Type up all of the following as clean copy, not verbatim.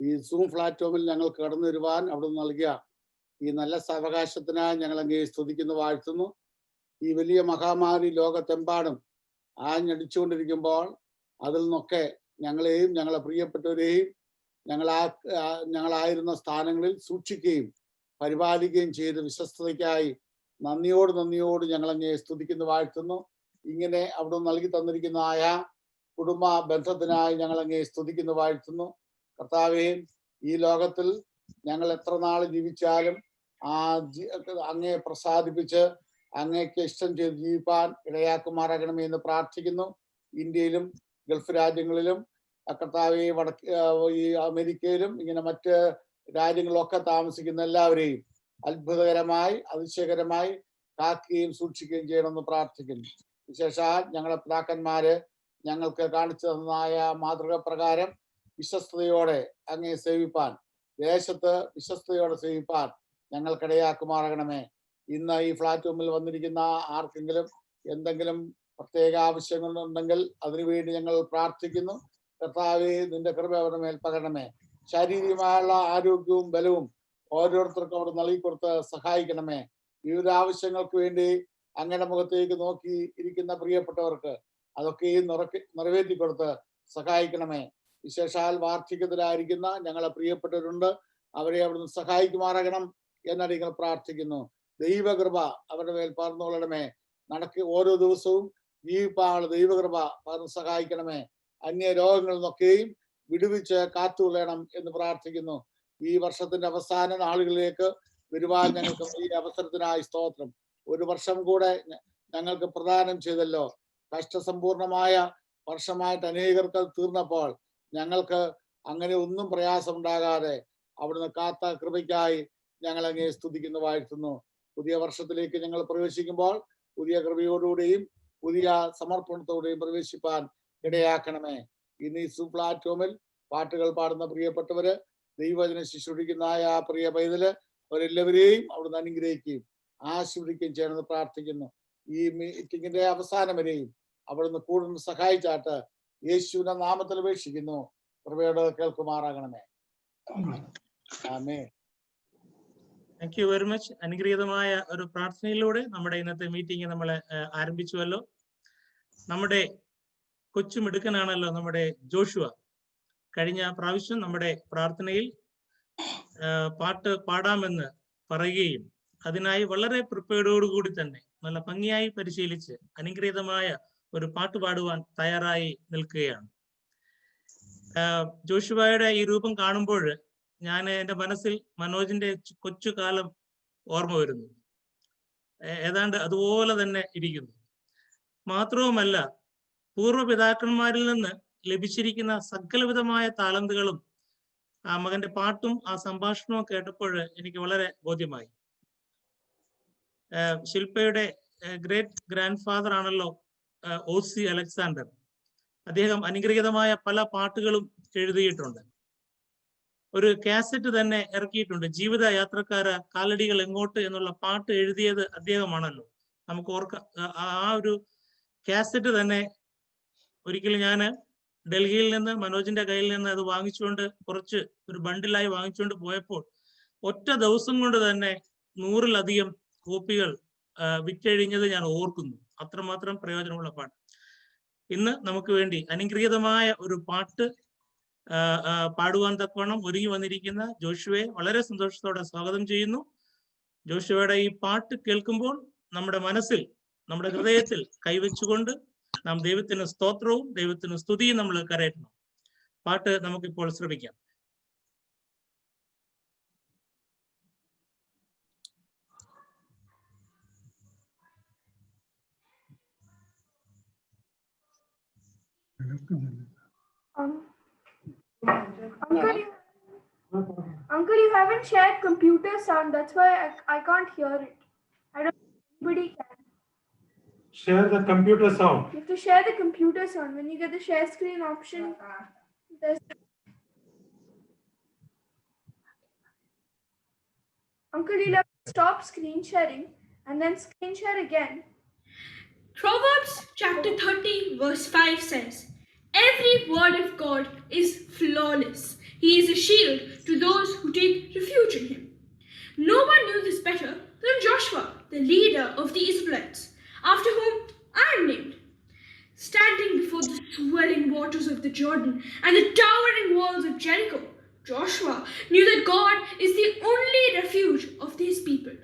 ഈ സൂം പ്ലാറ്റ്ഫോമിൽ ഞങ്ങൾ കടന്നു വരുവാൻ അവിടുന്ന് നൽകിയ ഈ നല്ല സാവകാശത്തിനായി ഞങ്ങൾ അങ്ങേ സ്തുതിക്കുന്നു, വാഴ്ത്തുന്നു. ഈ വലിയ മഹാമാരി ലോകത്തെമ്പാടും ആഞ്ഞടിച്ചുകൊണ്ടിരിക്കുമ്പോൾ അതിൽ നിന്നൊക്കെ ഞങ്ങളെയും ഞങ്ങളെ പ്രിയപ്പെട്ടവരെയും ഞങ്ങളായിരുന്ന സ്ഥാനങ്ങളിൽ സൂക്ഷിക്കുകയും പരിപാലിക്കുകയും ചെയ്ത് വിശ്വസ്തതയ്ക്കായി നന്ദിയോട് ഞങ്ങളങ്ങേ സ്തുതിക്കുന്നു, വാഴ്ത്തുന്നു. ഇങ്ങനെ അവിടെ നൽകി തന്നിരിക്കുന്ന കുടുംബ ബന്ധത്തിനായി ഞങ്ങളങ്ങേ സ്തുതിക്കുന്നു, വാഴ്ത്തുന്നു. കർത്താവേ, ഈ ലോകത്തിൽ ഞങ്ങൾ എത്ര നാൾ ജീവിച്ചാലും അങ്ങേ പ്രസാദിപ്പിച്ച് അങ്ങേക്ക് ഇഷ്ടം ചെയ്ത് ജീവിപ്പാൻ ഇടയാക്കുമാറാകണമേ എന്ന് പ്രാർത്ഥിക്കുന്നു. ഇന്ത്യയിലും ഗൾഫ് രാജ്യങ്ങളിലും കർത്താവെ ഈ അമേരിക്കയിലും ഇങ്ങനെ മറ്റ് രാജ്യങ്ങളിലൊക്കെ താമസിക്കുന്ന എല്ലാവരെയും അത്ഭുതകരമായി അതിശയകരമായി കാക്കുകയും സൂക്ഷിക്കുകയും ചെയ്യണമെന്ന് പ്രാർത്ഥിക്കുന്നു. വിശേഷാൽ ഞങ്ങളെ പിതാക്കന്മാര് ഞങ്ങൾക്ക് കാണിച്ചു തന്നതായ മാതൃക പ്രകാരം വിശ്വസ്തയോടെ അങ്ങേ സേവിപ്പാൻ, ദേശത്ത് വിശ്വസ്തയോടെ സേവിപ്പാൻ ഞങ്ങൾക്കിടയാക്കുമാറാകണമേ. ഇന്ന് ഈ പ്ലാറ്റ്ഫോമിൽ വന്നിരിക്കുന്ന ആർക്കെങ്കിലും എന്തെങ്കിലും പ്രത്യേക ആവശ്യങ്ങളുണ്ടെങ്കിൽ അതിനുവേണ്ടി ഞങ്ങൾ പ്രാർത്ഥിക്കുന്നു. കർത്താവേ, നിന്റെ കൃപ അവരുടെ മേൽ പകരണമേ. ശാരീരികമായുള്ള ആരോഗ്യവും ബലവും ഓരോരുത്തർക്കും അവിടെ നൽകിക്കൊടുത്ത് സഹായിക്കണമേ. വിവിധ ആവശ്യങ്ങൾക്ക് വേണ്ടി അങ്ങയുടെ മുഖത്തേക്ക് നോക്കി ഇരിക്കുന്ന പ്രിയപ്പെട്ടവർക്ക് അതൊക്കെയും നിറവേറ്റിക്കൊടുത്ത് സഹായിക്കണമേ. വിശേഷാൽ വാർദ്ധക്യത്തിലായിരിക്കുന്ന ഞങ്ങളെ പ്രിയപ്പെട്ടവരുണ്ട്, അവരെ അവിടുന്ന് സഹായിക്കുമാറാകണം എന്നടികൾ പ്രാർത്ഥിക്കുന്നു. ദൈവകൃപ അവരുടെ മേൽ പകർന്നുകൊള്ളണമേ. ഓരോ ദിവസവും ജീവിപ്പാനുള്ള ദൈവകൃപ പകർന്ന് സഹായിക്കണമേ. അന്യ രോഗങ്ങളിൽ നിന്നൊക്കെയും വിടുവിച്ച് കാത്തുകൊള്ളണം എന്ന് പ്രാർത്ഥിക്കുന്നു. ഈ വർഷത്തിന്റെ അവസാന നാളുകളിലേക്ക് വരുവാൻ ഞങ്ങൾക്ക് ഈ അവസരത്തിനായി സ്തോത്രം. ഒരു വർഷം കൂടെ ഞങ്ങൾക്ക് പ്രദാനം ചെയ്തല്ലോ. കഷ്ടസമ്പൂർണമായ വർഷമായിട്ട് അനേകർക്ക് തീർന്നപ്പോൾ ഞങ്ങൾക്ക് അങ്ങനെ ഒന്നും പ്രയാസമുണ്ടാകാതെ അവിടുന്ന് കാത്ത കൃപയ്ക്കായി ഞങ്ങൾ അങ്ങേ സ്തുതിക്കുന്നു, വാഴ്ത്തുന്നു. പുതിയ വർഷത്തിലേക്ക് ഞങ്ങൾ പ്രവേശിക്കുമ്പോൾ പുതിയ കൃപയോടുകൂടിയും പുതിയ സമർപ്പണത്തോടെയും പ്രവേശിപ്പാൻ ഇടയാക്കണമേ. ഇന്ന് ഈ പ്ലാറ്റ്ഫോമിൽ പാട്ടുകൾ പാടുന്ന പ്രിയപ്പെട്ടവര്, ദൈവവചനം ശുശ്രൂഷിക്കുന്ന പ്രിയ പൈതല്, അവരെല്ലാവരെയും അവിടുന്ന് അനുഗ്രഹിക്കുകയും ആശീർവദിക്കുകയും ചെയ്യണമെന്ന് പ്രാർത്ഥിക്കുന്നു. ഈ മീറ്റിങ്ങിന്റെ അവസാനം വരെയും അവിടുന്ന് കൂടുതൽ സഹായിച്ചാട്ട് യേശുവിന്റെ നാമത്തിൽ അപേക്ഷിക്കുന്നു. കൃപയോട് കേൾക്കുമാറാകണമേ. Amen. Thank you very much. അനുഗ്രഹീതമായ ഒരു പ്രാർത്ഥനയിലൂടെ നമ്മുടെ ഇന്നത്തെ മീറ്റിംഗ് നമ്മൾ ആരംഭിച്ചുവല്ലോ. നമ്മുടെ കൊച്ചുമിടുക്കനാണല്ലോ നമ്മുടെ ജോഷുവ. കഴിഞ്ഞ പ്രാവശ്യം നമ്മുടെ പ്രാർത്ഥനയിൽ പാട്ട് പാടാമെന്ന് പറയുകയും അതിനായി വളരെ പ്രിപ്പയർഡോടുകൂടി തന്നെ നല്ല ഭംഗിയായി പരിശീലിച്ച് അനുഗ്രഹീതമായ ഒരു പാട്ട് പാടുവാൻ തയ്യാറായി നിൽക്കുകയാണ്. ജോഷുവയുടെ ഈ രൂപം കാണുമ്പോൾ ഞാൻ എൻ്റെ മനസ്സിൽ മനോജിന്റെ കൊച്ചു കാലം ഓർമ്മ വരുന്നു. ഏതാണ്ട് അതുപോലെ തന്നെ ഇരിക്കുന്നു. മാത്രവുമല്ല, പൂർവ്വപിതാക്കന്മാരിൽ നിന്ന് ലഭിച്ചിരിക്കുന്ന സകലവിധമായ താലന്തുകളും ആ മകന്റെ പാട്ടും ആ സംഭാഷണവും കേട്ടപ്പോൾ എനിക്ക് വളരെ ബോധ്യമായി. ശില്പയുടെ ഗ്രേറ്റ് ഗ്രാൻഡ് ഫാദർ ആണല്ലോ OC അലക്സാണ്ടർ. അദ്ദേഹം അനുഗ്രഹീതമായ പല പാട്ടുകളും എഴുതിയിട്ടുണ്ട്. ഒരു കാസറ്റ് തന്നെ ഇറക്കിയിട്ടുണ്ട്. ജീവിത യാത്രക്കാര കാലടികൾ എങ്ങോട്ട് എന്നുള്ള പാട്ട് എഴുതിയത് അദ്ദേഹമാണല്ലോ. നമുക്ക് ആ ഒരു കാസറ്റ് തന്നെ ഒരിക്കലും ഞാൻ ഡൽഹിയിൽ നിന്ന് മനോജിന്റെ കയ്യിൽ നിന്ന് അത് വാങ്ങിച്ചുകൊണ്ട് കുറച്ച് ഒരു ബണ്ടിലായി വാങ്ങിച്ചുകൊണ്ട് പോയപ്പോൾ ഒറ്റ ദിവസം കൊണ്ട് തന്നെ 100-ലധികം കോപ്പികൾ വിറ്റഴിഞ്ഞത് ഞാൻ ഓർക്കുന്നു. അത്രമാത്രം പ്രയോജനമുള്ള പാട്ട്. ഇന്ന് നമുക്ക് വേണ്ടി അനുഗ്രഹീതമായ ഒരു പാട്ട് പാടുവാൻ തക്കവണ്ണം ഒരുങ്ങി വന്നിരിക്കുന്ന ജോഷുവയെ വളരെ സന്തോഷത്തോടെ സ്വാഗതം ചെയ്യുന്നു. ജോഷുവയുടെ ഈ പാട്ട് കേൾക്കുമ്പോൾ നമ്മുടെ മനസ്സിൽ, നമ്മുടെ ഹൃദയത്തിൽ കൈവച്ചുകൊണ്ട് നാം ദൈവത്തിന് സ്തോത്രവും ദൈവത്തിന് സ്തുതിയും നമ്മൾ കരയറ്റണം. പാട്ട് നമുക്കിപ്പോൾ ശ്രമിക്കാം. Uncle, you haven't shared computer sound. That's why I can't hear it. I don't know if anybody can. Share the computer sound. You have to share the computer sound. When you get the share screen option, there's... Uncle, you'll have to stop screen sharing and then screen share again. Proverbs chapter 30 verse 5 says, "Every word of God is flawless. He is a shield to those who take refuge in him. No one knew this better than Joshua, the leader of the Israelites, after whom I am named. Standing before the swelling waters of the Jordan and the towering walls of Jericho, Joshua knew that God is the only refuge of these people.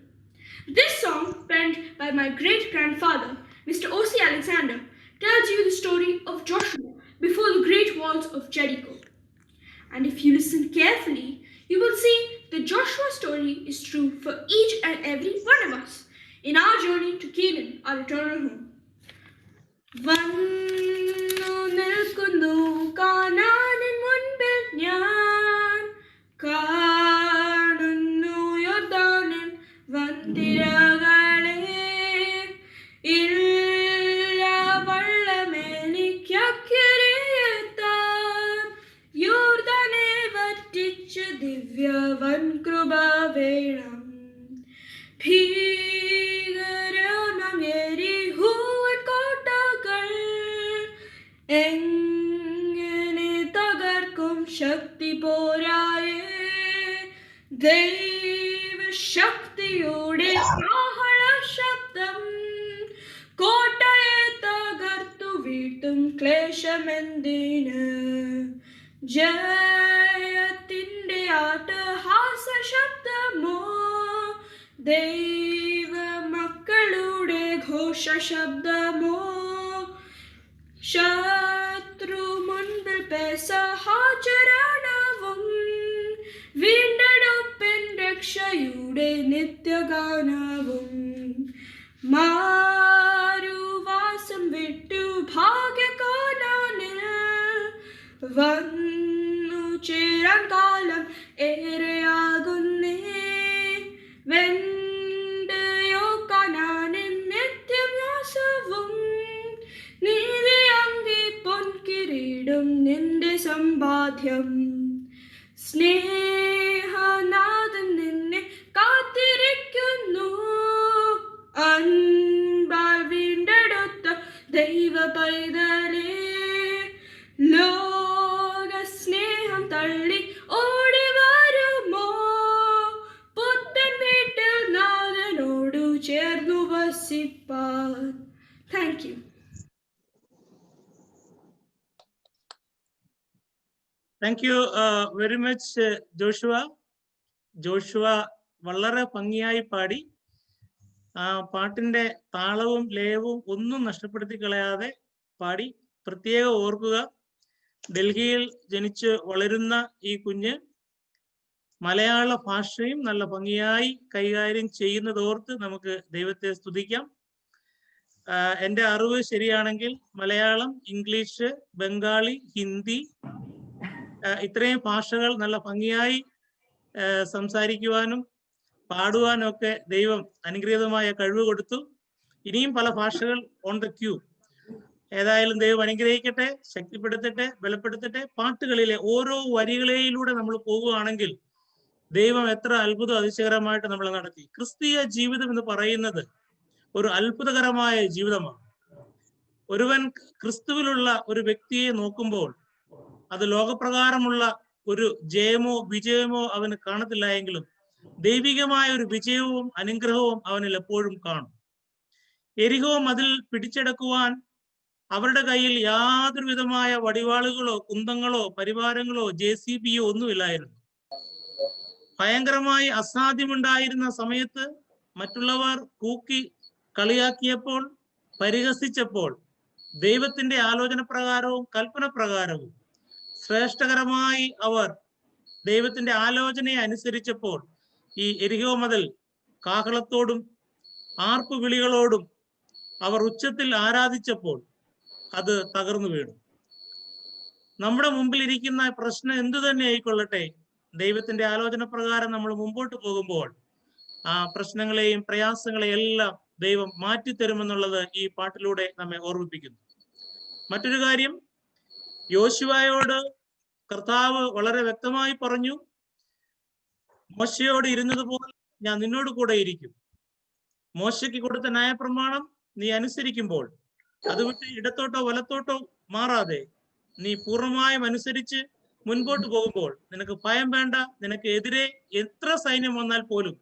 This song, penned by my great-grandfather, Mr. O.C. Alexander, tells you the story of Joshua before the great walls of Jericho. And if you listen carefully, you will see that Joshua's story is true for each and every one of us in our journey to Canaan, our eternal home. വന്നു നിൽക്കുന്നു കാനാനിൻ മുൻപിൽ ഞാൻ കാണുന്നു യോർദാനിൻ വൻതിരകളെ ഇല്ല വള്ളമെനിക്കക്കരെയെത്താൻ യോർദാനെ വറ്റിച്ച് ദിവ്യ വൻ കൃപ വേണം ഭീകരനാം യെരിഹോവിൻ കോട്ടകൾ എങ്ങനെ തകർക്കും ശക്തി പോരായേ ദൈവശക്തിയുടെ കാഹള ശബ്ദം കോട്ടയെ തകർത്തു വീട്ടും ക്ലേശമെന്തിന് ജയത്തിന്റെ ആട്ടഹാസ ശബ്ദമോ ദൈവമക്കളുടെ ഘോഷ ശബ്ദമോ ശത്രു മുൻപിൽ പെസഹാചരണവും വീണ്ടെടുപ്പിൻ രക്ഷയുടെ നിത്യഗാനവും മാരുവാസം വിട്ടു ഭാഗ്യകാനാനിൽ വന്നു ചേരാൻ കാലം ഏറെയാകുന്നേ വെണ്ടയോ കാനാനിൻ നിത്യവാസവും നീതി അങ്കി പൊൻകിരീടും നിന്റെ സമ്പാദ്യം സ്നേഹനാഥൻ നിന്നെ കാത്തിരിക്കുന്നു അൻപാൽ വീണ്ടെടുത്ത ദൈവ പൈതലേ ലോക സ്നേഹം തള്ളി ഓടി വരുമോ പുത്തൻ വീട്ടിൽ നാഥനോടു ചേർന്നു വസിപ്പാൻ. Thank you. Thank you very much Joshua വളരെ ഭംഗിയായി പാടി. ആ പാട്ടിന്റെ താളവും ലയവും ഒന്നും നഷ്ടപ്പെടുത്തി കളയാതെ പാടി. പ്രത്യേകം ഓർക്കുക, ഡൽഹിയിൽ ജനിച്ച് വളരുന്ന ഈ കുഞ്ഞ് മലയാള ഭാഷയും നല്ല ഭംഗിയായി കൈകാര്യം ചെയ്യുന്നതോർത്ത് നമുക്ക് ദൈവത്തെ സ്തുതിക്കാം. എൻ്റെ അറിവ് ശരിയാണെങ്കിൽ മലയാളം, ഇംഗ്ലീഷ്, ബംഗാളി, ഹിന്ദി ഇത്രയും ഭാഷകൾ നല്ല ഭംഗിയായി സംസാരിക്കുവാനും പാടുവാനും ഒക്കെ ദൈവം അനുഗ്രഹീതമായ കഴിവ് കൊടുത്തു. ഇനിയും പല ഭാഷകൾ ഓൺ ദ ക്യൂ. ഏതായാലും ദൈവം അനുഗ്രഹിക്കട്ടെ, ശക്തിപ്പെടുത്തട്ടെ, ബലപ്പെടുത്തട്ടെ. പാട്ടുകളിലെ ഓരോ വരികളിലൂടെ നമ്മൾ പോവുകയാണെങ്കിൽ ദൈവം എത്ര അത്ഭുതം അതിശയകരമായിട്ട് നമ്മളെ നടത്തി. ക്രിസ്തീയ ജീവിതം എന്ന് പറയുന്നത് ഒരു അത്ഭുതകരമായ ജീവിതമാണ്. ഒരുവൻ ക്രിസ്തുവിലുള്ള ഒരു വ്യക്തിയെ നോക്കുമ്പോൾ അത് ലോകപ്രകാരമുള്ള ഒരു ജയമോ വിജയമോ അവന് കാണത്തില്ല എങ്കിലും ദൈവികമായ ഒരു വിജയവും അനുഗ്രഹവും അവനിൽ എപ്പോഴും കാണും. എരിഹോ മതിൽ പിടിച്ചെടുക്കുവാൻ അവരുടെ കയ്യിൽ യാതൊരു വിധമായ വടിവാളുകളോ കുന്തങ്ങളോ പരിവാരങ്ങളോ JCBയോ ഒന്നുമില്ലായിരുന്നു. ഭയങ്കരമായി അസാധ്യമുണ്ടായിരുന്ന സമയത്ത് മറ്റുള്ളവർ കൂക്കി കളിയാക്കിയപ്പോൾ, പരിഹസിച്ചപ്പോൾ ദൈവത്തിന്റെ ആലോചന പ്രകാരവും കൽപ്പന പ്രകാരവും ശ്രേഷ്ഠകരമായി അവർ ദൈവത്തിന്റെ ആലോചനയെ അനുസരിച്ചപ്പോൾ ഈ എരിഹോ മതിൽ കാഹളത്തോടും ആർപ്പുവിളികളോടും അവർ ഉച്ചത്തിൽ ആരാധിച്ചപ്പോൾ അത് തകർന്നു വീണു. നമ്മുടെ മുമ്പിൽ ഇരിക്കുന്ന പ്രശ്നം എന്തു തന്നെ ആയിക്കൊള്ളട്ടെ, ദൈവത്തിന്റെ ആലോചന പ്രകാരം നമ്മൾ മുമ്പോട്ട് പോകുമ്പോൾ ആ പ്രശ്നങ്ങളെയും പ്രയാസങ്ങളെയും എല്ലാം ദൈവം മാറ്റിത്തരുമെന്നുള്ളത് ഈ പാട്ടിലൂടെ നമ്മെ ഓർമ്മിപ്പിക്കുന്നു. മറ്റൊരു കാര്യം, യോശുവയോട് കർത്താവ് വളരെ വ്യക്തമായി പറഞ്ഞു, മോശയോട് ഇരുന്നതുപോലെ ഞാൻ നിന്നോട് കൂടെ ഇരിക്കും. മോശയ്ക്ക് കൊടുത്ത ന്യായപ്രമാണം നീ അനുസരിക്കുമ്പോൾ അത് വിട്ട് ഇടത്തോട്ടോ വലത്തോട്ടോ മാറാതെ നീ പൂർണ്ണമായും അനുസരിച്ച് മുൻപോട്ട് പോകുമ്പോൾ നിനക്ക് ഭയം വേണ്ട. നിനക്ക് എതിരെ എത്ര സൈന്യം വന്നാൽ പോലും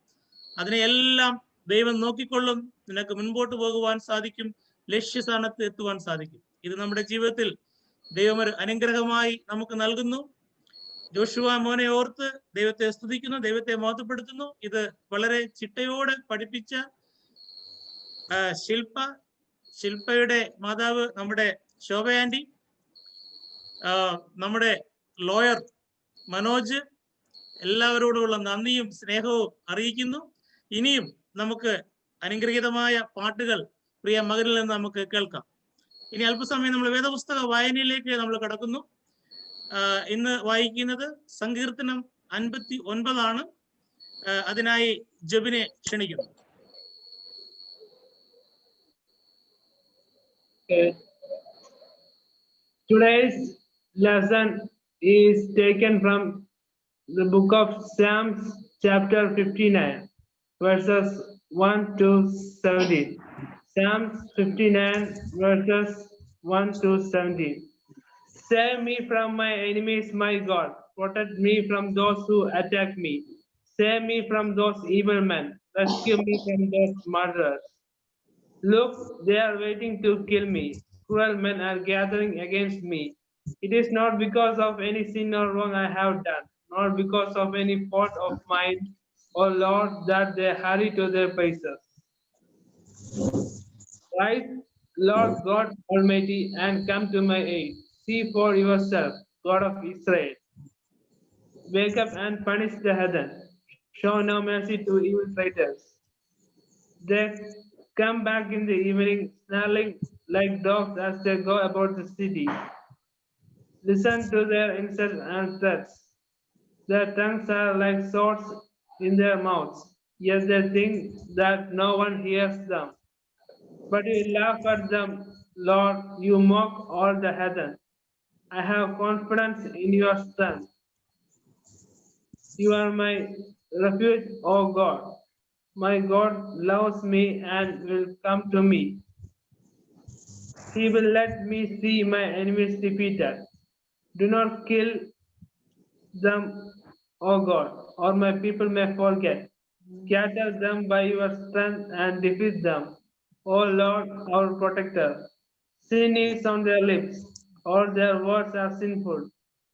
അതിനെയെല്ലാം ദൈവം നോക്കിക്കൊള്ളും. നിനക്ക് മുൻപോട്ട് പോകുവാൻ സാധിക്കും, ലക്ഷ്യസ്ഥാനത്ത് എത്തുവാൻ സാധിക്കും. ഇത് നമ്മുടെ ജീവിതത്തിൽ ദൈവം ഒരു അനുഗ്രഹമായി നമുക്ക് നൽകുന്നു. ജോഷുവ മോനെ ഓർത്ത് ദൈവത്തെ സ്തുതിക്കുന്നു, ദൈവത്തെ മഹത്വപ്പെടുത്തുന്നു. ഇത് വളരെ ചിട്ടയോടെ പഠിപ്പിച്ച ശില്പയുടെ മാതാവ് നമ്മുടെ ശോഭ ആന്റി, നമ്മുടെ ലോയർ മനോജ്, എല്ലാവരോടുമുള്ള നന്ദിയും സ്നേഹവും അറിയിക്കുന്നു. ഇനിയും നമുക്ക് അനുഗ്രഹീതമായ പാട്ടുകൾ പ്രിയ മകനിൽ നിന്ന് നമുക്ക് കേൾക്കാം. ഇനി അല്പസമയം നമ്മൾ വേദപുസ്തക വായനയിലേക്ക് നമ്മൾ കടക്കുന്നു. ഇന്ന് വായിക്കുന്നത് സങ്കീർത്തനം 59 അതിനായി ജബിനെ ക്ഷണിക്കുന്നു. Today's lesson is taken from the book of Psalms, chapter 59, verses 1 to 17. Psalms 59, verses 1 to 17. Save me from my enemies, my God. Protect me from those who attack me. Save me from those evil men. Rescue me from those murderers. Look, they are waiting to kill me. Cruel men are gathering against me. It is not because of any sin or wrong I have done, nor because of any fault of mine, O Lord, that they hurry to their places. Rise, Lord God Almighty, and come to my aid. See for yourself, God of Israel. Wake up and punish the heathen. Show no mercy to evil traitors. They come back in the evening, snarling like dogs as they go about the city. Listen to their insults and threats. Their tongues are like swords in their mouths, yet they think that no one hears them. But you laugh at them, Lord, you mock all the heathen. I have confidence in your strength. You are my refuge, O God. My God loves me and will come to me. He will let me see my enemies defeated. Do not kill them, O God, or my people may forget. Scatter them by your strength and defeat them, O Lord, our protector. Sin is on their lips, all their words are sinful.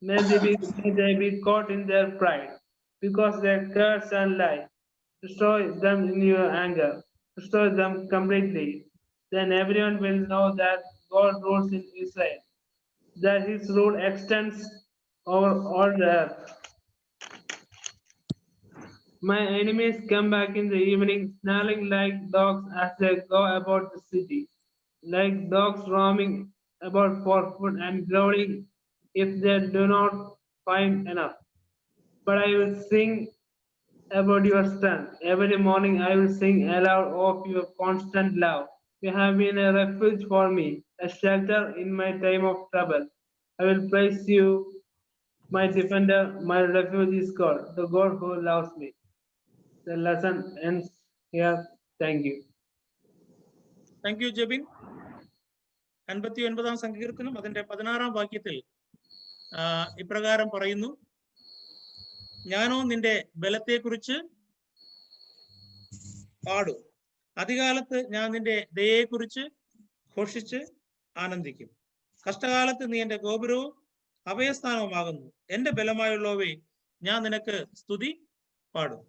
May they be caught in their pride, because they curse and lie. Destroy them in your anger. Destroy them completely. Then everyone will know that God rules in Israel, that his rule extends over all the earth. My enemies come back in the evening, snarling like dogs as they go about the city, like dogs roaming about for food and growling if they do not find enough. But I will sing about your strength. Every morning I will sing aloud of your constant love. You have been a refuge for me, a shelter in my time of trouble. I will praise you, my defender, my refuge is God, the God who loves me. The lesson ends here. Thank you. Thank you Jabin. 59 സങ്കീർത്തനം അതിന്റെ 16 വാക്യത്തിൽ ഇപ്രകാരം പറയുന്നു: ഞാനോ നിന്റെ ബലത്തെക്കുറിച്ച് പാടും, അധികാലത്ത് ഞാൻ നിന്റെ ദയയെക്കുറിച്ച് ഘോഷിച്ച് ആനന്ദിക്കും. കഷ്ടകാലത്ത് നീ എന്റെ ഗോപുരവും അഭയസ്ഥാനവുമാകുന്നു. എന്റെ ബലമായുള്ളവേ, ഞാൻ നിനക്ക് സ്തുതി പാടും.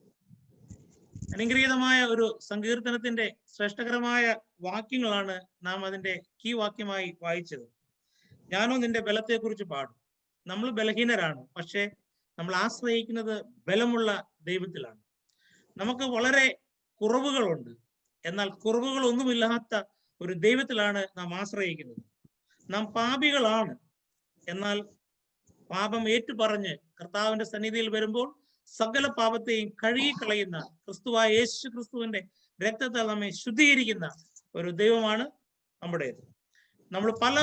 അനുഗ്രഹീതമായ ഒരു സങ്കീർത്തനത്തിന്റെ ശ്രേഷ്ഠകരമായ വാക്യങ്ങളാണ് നാം അതിന്റെ കീ വാക്യമായി വായിച്ചത്. ഞാനോ നിന്റെ ബലത്തെക്കുറിച്ച് പാടും. നമ്മൾ ബലഹീനരാണ്, പക്ഷെ നമ്മൾ ആശ്രയിക്കുന്നത് ബലമുള്ള ദൈവത്തിലാണ്. നമുക്ക് വളരെ കുറവുകളുണ്ട്, എന്നാൽ കുറവുകളൊന്നുമില്ലാത്ത ഒരു ദൈവത്തിലാണ് നാം ആശ്രയിക്കുന്നത്. നാം പാപികളാണ്, എന്നാൽ പാപം ഏറ്റുപറഞ്ഞ് കർത്താവിന്റെ സന്നിധിയിൽ വരുമ്പോൾ സകല പാപത്തെയും കഴുകിക്കളയുന്ന ക്രിസ്തുവായ യേശു ക്രിസ്തുവിന്റെ രക്തത്താൽ നമ്മെ ശുദ്ധീകരിക്കുന്ന ഒരു ദൈവമാണ് നമ്മുടേത്. നമ്മൾ പല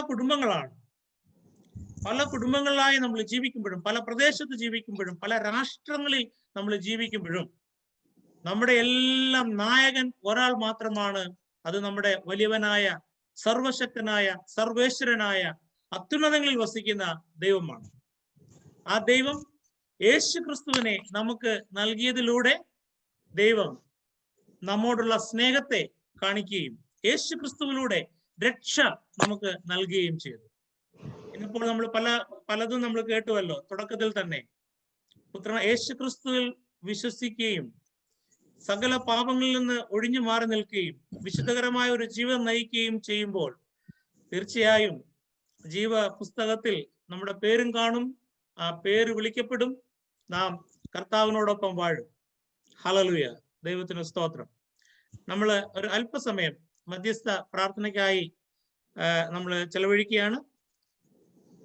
കുടുംബങ്ങളിലായി നമ്മൾ ജീവിക്കുമ്പോഴും, പല പ്രദേശത്ത് ജീവിക്കുമ്പോഴും, പല രാഷ്ട്രങ്ങളിൽ നമ്മൾ ജീവിക്കുമ്പോഴും നമ്മുടെ എല്ലാം നായകൻ ഒരാൾ മാത്രമാണ്. അത് നമ്മുടെ വലിയവനായ, സർവശക്തനായ, സർവേശ്വരനായ, അത്യുന്നതങ്ങളിൽ വസിക്കുന്ന ദൈവമാണ്. ആ ദൈവം യേശു ക്രിസ്തുവിനെ നമുക്ക് നൽകിയതിലൂടെ ദൈവം നമ്മോടുള്ള സ്നേഹത്തെ കാണിക്കുകയും യേശു ക്രിസ്തുവിലൂടെ രക്ഷ നമുക്ക് നൽകുകയും ചെയ്തു. ഇന്നിപ്പോൾ നമ്മൾ പലതും നമ്മൾ കേട്ടുവല്ലോ. തുടക്കത്തിൽ തന്നെ പുത്രൻ യേശു ക്രിസ്തുവിൽ വിശ്വസിക്കുകയും സകല പാപങ്ങളിൽ നിന്ന് ഒഴിഞ്ഞു മാറി നിൽക്കുകയും വിശുദ്ധകരമായ ഒരു ജീവിതം നയിക്കുകയും ചെയ്യുമ്പോൾ തീർച്ചയായും ജീവ പുസ്തകത്തിൽ നമ്മുടെ പേരും കാണും. ആ പേര് വിളിക്കപ്പെടും. നാം കർത്താവിനോടൊപ്പം വാഴും. ഹല്ലേലൂയ. ദൈവത്തിന് സ്തോത്രം. നമ്മൾ ഒരു അല്പസമയം മധ്യസ്ഥ പ്രാർത്ഥനയ്ക്കായി നമ്മൾ ചെലവഴിക്കുകയാണ്.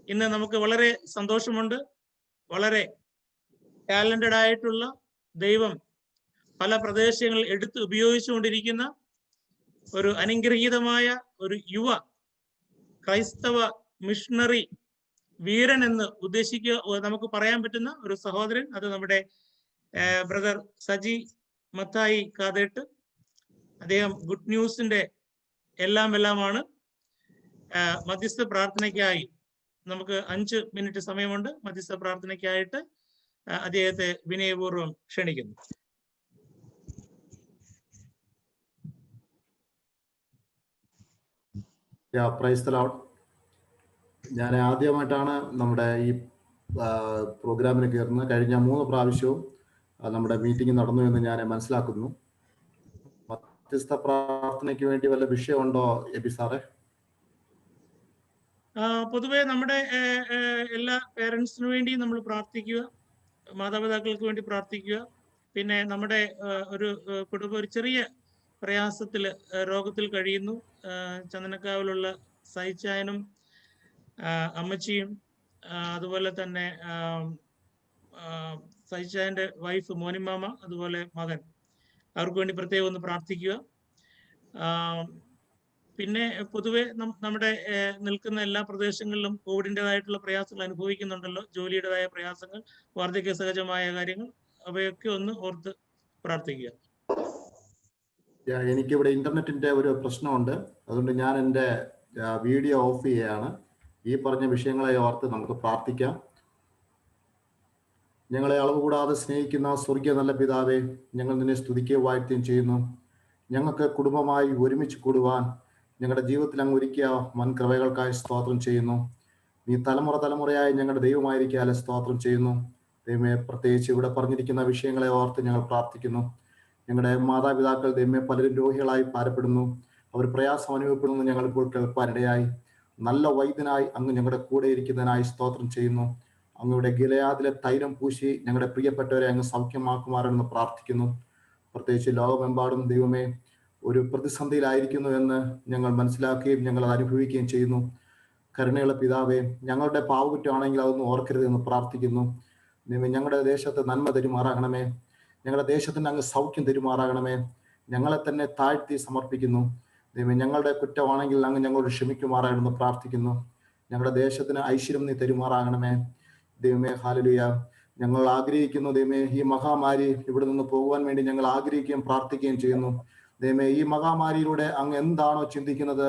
ഇന്ന് നമുക്ക് വളരെ സന്തോഷമുണ്ട്. വളരെ ടാലന്റഡ് ആയിട്ടുള്ള ദൈവം പല പ്രദേശങ്ങളിൽ എടുത്ത് ഉപയോഗിച്ചുകൊണ്ടിരിക്കുന്ന ഒരു അനുഗ്രഹീതമായ ഒരു യുവ ക്രൈസ്തവ മിഷണറി വീരൻ എന്ന് നമുക്ക് പറയാൻ പറ്റുന്ന ഒരു സഹോദരൻ. അത് നമ്മുടെ ബ്രദർ സജി മത്തായി കാതേട്ട്. അദ്ദേഹം ഗുഡ് ന്യൂസിന്റെ എല്ലാമാണ്. മധ്യസ്ഥ പ്രാർത്ഥനയ്ക്കായി നമുക്ക് 5 മിനിറ്റ് സമയമുണ്ട്. മധ്യസ്ഥ പ്രാർത്ഥനയ്ക്കായിട്ട് അദ്ദേഹത്തെ വിനയപൂർവ്വം ക്ഷണിക്കുന്നു. Praise the Lord. ഞാൻ ആദ്യമായിട്ടാണ് നമ്മുടെ ഈ പ്രോഗ്രാമിന് കയറുന്നത്. കഴിഞ്ഞ 3 പ്രാവശ്യവും നമ്മുടെ മീറ്റിംഗ് നടന്നു എന്ന് ഞാൻ മനസ്സിലാക്കുന്നു. മധ്യസ്ഥ പ്രാർത്ഥനയ്ക്ക് വേണ്ടി വല്ല വിഷയമുണ്ടോ എബി സാറേ? പൊതുവെ നമ്മുടെ എല്ലാ പേരൻസിനു വേണ്ടി നമ്മൾ പ്രാർത്ഥിക്കുക, മാതാപിതാക്കൾക്ക് വേണ്ടി പ്രാർത്ഥിക്കുക. പിന്നെ നമ്മുടെ ഒരു കുടുംബം ഒരു ചെറിയ പ്രയാസത്തില് രോഗത്തിൽ കഴിയുന്നു. ചന്ദനക്കാവിലുള്ള സൈച്ചായനും അമ്മച്ചിയും അതുപോലെ തന്നെ സൈച്ചായന്റെ വൈഫ് മോനിമാമ അതുപോലെ മകൻ, അവർക്ക് വേണ്ടി പ്രത്യേകം ഒന്ന് പ്രാർത്ഥിക്കുക. പിന്നെ പൊതുവെ നമ്മുടെ നിൽക്കുന്ന എല്ലാ പ്രദേശങ്ങളിലും കോവിഡിൻ്റെതായിട്ടുള്ള പ്രയാസങ്ങൾ അനുഭവിക്കുന്നുണ്ടല്ലോ. ജോലിയുടേതായ പ്രയാസങ്ങൾ, വാർദ്ധക്യ സഹജമായ കാര്യങ്ങൾ, അവയൊക്കെ ഒന്ന് ഓർത്ത് പ്രാർത്ഥിക്കുക. എനിക്കിവിടെ ഇന്റർനെറ്റിന്റെ ഒരു പ്രശ്നമുണ്ട്. അതുകൊണ്ട് ഞാൻ എൻ്റെ വീഡിയോ ഓഫ് ചെയ്യുകയാണ്. ഈ പറഞ്ഞ വിഷയങ്ങളെ ഓർത്ത് നമുക്ക് പ്രാർത്ഥിക്കാം. ഞങ്ങളെ അളവ് കൂടാതെ സ്നേഹിക്കുന്ന സ്വർഗീയ നല്ല പിതാവേ, ഞങ്ങൾ നിന്നെ സ്തുതിക്കുകയും വാഴ്ത്തുകയും ചെയ്യുന്നു. ഞങ്ങൾക്ക് കുടുംബമായി ഒരുമിച്ച് കൂടുവാൻ ഞങ്ങളുടെ ജീവിതത്തിൽ അങ്ങ് ഒരുക്കിയ വൻ കൃപകൾക്കായി സ്തോത്രം ചെയ്യുന്നു. നീ തലമുറയായി ഞങ്ങളുടെ ദൈവമായിരിക്കാതെ സ്തോത്രം ചെയ്യുന്നു. ദൈവമേ, പ്രത്യേകിച്ച് ഇവിടെ പറഞ്ഞിരിക്കുന്ന വിഷയങ്ങളെ ഓർത്ത് ഞങ്ങൾ പ്രാർത്ഥിക്കുന്നു. ഞങ്ങളുടെ മാതാപിതാക്കൾ ദൈവമേ പലരും രോഗികളായി ഭാരപ്പെടുന്നു. അവർ പ്രയാസം അനുഭവപ്പെടുന്നു. ഞങ്ങളിപ്പോൾ കേൾപ്പാനിടയായി നല്ല വൈദ്യനായി അങ്ങ് ഞങ്ങളുടെ കൂടെ ഇരിക്കുന്നതിനായി സ്തോത്രം ചെയ്യുന്നു. അങ്ങയുടെ ഗിലയാദിലെ തൈലം പൂശി ഞങ്ങളുടെ പ്രിയപ്പെട്ടവരെ അങ്ങ് സൗഖ്യമാക്കുമാറെന്ന് പ്രാർത്ഥിക്കുന്നു. പ്രത്യേകിച്ച് ലോകമെമ്പാടും ദൈവമേ ഒരു പ്രതിസന്ധിയിലായിരിക്കുന്നു എന്ന് ഞങ്ങൾ മനസ്സിലാക്കുകയും ഞങ്ങൾ അത് അനുഭവിക്കുകയും ചെയ്യുന്നു. കരുണയുള്ള പിതാവേ, ഞങ്ങളുടെ പാവകുറ്റമാണെങ്കിൽ അതൊന്നും ഓർക്കരുതെന്ന് പ്രാർത്ഥിക്കുന്നു. ദൈവമേ, ഞങ്ങളുടെ ദേശത്ത് നന്മ തരുമാറാകണമേ. ഞങ്ങളുടെ ദേശത്തിന് അങ്ങ് സൗഖ്യം തരുമാറാകണമേ. ഞങ്ങളെ തന്നെ താഴ്ത്തി സമർപ്പിക്കുന്നു. ദൈവമേ, ഞങ്ങളുടെ കുറ്റമാണെങ്കിൽ അങ്ങ് ഞങ്ങളോട് ക്ഷമിക്കുമാറാകണമെന്ന് പ്രാർത്ഥിക്കുന്നു. ഞങ്ങളുടെ ദേശത്തിന് ഐശ്വര്യം നീ തരുമാറാകണമേ. ദൈവമേ, ഹല്ലേലൂയ. ഞങ്ങൾ ആഗ്രഹിക്കുന്നു ദൈവമേ, ഈ മഹാമാരി ഇവിടെ നിന്ന് പോകുവാൻ വേണ്ടി ഞങ്ങൾ ആഗ്രഹിക്കുകയും പ്രാർത്ഥിക്കുകയും ചെയ്യുന്നു. ദൈവമേ, ഈ മഹാമാരിയിലൂടെ അങ്ങ് എന്താണോ ചിന്തിക്കുന്നത്,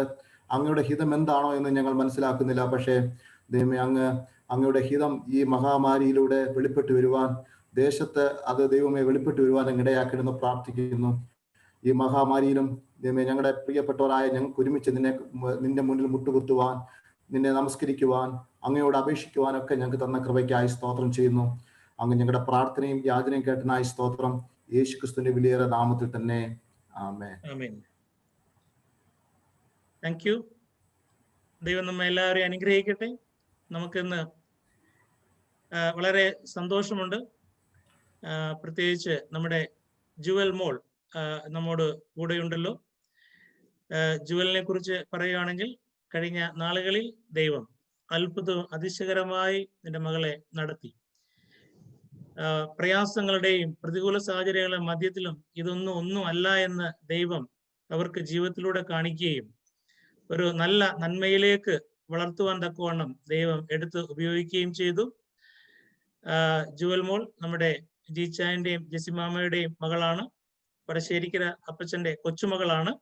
അങ്ങയുടെ ഹിതം എന്താണോ എന്ന് ഞങ്ങൾ മനസ്സിലാക്കുന്നില്ല. പക്ഷേ ദൈവമേ, അങ്ങയുടെ ഹിതം ഈ മഹാമാരിയിലൂടെ വെളിപ്പെട്ടു വരുവാൻ, ദേശത്ത് അത് ദൈവമേ വെളിപ്പെട്ടു വരുവാൻ ഇടയാക്കണമെന്ന് പ്രാർത്ഥിക്കുന്നു. ഈ മഹാമാരിയിലും ദൈവമേ ഞങ്ങളുടെ പ്രിയപ്പെട്ടവരായ ഞങ്ങൾക്ക് ഒരുമിച്ച് നിന്റെ മുന്നിൽ മുട്ടുകുത്തുവാൻ, നിന്നെ നമസ്കരിക്കുവാൻ, അങ്ങയോട് അപേക്ഷിക്കുവാനൊക്കെ ഞങ്ങൾക്ക് തന്ന കൃപയ്ക്കായി സ്തോത്രം ചെയ്യുന്നു. അങ്ങ് ഞങ്ങളുടെ പ്രാർത്ഥനയും യാചനയും കേട്ടനായി സ്തോത്രം. യേശു ക്രിസ്തുവിന്റെ വിലയേറെ നാമത്തിൽ തന്നെ, ആമേൻ. Thank U. ദൈവം നമ്മെ എല്ലാവരെയും അനുഗ്രഹിക്കട്ടെ. നമുക്കിന്ന് വളരെ സന്തോഷമുണ്ട്. പ്രത്യേകിച്ച് നമ്മുടെ ജുവൽ മോൾ നമ്മോട് കൂടെയുണ്ടല്ലോ. ജുവലിനെ കുറിച്ച് പറയുകയാണെങ്കിൽ കഴിഞ്ഞ നാളുകളിൽ ദൈവം അത്ഭുതവും അതിശയകരമായി നിന്റെ മകളെ നടത്തി. പ്രയാസങ്ങളുടെയും പ്രതികൂല സാഹചര്യങ്ങളുടെ മധ്യത്തിലും ഒന്നും അല്ല എന്ന് ദൈവം അവർക്ക് ജീവിതത്തിലൂടെ കാണിക്കുകയും ഒരു നല്ല നന്മയിലേക്ക് വളർത്തുവാൻ തക്കവണ്ണം ദൈവം എടുത്ത് ഉപയോഗിക്കുകയും ചെയ്തു. ജുവൽ മോൾ നമ്മുടെ ജീച്ചായന്റെയും ജെസിമാമയുടെയും മകളാണ്. വടശ്ശേരിക്കര അപ്പച്ചന്റെ കൊച്ചുമകളാണ്.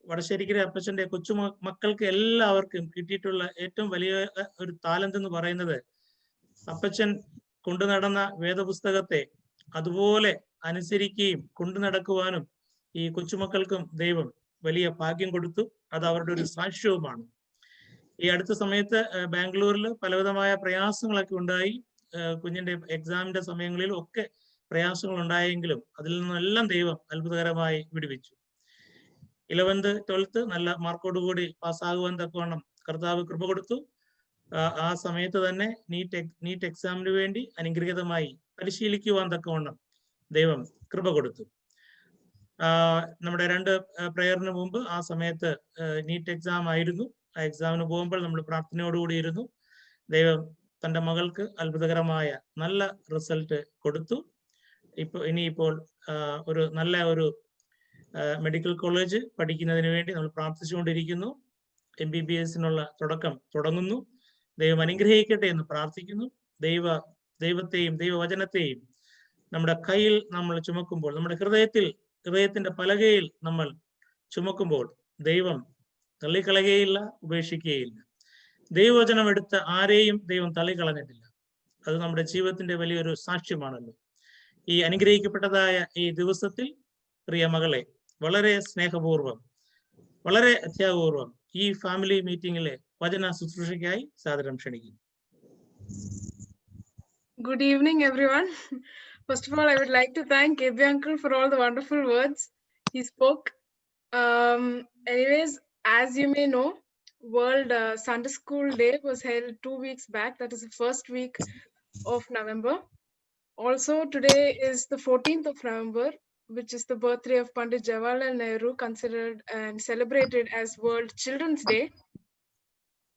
വടശ്ശേരിക്കര അപ്പച്ചന്റെ മക്കൾക്ക് എല്ലാവർക്കും കിട്ടിയിട്ടുള്ള ഏറ്റവും വലിയ ഒരു താലന്ത് എന്ന് പറയുന്നത് അപ്പച്ചൻ കൊണ്ടു നടന്ന വേദപുസ്തകത്തെ അതുപോലെ അനുസരിക്കുകയും കൊണ്ടു നടക്കുവാനും ഈ കൊച്ചുമക്കൾക്കും ദൈവം വലിയ ഭാഗ്യം കൊടുത്തു. അത് അവരുടെ ഒരു സാക്ഷ്യവുമാണ്. ഈ അടുത്ത സമയത്ത് ബാംഗ്ലൂരിൽ പലവിധമായ പ്രയാസങ്ങളൊക്കെ ഉണ്ടായി. കുഞ്ഞിന്റെ എക്സാമിന്റെ സമയങ്ങളിൽ ഒക്കെ പ്രയാസങ്ങൾ ഉണ്ടായെങ്കിലും അതിൽ നിന്നെല്ലാം ദൈവം അത്ഭുതകരമായി വിടുവിച്ചു. 11th 12th നല്ല മാർക്കോടുകൂടി പാസ്സാകുവാൻ തക്കവണ്ണം കർത്താവ് കൃപ കൊടുത്തു. ആ സമയത്ത് തന്നെ നീറ്റ് എക്സാമിന് വേണ്ടി അനുഗ്രഹീതമായി പരിശീലിക്കുവാൻ തക്കവണ്ണം ദൈവം കൃപ കൊടുത്തു. നമ്മുടെ 2 പ്രയറിന് മുമ്പ് ആ സമയത്ത് നീറ്റ് എക്സാം ആയിരുന്നു. ആ എക്സാമിന് പോകുമ്പോൾ നമ്മൾ പ്രാർത്ഥനയോടുകൂടി ഇരുന്നു. ദൈവം തന്റെ മകൾക്ക് അത്ഭുതകരമായ നല്ല റിസൾട്ട് കൊടുത്തു. ഇനിയിപ്പോൾ ഒരു നല്ല ഒരു മെഡിക്കൽ കോളേജ് പഠിക്കുന്നതിന് വേണ്ടി നമ്മൾ പ്രാർത്ഥിച്ചുകൊണ്ടിരിക്കുന്നു. MBBSനുള്ള തുടങ്ങുന്നു. ദൈവം അനുഗ്രഹിക്കട്ടെ എന്ന് പ്രാർത്ഥിക്കുന്നു. ദൈവത്തെയും ദൈവവചനത്തെയും നമ്മുടെ കയ്യിൽ നമ്മൾ ചുമക്കുമ്പോൾ, നമ്മുടെ ഹൃദയത്തിന്റെ പലകയിൽ നമ്മൾ ചുമക്കുമ്പോൾ ദൈവം തള്ളിക്കളയുകയില്ല, ഉപേക്ഷിക്കുകയില്ല. ദൈവവചനം എടുത്ത ആരെയും ദൈവം തള്ളിക്കളഞ്ഞിട്ടില്ല. അത് നമ്മുടെ ജീവിതത്തിന്റെ വലിയൊരു സാക്ഷ്യമാണല്ലോ. ഈ അനുഗ്രഹിക്കപ്പെട്ടതായ ഈ ദിവസത്തിൽ പ്രിയ മകളെ വളരെ സ്നേഹപൂർവ്വം, വളരെ അത്യാപൂർവം ഈ ഫാമിലി മീറ്റിംഗിലെ വചന ശുശ്രൂഷയ്ക്കായി സാദരം ക്ഷണിക്കുന്നു. Good evening, everyone. First of all, I would like to thank Ebi Uncle for all the wonderful words he spoke. Anyways, as you may know, World Sunday School Day was held 2 weeks back. That is the first week of November. Also, today is the 14th of November, which is the birthday of Pandit Jawaharlal Nehru, considered and celebrated as World Children's Day.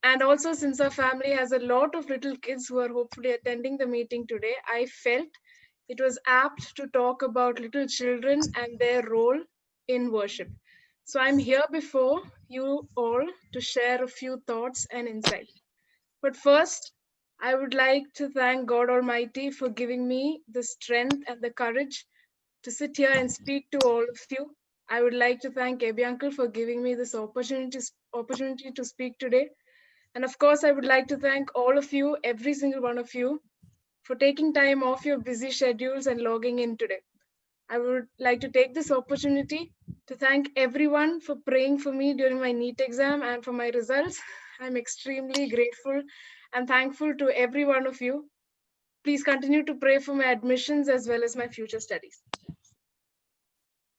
And also, since our family has a lot of little kids who are hopefully attending the meeting today, I felt it was apt to talk about little children and their role in worship. So I'm here before you all to share a few thoughts and insights. But first, I would like to thank God Almighty for giving me the strength and the courage to sit here and speak to all of you. I would like to thank Ebi Uncle for giving me this opportunity to speak today. And of course, I would like to thank all of you, every single one of you, for taking time off your busy schedules and logging in today. I would like to take this opportunity to thank everyone for praying for me during my NEET exam and for my results. I'm extremely grateful and thankful to every one of you. Please continue to pray for my admissions as well as my future studies.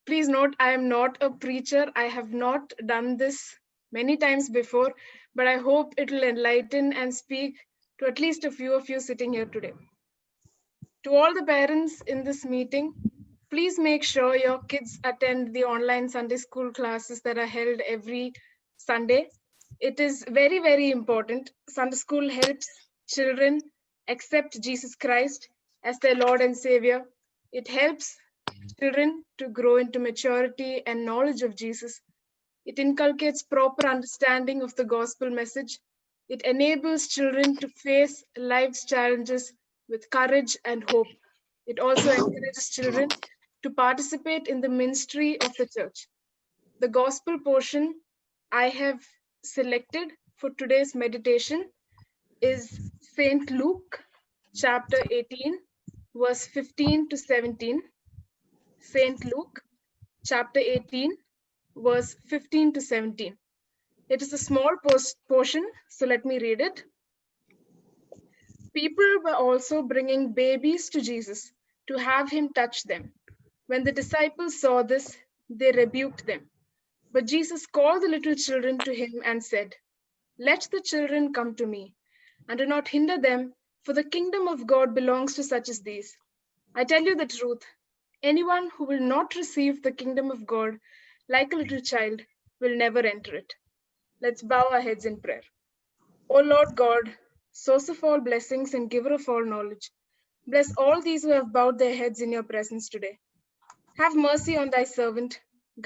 Please note, I am not a preacher. I have not done this many times before, but I hope it will enlighten and speak to at least a few of you sitting here today. To all the parents in this meeting, please make sure your kids attend the online Sunday school classes that are held every Sunday. It is very, very important. Sunday school helps children accept Jesus Christ as their Lord and Savior. It helps children to grow into maturity and knowledge of Jesus. It inculcates proper understanding of the gospel message. It enables children to face life's challenges with courage and hope. It also encourages children to participate in the ministry of the church. The gospel portion I have selected for today's meditation is St. Luke chapter 18, verse 15 to 17. St. Luke chapter 18, verse 15 to 17. It is a small portion, so let me read it. People were also bringing babies to Jesus to have him touch them. When the disciples saw this, they rebuked them. But Jesus called the little children to him and said, "Let the children come to me, and do not hinder them, for the kingdom of God belongs to such as these. I tell you the truth, anyone who will not receive the kingdom of God like a little child will never enter it." Let's bow our heads in prayer. O Lord God, source of all blessings and giver of all knowledge, bless all these who have bowed their heads in your presence today. Have mercy on thy servant.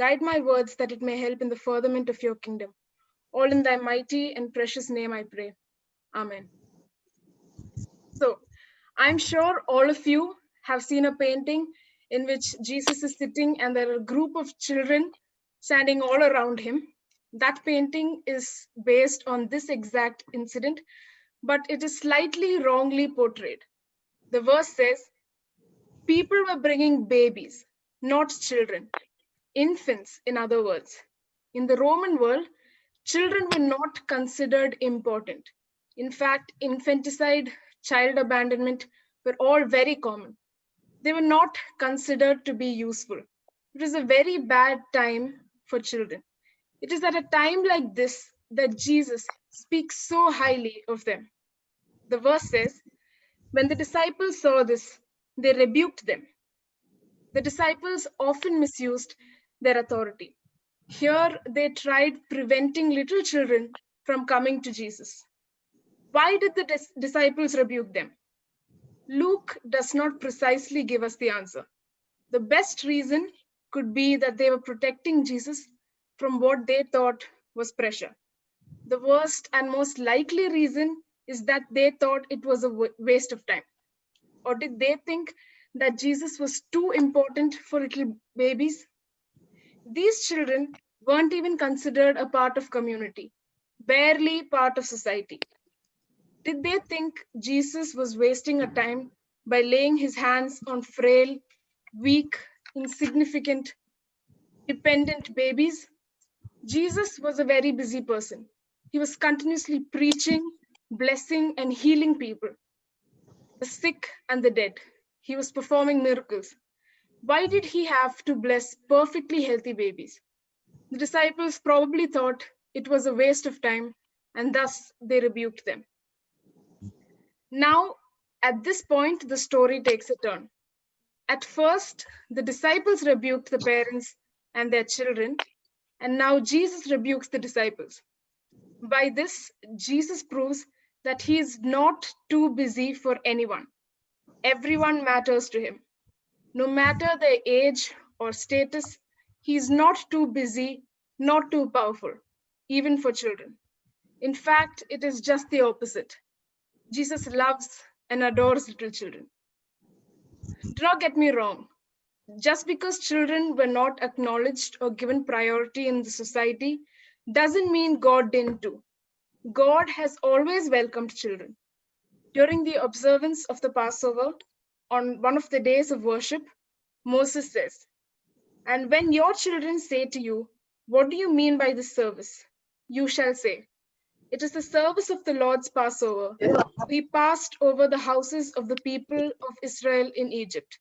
Guide my words that it may help in the furtherment of your kingdom. All in thy mighty and precious name I pray. Amen. So, I'm sure all of you have seen a painting in which Jesus is sitting and there are a group of children standing all around him. That painting is based on this exact incident, but it is slightly wrongly portrayed. The verse says, people were bringing babies, not children, infants, in other words. In the Roman world, children were not considered important. In fact, infanticide, child abandonment were all very common. They were not considered to be useful. It was a very bad time for children. It is at a time like this that Jesus speaks so highly of them. The verse says, when the disciples saw this, they rebuked them. The disciples often misused their authority. Here they tried preventing little children from coming to Jesus. Why did the disciples rebuke them? Luke does not precisely give us the answer. The best reason could be that they were protecting Jesus from what they thought was pressure. The worst and most likely reason is that they thought it was a waste of time. Or did they think that Jesus was too important for little babies? These children weren't even considered a part of community, barely part of society. Did they think Jesus was wasting a time by laying his hands on frail, weak, insignificant, dependent babies? Jesus was a very busy person. He was continuously preaching, blessing, and healing people, the sick and the dead. He was performing miracles. Why did he have to bless perfectly healthy babies? The disciples probably thought it was a waste of time, and thus they rebuked them. Now, at this point, the story takes a turn. At first, the disciples rebuked the parents and their children, and now Jesus rebukes the disciples. By this, Jesus proves that he is not too busy for anyone. Everyone matters to him. No matter their age or status, he is not too busy, not too powerful, even for children. In fact, it is just the opposite. Jesus loves and adores little children. Do not get me wrong. Just because children were not acknowledged or given priority in the society doesn't mean God didn't too. God has always welcomed children. During the observance of the Passover, on one of the days of worship, Moses says, and when your children say to you, what do you mean by this service? You shall say, it is the service of the Lord's Passover. He passed over the houses of the people of Israel in Egypt,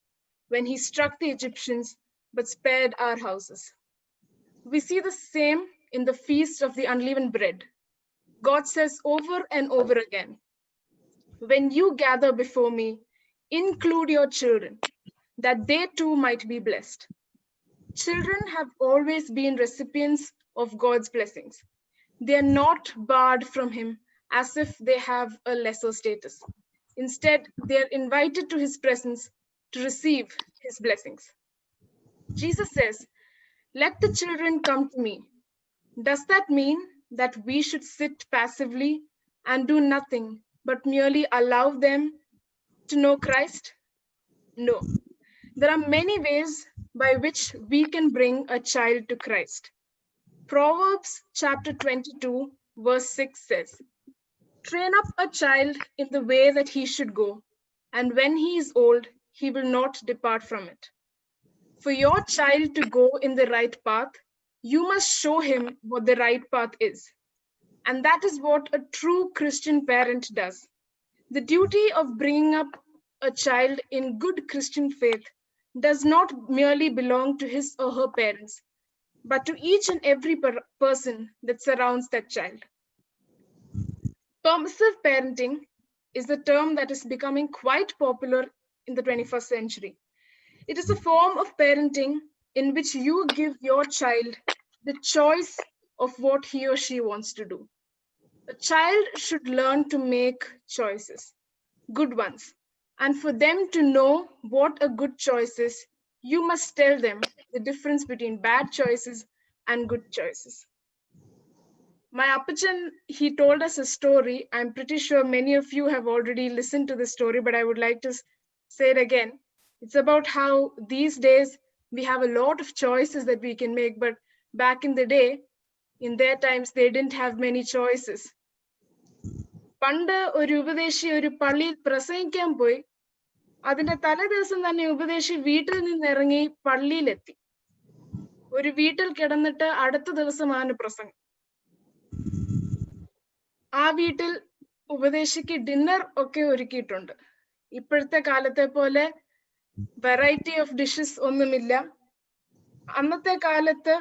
when he struck the Egyptians, but spared our houses. We see the same in the Feast of the Unleavened Bread. God says over and over again, when you gather before me, include your children, that they too might be blessed. Children have always been recipients of God's blessings. They are not barred from him as if they have a lesser status. Instead, they are invited to his presence to receive his blessings. Jesus says, let the children come to me. Does that mean that we should sit passively and do nothing but merely allow them to know Christ? No. There are many ways by which we can bring a child to Christ. Proverbs chapter 22, verse 6 says, train up a child in the way that he should go, and when he is old, he will not depart from it. For your child to go in the right path, you must show him what the right path is. And that is what a true Christian parent does. The duty of bringing up a child in good Christian faith does not merely belong to his or her parents, but to each and every person that surrounds that child. Permissive parenting is a term that is becoming quite popular in the 21st century. It is a form of parenting in which you give your child the choice of what he or she wants to do. A child should learn to make choices, good ones. And for them to know what a good choice is, you must tell them the difference between bad choices and good choices. My Appachan, he told us a story. I'm pretty sure many of you have already listened to the story, but I would like to say it again. It's about how these days we have a lot of choices that we can make, but back in the day, In their times, they didn't have many choices. പണ്ട് ഒരു ഉപദേശി ഒരു പള്ളിയിൽ പ്രസംഗിക്കാൻ പോയി. അതിന്റെ തലേ ദിവസം തന്നെ ഉപദേശി വീട്ടിൽ നിന്നിറങ്ങി പള്ളിയിലെത്തി. ഒരു വീട്ടിൽ കിടന്നിട്ട് അടുത്ത ദിവസമാണ് പ്രസംഗം. ആ വീട്ടിൽ ഉപദേശിക്ക് ഡിന്നർ ഒക്കെ ഒരുക്കിയിട്ടുണ്ട്. ഇപ്പോഴത്തെ കാലത്തെ പോലെ വെറൈറ്റി ഓഫ് ഡിഷസ് ഒന്നുമില്ല. അന്നത്തെ കാലത്ത്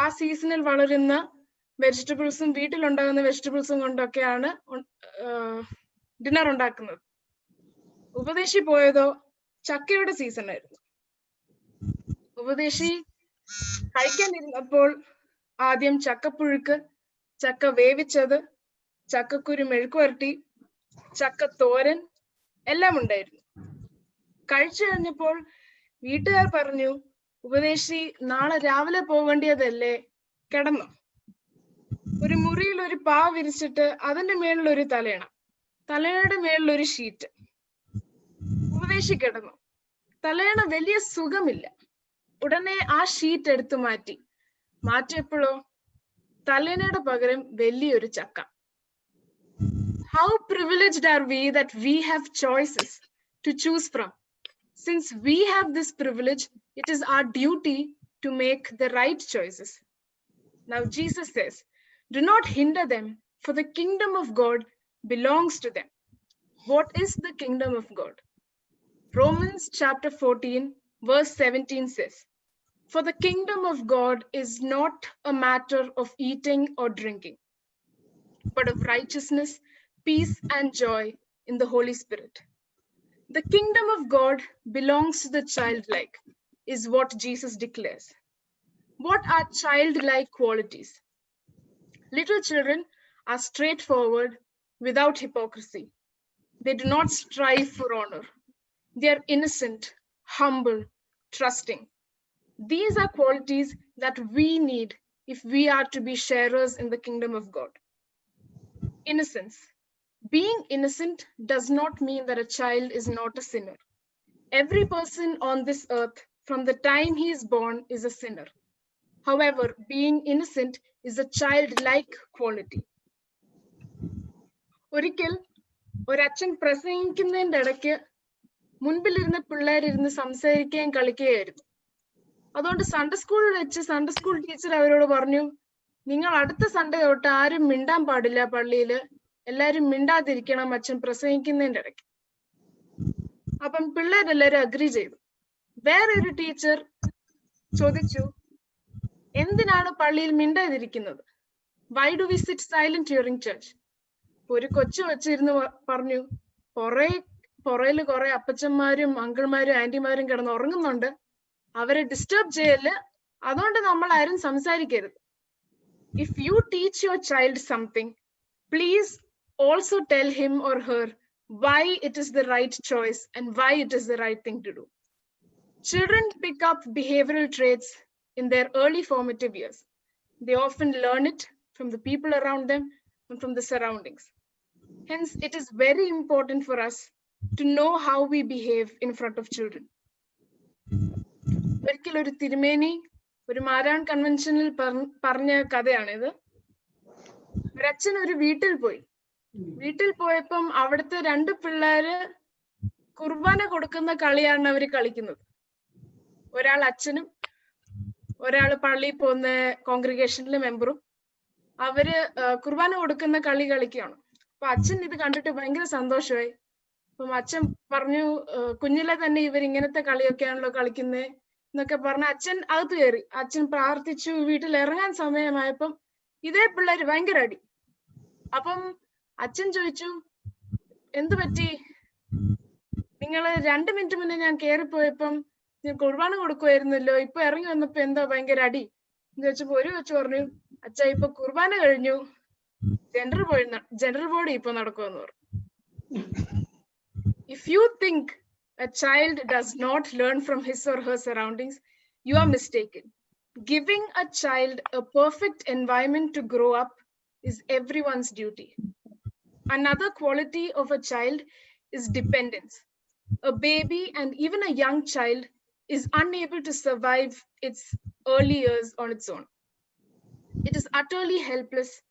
ആ സീസണിൽ വളരുന്ന വെജിറ്റബിൾസും വീട്ടിലുണ്ടാകുന്ന വെജിറ്റബിൾസും കൊണ്ടൊക്കെയാണ് ഡിന്നർ ഉണ്ടാക്കുന്നത്. ഉപദേശി പോയതോ ചക്കയുടെ സീസൺ ആയിരുന്നു. ഉപദേശി കഴിക്കാനിരുന്നപ്പോൾ ആദ്യം ചക്കപ്പുഴുക്ക്, ചക്ക വേവിച്ചത്, ചക്കക്കുരു മെഴുക്കുവരട്ടി, ചക്കത്തോരൻ എല്ലാം ഉണ്ടായിരുന്നു. കഴിച്ചു കഴിഞ്ഞപ്പോൾ വീട്ടുകാർ പറഞ്ഞു, ഉപദേശി നാളെ രാവിലെ പോകേണ്ടതല്ലേ, കിടന്നോ. ഒരു മുറിയിൽ ഒരു പാ വിരിച്ചിട്ട് അതിന്റെ മേളിൽ ഒരു തലയണ, തലയണയുടെ മേളിൽ ഒരു ഷീറ്റ്. ഉപദേശി കിടന്നു. തലയണ വലിയ സുഖമില്ല. ഉടനെ ആ ഷീറ്റ് എടുത്തു മാറ്റിയപ്പോഴോ തലയണയുടെ പകരം വലിയൊരു ചക്ക. How privileged are we that we have choices to choose from. Since we have this privilege, it is our duty to make the right choices. Now Jesus says, do not hinder them, for the kingdom of God belongs to them. What is the kingdom of God? Romans chapter 14 verse 17 says, for the kingdom of God is not a matter of eating or drinking, but of righteousness, peace and joy in the Holy Spirit. The kingdom of God belongs to the childlike, is what Jesus declares. What are childlike qualities? Little children are straightforward, without hypocrisy. They do not strive for honor. They are innocent, humble, trusting. These are qualities that we need if we are to be sharers in the kingdom of God. Innocence. Being innocent does not mean that a child is not a sinner. Every person on this earth, from the time he is born, is a sinner. However, being innocent is a childlike quality. ഒരിക്കൽ ഒരച്ഛൻ പ്രസംഗിക്കുന്നതിന്റെ ഇടയ്ക്ക് മുൻപിലിരുന്ന പിള്ളേരിരുന്ന് സംസാരിക്കുകയും കളിക്കുകയായിരുന്നു. അതുകൊണ്ട് Sunday സ്കൂളിൽ വെച്ച് Sunday school teacher അവരോട് പറഞ്ഞു, നിങ്ങൾ അടുത്ത സൺഡേ തൊട്ട് ആരും മിണ്ടാൻ പാടില്ല, പള്ളിയില് എല്ലാരും മിണ്ടാതിരിക്കണം അച്ഛൻ പ്രസംഗിക്കുന്നതിന്റെ ഇടയ്ക്ക്. അപ്പം പിള്ളേരെല്ലാരും അഗ്രി ചെയ്തു. വേറൊരു ടീച്ചർ ചോദിച്ചു, എന്തിനാണ് പള്ളിയിൽ മിണ്ടാതിരിക്കുന്നത്? Why do we sit silent during church? ഒരു കൊച്ചു വെച്ചിരുന്ന് പറഞ്ഞു, പുറയില് കുറെ അപ്പച്ചന്മാരും അങ്കിൾമാരും ആന്റിമാരും കിടന്ന് ഉറങ്ങുന്നുണ്ട്, അവരെ ഡിസ്റ്റർബ് ചെയ്യല്, അതുകൊണ്ട് നമ്മൾ ആരും സംസാരിക്കരുത്. If you teach your child something, please also tell him or her why it is the right choice and why it is the right thing to do. Children pick up behavioral traits in their early formative years. They often learn it from the people around them and from the surroundings. Hence, it is very important for us to know how we behave in front of children. ഒരിക്കൽ ഒരു തിരുമേനി ഒരു മാരാൺ കൺവെൻഷനിൽ പറഞ്ഞ കഥയാണിത്. ഒരച്ഛൻ ഒരു വീട്ടിൽ പോയപ്പം അവിടുത്തെ രണ്ട് പിള്ളേര് കുർബാന കൊടുക്കുന്ന കളിയാണ് അവര് കളിക്കുന്നത്. ഒരാൾ അച്ഛനും ഒരാള് പള്ളിയിൽ പോകുന്ന കോൺഗ്രിഗേഷനിലെ മെമ്പറും. അവര് കുർബാന കൊടുക്കുന്ന കളി കളിക്കുകയാണ്. അപ്പൊ അച്ഛൻ ഇത് കണ്ടിട്ട് ഭയങ്കര സന്തോഷമായി. അപ്പം അച്ഛൻ പറഞ്ഞു, കുഞ്ഞിലെ തന്നെ ഇവർ ഇങ്ങനത്തെ കളിയൊക്കെയാണല്ലോ കളിക്കുന്നത് എന്നൊക്കെ പറഞ്ഞ അച്ഛൻ അകത്ത് കയറി. അച്ഛൻ പ്രാർത്ഥിച്ചു. വീട്ടിൽ ഇറങ്ങാൻ സമയമായപ്പം ഇതേ പിള്ളേര് ഭയങ്കര അടി. അപ്പം അച്ഛൻ ചോദിച്ചു, എന്തു പറ്റി? നിങ്ങള് 2 മിനിറ്റ് മുന്നേ ഞാൻ കയറിപ്പോയപ്പം കുർബാന കൊടുക്കുമായിരുന്നല്ലോ, ഇപ്പൊ ഇറങ്ങി വന്നപ്പോ എന്താ ഭയങ്കര അടി എന്ന് ചോദിച്ചപ്പോ ഒരു കൊച്ചു പറഞ്ഞു, അച്ഛാ ഇപ്പൊ കുർബാന കഴിഞ്ഞു, ജനറൽ ബോഡി ഇപ്പൊ നടക്കുമെന്ന് പറഞ്ഞു. If you think a child does not learn from his or her surroundings, you are mistaken. Giving a child a perfect environment to grow up is everyone's duty. Another quality of a child is dependence. A baby and even a young child is unable to survive its early years on its own. It is utterly helpless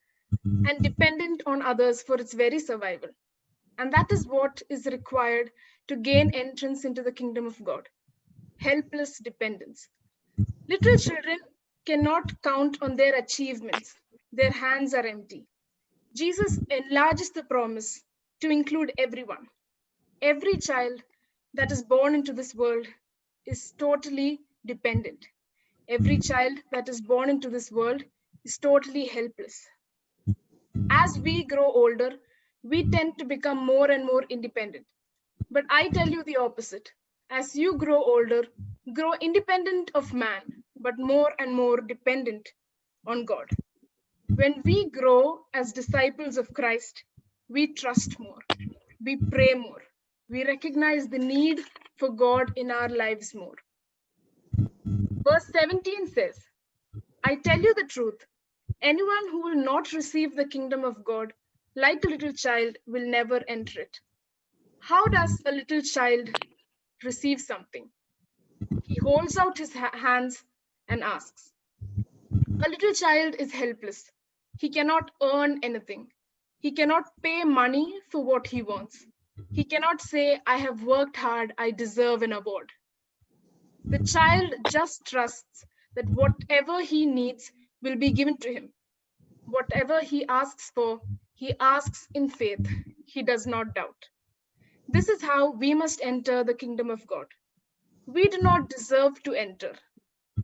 and dependent on others for its very survival. And that is what is required to gain entrance into the kingdom of God. Helpless dependence. Little children cannot count on their achievements. Their hands are empty. Jesus enlarges the promise to include everyone. Every child that is born into this world is totally dependent. Every child that is born into this world is totally helpless. As we grow older, we tend to become more and more independent. But I tell you the opposite. As you grow older, grow independent of man, but more and more dependent on God. When we grow as disciples of Christ, we trust more, we pray more, we recognize the need for God in our lives more. Verse 17 says, I tell you the truth, anyone who will not receive the kingdom of God like a little child will never enter it. How does a little child receive something? He holds out his hands and asks. A little child is helpless. He cannot earn anything. He cannot pay money for what he wants. He cannot say, I have worked hard, I deserve an award. The child just trusts that whatever he needs will be given to him. Whatever he asks for, he asks in faith. He does not doubt. This is how we must enter the kingdom of God. We do not deserve to enter.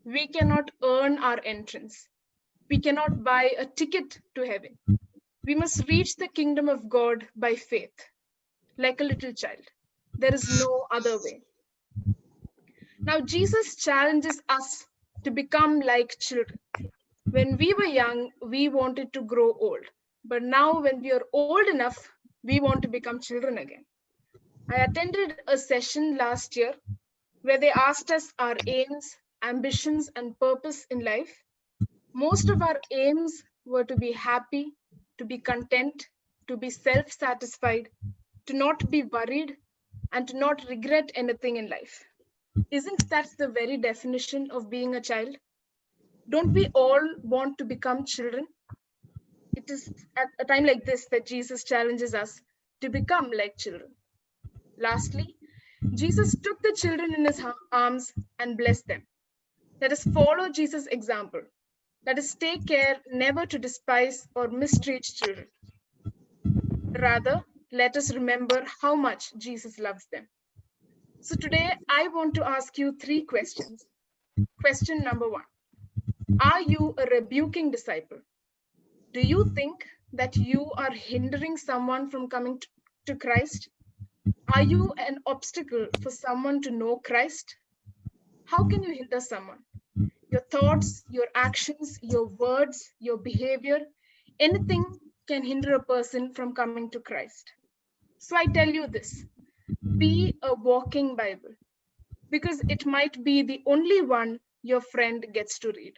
We cannot earn our entrance. We cannot buy a ticket to heaven. We must reach the kingdom of God by faith, like a little child. There is no other way. Now, Jesus challenges us to become like children. When we were young, we wanted to grow old. But now, when we are old enough, we want to become children again. I attended a session last year where they asked us our aims, ambitions, and purpose in life. Most of our aims were to be happy, to be content, to be self-satisfied, to not be worried, and to not regret anything in life. Isn't that the very definition of being a child? Don't we all want to become children? It is at a time like this that Jesus challenges us to become like children. Lastly, Jesus took the children in his arms and blessed them. Let us follow Jesus' example. Let us take care never to despise or mistreat children. Rather, let us remember how much Jesus loves them. So today, I want to ask you 3 questions. Question number 1. Are you a rebuking disciple? Do you think that you are hindering someone from coming to Christ? Are you an obstacle for someone to know Christ? How can you hinder someone? Your thoughts, your actions, your words, your behavior, anything can hinder a person from coming to Christ. So I tell you this, be a walking Bible, because it might be the only one your friend gets to read.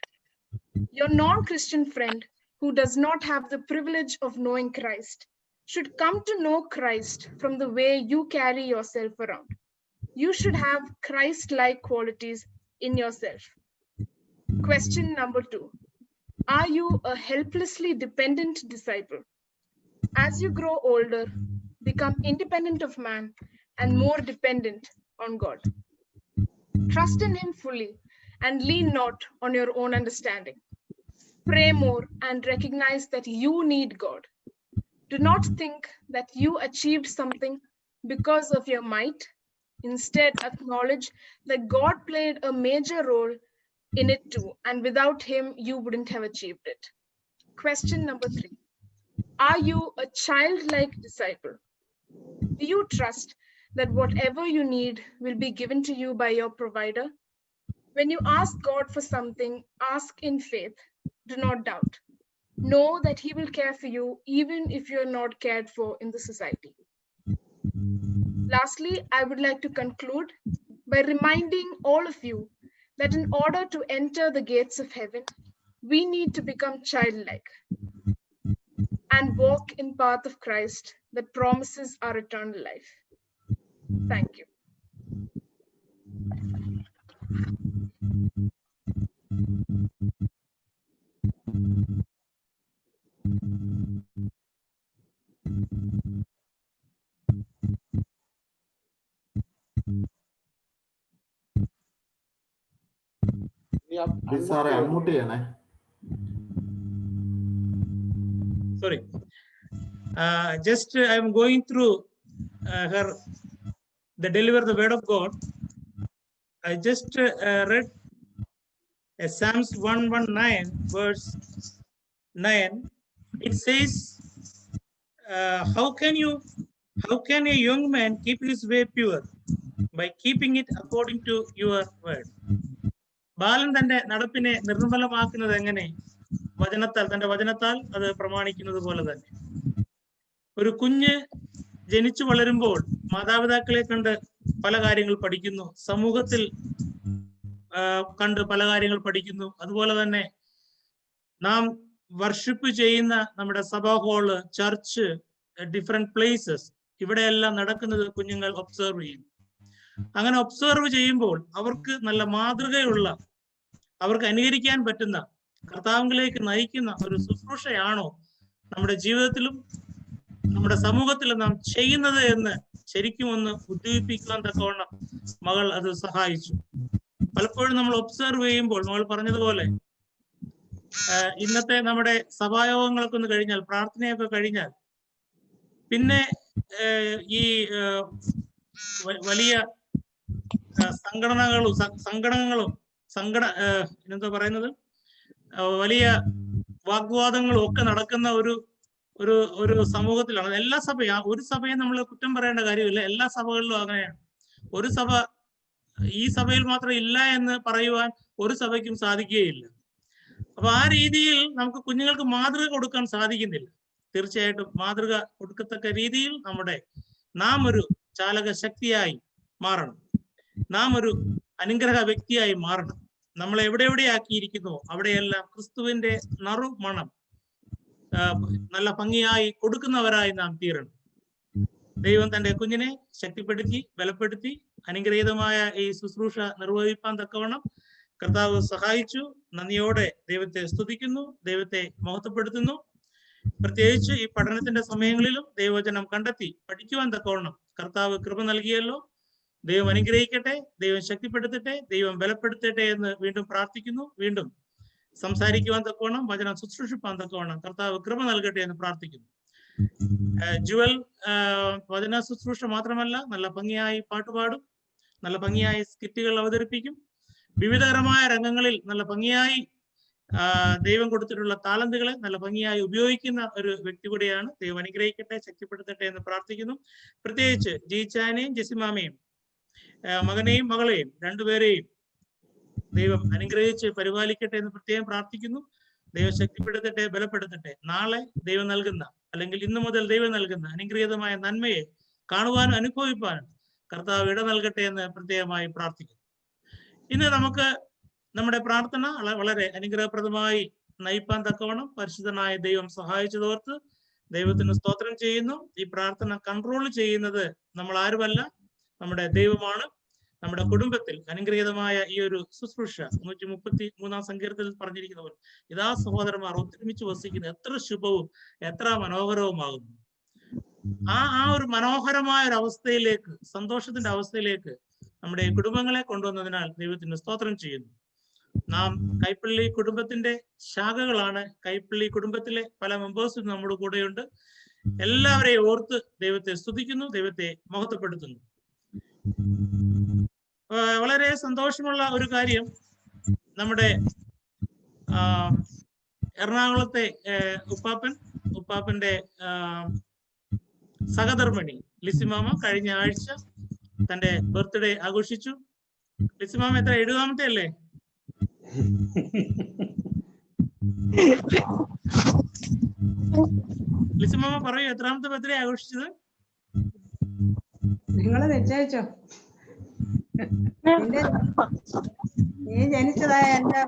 Your non-Christian friend who does not have the privilege of knowing Christ should come to know Christ from the way you carry yourself around. You should have Christ-like qualities in yourself. Question number 2. Are you a helplessly dependent disciple? As you grow older, become independent of man and more dependent on God. Trust in him fully and lean not on your own understanding. Pray more and recognize that you need God. Do not think that you achieved something because of your might. Instead, acknowledge that God played a major role in it too, and without him, you wouldn't have achieved it. Question number 3. Are you a childlike disciple? Do you trust that whatever you need will be given to you by your provider? When you ask God for something, ask in faith. Do not doubt. Know that he will care for you even if you're not cared for in the society. Lastly, I would like to conclude by reminding all of you that in order to enter the gates of heaven, we need to become childlike and walk in path of Christ that promises our eternal life. Thank you. സാറേ unmute ചെയ്യണേ. Sorry. Just I am going through her deliver the word of God. I just read Psalms 119 verse 9. It says, how can a young man keep his way pure? By keeping it according to your word. ബാലൻ തന്റെ നടപ്പിനെ നിർമ്മലമാക്കുന്നത് എങ്ങനെ? വചനത്താൽ, തന്റെ വചനത്താൽ അത് പ്രമാണിക്കുന്നത് പോലെ തന്നെ. ഒരു കുഞ്ഞ് ജനിച്ചു വളരുമ്പോൾ മാതാപിതാക്കളെ കണ്ട് പല കാര്യങ്ങൾ പഠിക്കുന്നു, സമൂഹത്തിൽ കണ്ട് പല കാര്യങ്ങൾ പഠിക്കുന്നു. അതുപോലെ തന്നെ നാം വർഷിപ്പ് ചെയ്യുന്ന നമ്മുടെ സഭാ ഹാള്, ചർച്ച്, ഡിഫറെന്റ് പ്ലേസസ്, ഇവിടെയെല്ലാം നടക്കുന്നത് കുഞ്ഞുങ്ങൾ ഒബ്സർവ് ചെയ്യും. അങ്ങനെ ഒബ്സർവ് ചെയ്യുമ്പോൾ അവർക്ക് നല്ല മാതൃകയുള്ള, അവർക്ക് അനുകരിക്കാൻ പറ്റുന്ന, കർത്താവിലേക്ക് നയിക്കുന്ന ഒരു ശുശ്രൂഷയാണോ നമ്മുടെ ജീവിതത്തിലും നമ്മുടെ സമൂഹത്തിലും നാം ചെയ്യുന്നത് എന്ന് ശരിക്കും ഒന്ന് ഉദ്ദീപിക്കാൻ തക്കവണ്ണം മകൾ അത് സഹായിച്ചു. പലപ്പോഴും നമ്മൾ ഒബ്സർവ് ചെയ്യുമ്പോൾ മകൾ പറഞ്ഞതുപോലെ ഇന്നത്തെ നമ്മുടെ സഭായോഗങ്ങളൊക്കെ ഒന്ന് കഴിഞ്ഞാൽ, പ്രാർത്ഥനയൊക്കെ കഴിഞ്ഞാൽ പിന്നെ ഈ വലിയ എന്താ പറയുന്നത്, വലിയ വാഗ്വാദങ്ങളും ഒക്കെ നടക്കുന്ന ഒരു സമൂഹത്തിലാണ് എല്ലാ സഭയും. ഒരു സഭയും നമ്മൾ കുറ്റം പറയേണ്ട കാര്യമില്ല, എല്ലാ സഭകളിലും അങ്ങനെയാണ്. ഒരു സഭ ഈ സഭയിൽ മാത്രം ഇല്ല എന്ന് പറയുവാൻ ഒരു സഭയ്ക്കും സാധിക്കുകയില്ല. അപ്പൊ ആ രീതിയിൽ നമുക്ക് കുഞ്ഞുങ്ങൾക്ക് മാതൃക കൊടുക്കാൻ സാധിക്കുന്നില്ല. തീർച്ചയായിട്ടും മാതൃക കൊടുക്കത്തക്ക രീതിയിൽ നാം ഒരു ചാലക ശക്തിയായി മാറണം, നാം ഒരു അനുഗ്രഹ വ്യക്തിയായി മാറണം. നമ്മൾ എവിടെയാക്കിയിരിക്കുന്നു അവിടെയെല്ലാം ക്രിസ്തുവിന്റെ നറുമണം നല്ല ഭംഗിയായി കൊടുക്കുന്നവരായി നാം തീരണം. ദൈവം തന്റെ കുഞ്ഞിനെ ശക്തിപ്പെടുത്തി, ബലപ്പെടുത്തി, അനുഗ്രഹീതമായ ഈ ശുശ്രൂഷ നിർവഹിപ്പാൻ തക്കവണ്ണം കർത്താവ് സഹായിച്ചു. നന്ദിയോടെ ദൈവത്തെ സ്തുതിക്കുന്നു, ദൈവത്തെ മഹത്വപ്പെടുത്തുന്നു. പ്രത്യേകിച്ച് ഈ പഠനത്തിന്റെ സമയങ്ങളിലും ദൈവവചനം കണ്ടെത്തി പഠിക്കുവാൻ തക്കവണ്ണം കർത്താവ് കൃപ നൽകിയല്ലോ. ദൈവം അനുഗ്രഹിക്കട്ടെ, ദൈവം ശക്തിപ്പെടുത്തട്ടെ, ദൈവം ബലപ്പെടുത്തട്ടെ എന്ന് വീണ്ടും പ്രാർത്ഥിക്കുന്നു. വീണ്ടും സംസാരിക്കുവാൻ തക്കവണ്ണം, വചനം ശുശ്രൂഷിപ്പാൻ തക്കവണ്ണം കർത്താവ് കൃപ നൽകട്ടെ എന്ന് പ്രാർത്ഥിക്കുന്നു. ജുവൽ വചന ശുശ്രൂഷ മാത്രമല്ല, നല്ല ഭംഗിയായി പാട്ടുപാടും, നല്ല ഭംഗിയായി സ്കിറ്റുകൾ അവതരിപ്പിക്കും. വിവിധകരമായ രംഗങ്ങളിൽ നല്ല ഭംഗിയായി ദൈവം കൊടുത്തിട്ടുള്ള താലന്തുകളെ നല്ല ഭംഗിയായി ഉപയോഗിക്കുന്ന ഒരു വ്യക്തി കൂടിയാണ്. ദൈവം അനുഗ്രഹിക്കട്ടെ, ശക്തിപ്പെടുത്തട്ടെ എന്ന് പ്രാർത്ഥിക്കുന്നു. പ്രത്യേകിച്ച് ജീച്ചാനെയും ജെസിമാമയും മകനെയും മകളെയും രണ്ടുപേരെയും ദൈവം അനുഗ്രഹിച്ച് പരിപാലിക്കട്ടെ എന്ന് പ്രത്യേകം പ്രാർത്ഥിക്കുന്നു. ദൈവം ശക്തിപ്പെടുത്തട്ടെ, ബലപ്പെടുത്തട്ടെ. നാളെ ദൈവം നൽകുന്ന, അല്ലെങ്കിൽ ഇന്നു മുതൽ ദൈവം നൽകുന്ന അനുഗ്രഹീതമായ നന്മയെ കാണുവാനും അനുഭവിപ്പാനും കർത്താവ് ഇട നൽകട്ടെ എന്ന് പ്രത്യേകമായി പ്രാർത്ഥിക്കുന്നു. ഇന്ന് നമുക്ക് നമ്മുടെ പ്രാർത്ഥന വളരെ അനുഗ്രഹപ്രദമായി നയിപ്പാൻ തക്കവണ്ണം പരിശുദ്ധനായ ദൈവം സഹായിച്ചതോർത്ത് ദൈവത്തിന് സ്തോത്രം ചെയ്യുന്നു. ഈ പ്രാർത്ഥന കൺട്രോൾ ചെയ്യുന്നത് നമ്മൾ ആരുമല്ല, നമ്മുടെ ദൈവമാണ്. നമ്മുടെ കുടുംബത്തിൽ അനുഗ്രഹീതമായ ഈ ഒരു ശുശ്രൂഷ 133 സങ്കീർത്തനത്തിൽ പറഞ്ഞിരിക്കുന്ന പോലെ, ഇതാ സഹോദരന്മാർ ഒത്തൊരുമിച്ച് വസിക്കുന്നത് എത്ര ശുഭവും എത്ര മനോഹരവുമാകുന്നു. ആ ഒരു മനോഹരമായ ഒരു അവസ്ഥയിലേക്ക്, സന്തോഷത്തിന്റെ അവസ്ഥയിലേക്ക് നമ്മുടെ കുടുംബങ്ങളെ കൊണ്ടുവന്നതിനാൽ ദൈവത്തിന് സ്തോത്രം ചെയ്യുന്നു. നാം കൈപ്പള്ളി കുടുംബത്തിന്റെ ശാഖകളാണ്. കൈപ്പള്ളി കുടുംബത്തിലെ പല മെമ്പേഴ്സും നമ്മുടെ കൂടെയുണ്ട്. എല്ലാവരെയും ഓർത്ത് ദൈവത്തെ സ്തുതിക്കുന്നു, ദൈവത്തെ മഹത്വപ്പെടുത്തുന്നു. വളരെ സന്തോഷമുള്ള ഒരു കാര്യം, നമ്മുടെ എറണാകുളത്തെ ഉപ്പാപ്പന്റെ സഹധർമ്മിണി ലിസിമാമ കഴിഞ്ഞ ആഴ്ച തന്റെ ബർത്ത്ഡേ ആഘോഷിച്ചു. ലിസിമാമ എത്ര 70ാമത്തെ അല്ലേ? ലിസിമാമ പറയൂ, എത്രാമത്തെ ബർത്ത്ഡേ ആഘോഷിച്ചത്? നിങ്ങള് നിശ്ചയിച്ചോ? നീ ജനിച്ചതായ എന്റെ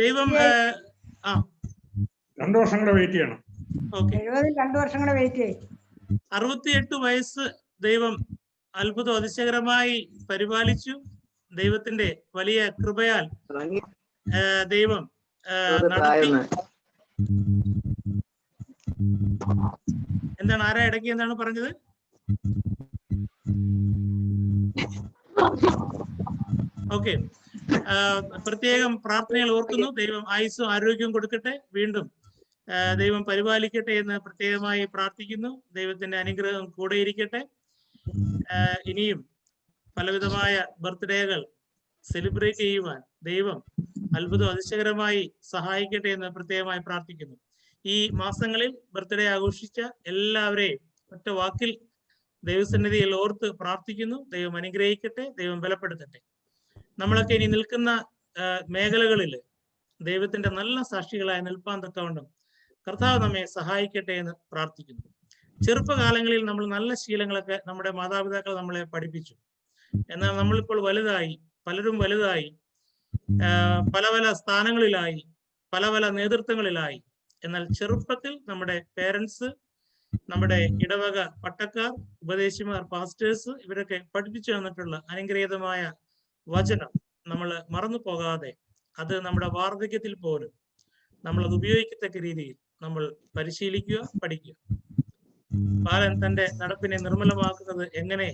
ദൈവം 2 വർഷം കൂടെ വെയിറ്റ് ചെയ്യണം. 2 വർഷം കൂടെ വെയിറ്റ് ചെയ്യും. 68 വയസ്സ് ദൈവം അത്ഭുതം അതിശയകരമായി പരിപാലിച്ചു. ദൈവത്തിന്റെ വലിയ കൃപയാൽ ദൈവം നടത്തി. എന്താണ്, ആരാ ഇടയ്ക്ക് എന്താണ് പറഞ്ഞത്? ഓക്കെ, പ്രത്യേകം പ്രാർത്ഥനകൾ ഓർക്കുന്നു. ദൈവം ആയുസ്സും ആരോഗ്യവും കൊടുക്കട്ടെ, വീണ്ടും ദൈവം പരിപാലിക്കട്ടെ എന്ന് പ്രത്യേകമായി പ്രാർത്ഥിക്കുന്നു. ദൈവത്തിന്റെ അനുഗ്രഹം കൂടെ ഇരിക്കട്ടെ. ഇനിയും പലവിധമായ ബർത്ത്ഡേകൾ സെലിബ്രേറ്റ് ചെയ്യുവാൻ ദൈവം അത്ഭുതം അതിശയകരമായി സഹായിക്കട്ടെ എന്ന് പ്രത്യേകമായി പ്രാർത്ഥിക്കുന്നു. ഈ മാസങ്ങളിൽ ബർത്ത്ഡേ ആഘോഷിച്ച എല്ലാവരെയും ഒറ്റ വാക്കിൽ ദൈവസന്നിധിയിൽ ഓർത്ത് പ്രാർത്ഥിക്കുന്നു. ദൈവം അനുഗ്രഹിക്കട്ടെ, ദൈവം ബലപ്പെടുത്തട്ടെ. നമ്മളൊക്കെ ഇനി നിൽക്കുന്ന മേഖലകളിൽ ദൈവത്തിന്റെ നല്ല സാക്ഷികളായി നിൽപ്പാൻ തക്കവണ്ണം കർത്താവ് നമ്മെ സഹായിക്കട്ടെ എന്ന് പ്രാർത്ഥിക്കുന്നു. ചെറുപ്പകാലങ്ങളിൽ നമ്മൾ നല്ല ശീലങ്ങളൊക്കെ നമ്മുടെ മാതാപിതാക്കൾ നമ്മളെ പഠിപ്പിച്ചു. എന്നാൽ നമ്മളിപ്പോൾ വലുതായി, പലരും വലുതായി, പല പല സ്ഥാനങ്ങളിലായി, പല പല നേതൃത്വങ്ങളിലായി. എന്നാൽ ചെറുപ്പത്തിൽ നമ്മുടെ പേരൻസ്, നമ്മുടെ ഇടവക പട്ടക്കാർ, ഉപദേശിമാർ, പാസ്റ്റേഴ്സ് ഇവരൊക്കെ പഠിപ്പിച്ചു തന്നിട്ടുള്ള അനുഗ്രഹീതമായ വചനം നമ്മൾ മറന്നു പോകാതെ അത് നമ്മുടെ വാർദ്ധക്യത്തിൽ പോലും നമ്മൾ അത് ഉപയോഗിക്കത്തക്ക രീതിയിൽ നമ്മൾ പരിശീലിക്കുക, പഠിക്കുക. ബാലൻ തന്റെ നടപ്പിനെ നിർമ്മലമാക്കുന്നത് എങ്ങനെ?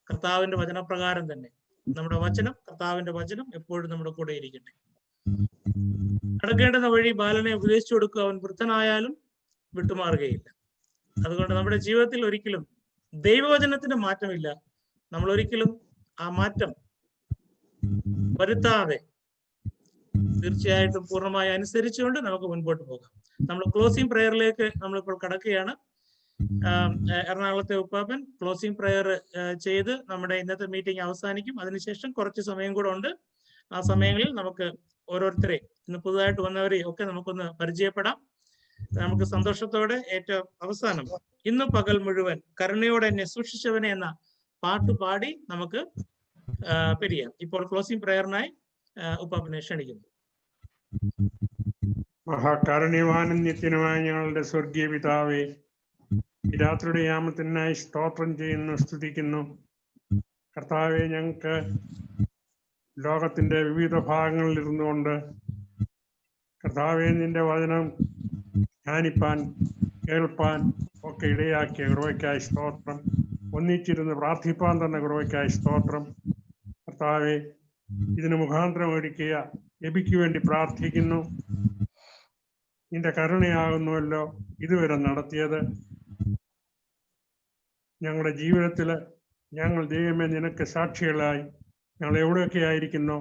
കർത്താവിന്റെ വചനപ്രകാരം തന്നെ. നമ്മുടെ വചനം, കർത്താവിന്റെ വചനം എപ്പോഴും നമ്മുടെ കൂടെ ഇരിക്കട്ടെ. നടക്കേണ്ടുന്ന വഴി ബാലനെ ഉപദേശിച്ചു കൊടുക്കുക. അവൻ വൃദ്ധനായാലും വിട്ടുമാറുകയില്ല. അതുകൊണ്ട് നമ്മുടെ ജീവിതത്തിൽ ഒരിക്കലും ദൈവവചനത്തിന് മാറ്റമില്ല. നമ്മൾ ഒരിക്കലും ആ മാറ്റം വരുത്താതെ തീർച്ചയായിട്ടും പൂർണ്ണമായി അനുസരിച്ചുകൊണ്ട് നമുക്ക് മുൻപോട്ട് പോകാം. നമ്മൾ ക്ലോസിംഗ് പ്രയറിലേക്ക് നമ്മളിപ്പോൾ കടക്കുകയാണ്. എറണാകുളത്തെ ഉപ്പാപ്പൻ ക്ലോസിംഗ് പ്രയർ ചെയ്ത് നമ്മുടെ ഇന്നത്തെ മീറ്റിംഗ് അവസാനിക്കും. അതിനുശേഷം കുറച്ച് സമയം കൂടെ ഉണ്ട്. ആ സമയങ്ങളിൽ നമുക്ക് ഓരോരുത്തരെ, ഇന്ന് പുതുതായിട്ട് വന്നവരെ ഒക്കെ നമുക്കൊന്ന് പരിചയപ്പെടാം. നമുക്ക് സന്തോഷത്തോടെ ഏറ്റവും അവസാനം ഇന്ന് പകൽ മുഴുവൻ കരുണയോടെ എന്നെ സൂക്ഷിച്ചവനെ എന്ന പാട്ട് പാടി നമുക്ക് പിരിയാം. ഇപ്പോൾ ക്ലോസിംഗ് പ്രയറിനായി ഉപ്പാപ്പനെ ക്ഷണിക്കുന്നു. മഹാകാരുണ്യവാനും നിത്യനുമായ ഞങ്ങളുടെ സ്വർഗീയ പിതാവേ, ഈ രാത്രിയുടെ യാമത്തിനായി സ്തോത്രം ചെയ്യുന്നു, സ്തുതിക്കുന്നു. കർത്താവെ, ഞങ്ങൾക്ക് ലോകത്തിന്റെ വിവിധ ഭാഗങ്ങളിൽ ഇരുന്നുകൊണ്ട് കർത്താവെ നിന്റെ വചനം ധ്യാനിപ്പാൻ, കേൾപ്പാൻ ഒക്കെ ഇടയാക്കിയ കൃപയ്ക്കായി സ്തോത്രം. ഒന്നിച്ചിരുന്ന് പ്രാർത്ഥിപ്പാൻ തന്ന കൃപയ്ക്കായി സ്തോത്രം. കർത്താവെ, ഇതിന് മുഖാന്തരം ഒരുക്കിയ എബിക്ക് വേണ്ടി പ്രാർത്ഥിക്കുന്നു. നിന്റെ കരുണയാകുന്നുവല്ലോ ഇതുവരെ നടത്തിയത്. ഞങ്ങളുടെ ജീവിതത്തിൽ ഞങ്ങൾ ദൈവമേ നിനക്ക് സാക്ഷികളായി ഞങ്ങൾ എവിടെയൊക്കെ ആയിരിക്കുന്നോ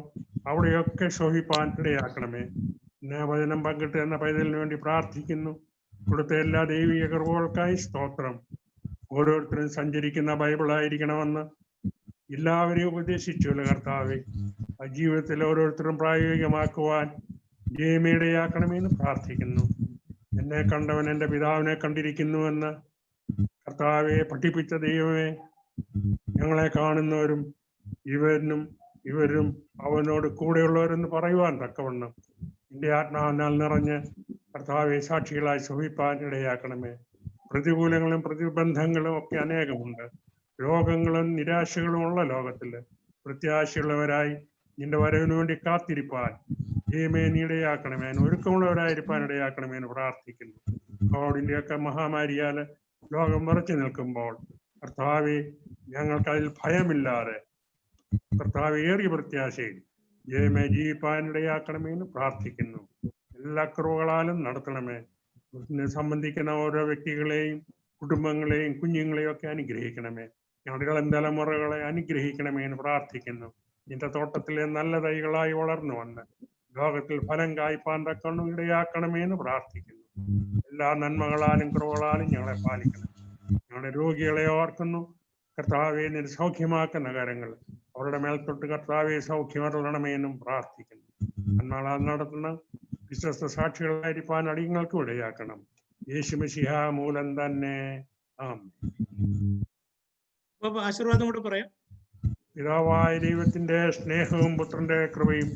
അവിടെയൊക്കെ ശോഭിപ്പാൻ ഇടയാക്കണമേ. ഇന്ന് വചനം പങ്കിട്ട് എന്ന പൈതലിന് വേണ്ടി പ്രാർത്ഥിക്കുന്നു. കൊടുത്ത എല്ലാ ദൈവിക കൃപകൾക്കായി സ്തോത്രം. ഓരോരുത്തരും സഞ്ചരിക്കുന്ന ബൈബിളായിരിക്കണമെന്ന് എല്ലാവരെയും ഉപദേശിച്ചുള്ള കർത്താവെ, ആ ജീവിതത്തിൽ ഓരോരുത്തരും പ്രായോഗികമാക്കുവാൻ ജയമേടയാക്കണമെന്ന് പ്രാർത്ഥിക്കുന്നു. എന്നെ കണ്ടവൻ എൻ്റെ പിതാവിനെ കണ്ടിരിക്കുന്നുവെന്ന് കർത്താവെ പഠിപ്പിച്ച ദൈവമേ, ഞങ്ങളെ കാണുന്നവരും ഇവരും അവനോട് കൂടെയുള്ളവരെന്ന് പറയുവാൻ തക്കവണ്ണം എൻ്റെ ആത്മാവിനാൽ നിറഞ്ഞ് കർത്താവെ സാക്ഷികളായി ശോഭിപ്പാൻ ഇടയാക്കണമേ. പ്രതികൂലങ്ങളും പ്രതിബന്ധങ്ങളും ഒക്കെ അനേകമുണ്ട്. രോഗങ്ങളും നിരാശകളും ഉള്ള ലോകത്തിൽ പ്രത്യാശയുള്ളവരായി നിന്റെ വരവിന് വേണ്ടി കാത്തിരിപ്പാൻ ദൈവമേ നീ ഇടയാക്കണമേ. ഒരുക്കമുള്ളവരായിരിക്കാൻ ഇടയാക്കണമേ എന്ന് പ്രാർത്ഥിക്കുന്നു. കോവിഡിൻ്റെയൊക്കെ മഹാമാരിയാൽ ലോകം വിറച്ചു നിൽക്കുമ്പോൾ കർത്താവെ, ഞങ്ങൾക്കതിൽ ഭയമില്ലാതെ കർത്താവ് ഏറിയ പ്രത്യാശയിൽ ദൈവമേ ജീവിപ്പാൻ ഇടയാക്കണമേ എന്ന് പ്രാർത്ഥിക്കുന്നു. എല്ലാ കൃപകളാലും നടത്തണമേ. ഇതിനെ സംബന്ധിക്കുന്ന ഓരോ വ്യക്തികളെയും കുടുംബങ്ങളെയും കുഞ്ഞുങ്ങളെയും ഒക്കെ അനുഗ്രഹിക്കണമേ. ഞങ്ങളുടെ ഇളം തലമുറകളെ അനുഗ്രഹിക്കണമേ എന്ന് പ്രാർത്ഥിക്കുന്നു. നിന്റെ തോട്ടത്തിലെ നല്ല തൈകളായി വളർന്നു വന്ന് ലോകത്തിൽ ഫലം കായ്പാൻ തക്കവണ്ണം ഇടയാക്കണമേ എന്ന് പ്രാർത്ഥിക്കുന്നു. എല്ലാ നന്മകളാലും കൃപകളാലും ഞങ്ങളെ പാലിക്കണം. ഞങ്ങളുടെ രോഗികളെ ഓർക്കുന്നു. കർത്താവെ, നിന്റെ സൗഖ്യമാക്കുന്ന കാര്യങ്ങൾ അവരുടെ മേൽത്തൊട്ട് കർത്താവെ സൗഖ്യമരണമേ എന്നും പ്രാർത്ഥിക്കുന്നു. നന്മകളാൽ നടത്തുന്ന വിശ്വസ്ത സാക്ഷികളായിരിക്കാൻ അടിയങ്ങൾക്ക് ഇടയാക്കണം. യേശു മിശിഹ മൂലം തന്നെ ആമേൻ. ആശീർവാദം കൂടെ പറയാം. പിതാവായ ദൈവത്തിന്റെ സ്നേഹവും പുത്രന്റെ കൃപയും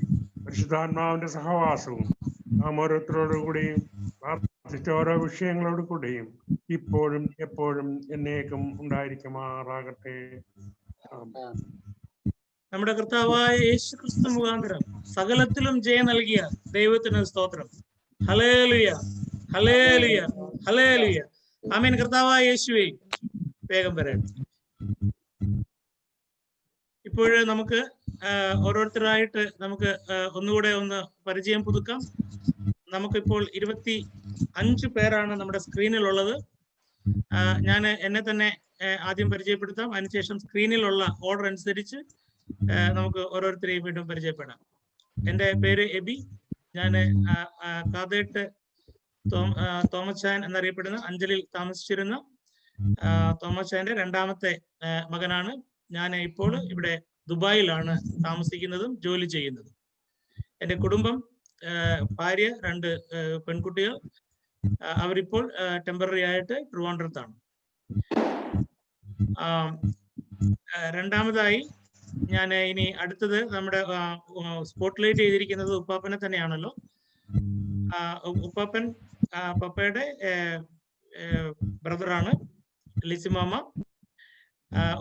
പരിശുദ്ധാത്മാവിന്റെ സഹവാസവും നാം ഓരോരുത്തരോടുകൂടിയും പ്രാർത്ഥിച്ച ഓരോ വിഷയങ്ങളോട് കൂടിയും ഇപ്പോഴും എപ്പോഴും എന്നേക്കും ഉണ്ടായിരിക്കുമാറാകട്ടെ. നമ്മുടെ കർത്താവായ യേശു ക്രിസ്തു മുഖാന്തരം സകലത്തിലും ജയം നൽകിയ ദൈവത്തിന് സ്തോത്രം. Hallelujah, hallelujah, hallelujah. ആമേൻ. കർത്താവായ യേശുവേ, വേഗം വരട്ടെ. ഇപ്പോൾ നമുക്ക് ഓരോരുത്തരായിട്ട് നമുക്ക് ഒന്നുകൂടെ ഒന്ന് പരിചയം പുതുക്കാം. നമുക്കിപ്പോൾ 25 പേരാണ് നമ്മുടെ സ്ക്രീനിലുള്ളത്. ഞാൻ എന്നെ തന്നെ ആദ്യം പരിചയപ്പെടുത്താം. അതിനുശേഷം സ്ക്രീനിലുള്ള ഓർഡർ അനുസരിച്ച് നമുക്ക് ഓരോരുത്തരെയും വീണ്ടും പരിചയപ്പെടാം. എൻ്റെ പേര് എബി. ഞാൻ കാതേട്ട് തോമസ് ചാൻ എന്നറിയപ്പെടുന്ന അഞ്ചലിൽ താമസിച്ചിരുന്ന തോമസ് ചാന്റെ രണ്ടാമത്തെ മകനാണ്. ഞാൻ ഇപ്പോൾ ഇവിടെ ദുബായിലാണ് താമസിക്കുന്നതും ജോലി ചെയ്യുന്നതും. എൻ്റെ കുടുംബം, ഭാര്യ, 2 പെൺകുട്ടികൾ. അവരിപ്പോൾ ടെമ്പററി ആയിട്ട് ട്രിവാൻഡ്രത്താണ്. രണ്ടാമതായി ഞാൻ ഇനി അടുത്തത് നമ്മുടെ സ്പോട്ട്ലൈറ്റ് ചെയ്തിരിക്കുന്നത് ഉപ്പാപ്പനെ തന്നെയാണല്ലോ. ഉപ്പാപ്പൻ പപ്പയുടെ ബ്രദറാണ് ലിസിമാമ.